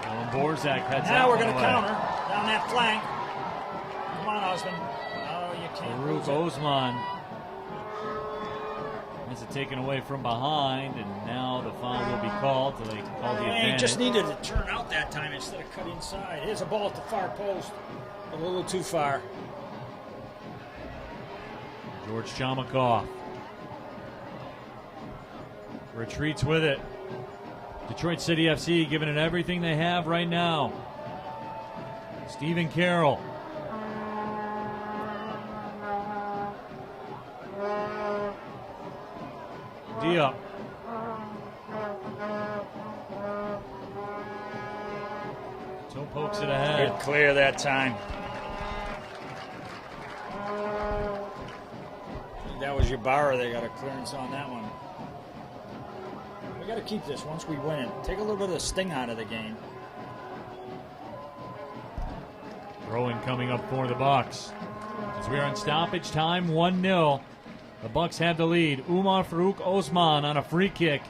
[SPEAKER 3] Alan Borzak heads that
[SPEAKER 4] Now we're
[SPEAKER 3] one
[SPEAKER 4] going to
[SPEAKER 3] away.
[SPEAKER 4] counter down that flank. Come on, Osmond. Oh, you can't
[SPEAKER 3] Farouk
[SPEAKER 4] lose it.
[SPEAKER 3] Osman has it taken away from behind, and now the foul will be called so they can call the
[SPEAKER 4] He
[SPEAKER 3] advantage.
[SPEAKER 4] just needed to turn out that time instead of cut inside. Here's a ball at the far post. A little too far.
[SPEAKER 3] George Chomikoff retreats with it. Detroit City FC giving it everything they have right now. Stephen Carroll. Diop. So pokes it ahead.
[SPEAKER 4] Good clear that time. That was your bar. They got a clearance on that one. We got to keep this once we win it. Take a little bit of the sting out of the game.
[SPEAKER 3] Throw-in coming up for the Bucks. As we are in stoppage time, 1-0. The Bucks have the lead. Umar Farouk Osman on a free kick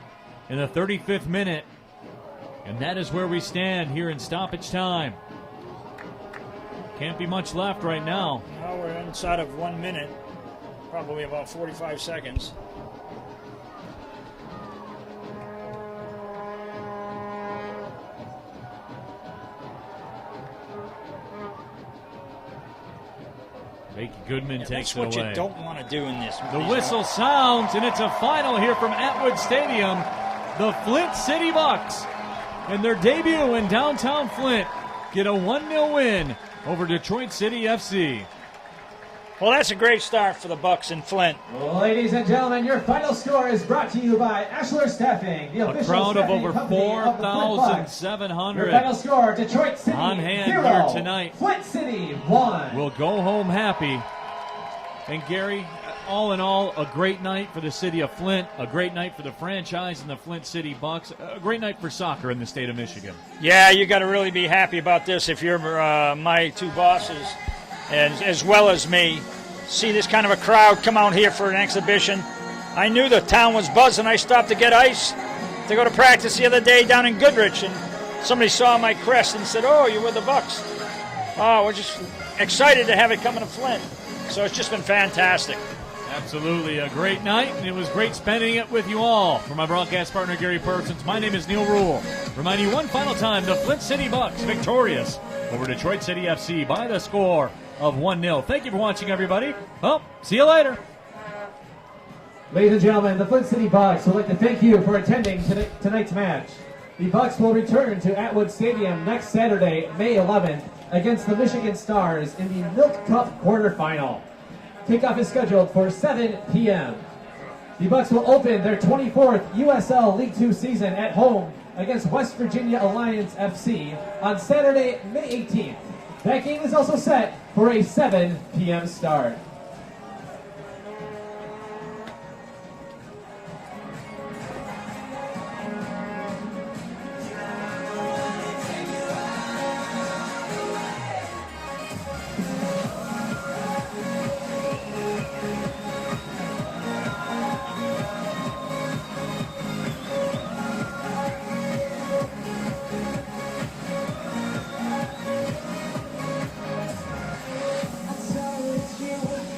[SPEAKER 3] in the 35th minute. And that is where we stand here in stoppage time. Can't be much left right now.
[SPEAKER 4] Now we're inside of 1 minute. Probably about 45 seconds.
[SPEAKER 3] Becky Goodman
[SPEAKER 4] Yeah,
[SPEAKER 3] takes
[SPEAKER 4] that's what
[SPEAKER 3] it away.
[SPEAKER 4] you don't want to do in this.
[SPEAKER 3] The whistle sounds, and it's a final here from Atwood Stadium. The Flint City Bucks, in their debut in downtown Flint, get a 1-0 win over Detroit City FC.
[SPEAKER 4] Well, that's a great start for the Bucks in Flint.
[SPEAKER 1] Ladies and gentlemen, your final score is brought to you by Ashler Staffing, the
[SPEAKER 3] A
[SPEAKER 1] official
[SPEAKER 3] crowd of
[SPEAKER 1] staffing
[SPEAKER 3] over
[SPEAKER 1] company of the Flint Bucks. Your
[SPEAKER 3] 4,700
[SPEAKER 1] final score, Detroit City
[SPEAKER 3] on hand
[SPEAKER 1] 0,
[SPEAKER 3] here tonight.
[SPEAKER 1] Flint City 1.
[SPEAKER 3] will go home happy. And Gary, all in all, a great night for the city of Flint, a great night for the franchise and the Flint City Bucks, a great night for soccer in the state of Michigan.
[SPEAKER 4] Yeah, you got to really be happy about this if you're my two bosses, and as well as me. See this kind of a crowd come out here for an exhibition. I knew the town was buzzing. I stopped to get ice to go to practice the other day down in Goodrich, and somebody saw my crest and said, "Oh, you're with the Bucks." Oh, we're just excited to have it coming to Flint. So it's just been fantastic.
[SPEAKER 3] Absolutely a great night, and it was great spending it with you all. For my broadcast partner, Gary Parsons, my name is Neil Rule. Reminding you one final time, the Flint City Bucks victorious over Detroit City FC by the score of 1-0. Thank you for watching, everybody. Well, see you later.
[SPEAKER 1] Ladies and gentlemen, the Flint City Bucks would like to thank you for attending tonight's match. The Bucks will return to Atwood Stadium next Saturday, May 11th, against the Michigan Stars in the Milk Cup quarterfinal. Kickoff is scheduled for 7 p.m. The Bucks will open their 24th USL League Two season at home against West Virginia Alliance FC on Saturday, May 18th. That game is also set for a 7 p.m. start.
[SPEAKER 2] So it's you.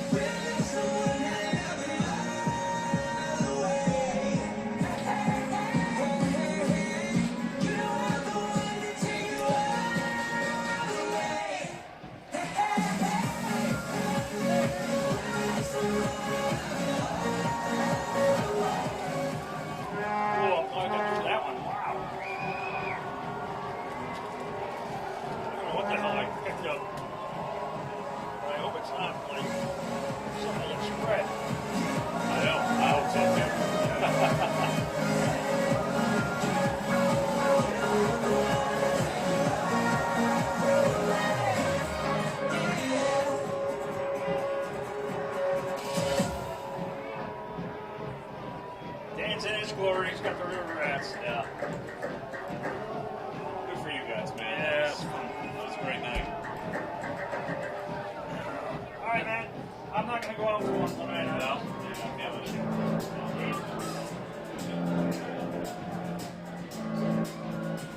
[SPEAKER 4] go out for one tonight.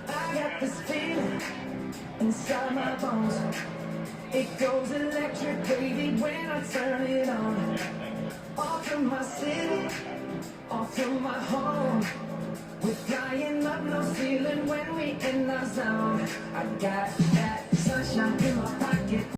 [SPEAKER 5] I got this feeling inside my bones. It goes electric, baby, when I turn it on. Off from my city, off from my home. We're flying up, no ceiling when we in our zone. I got that sunshine in my pocket.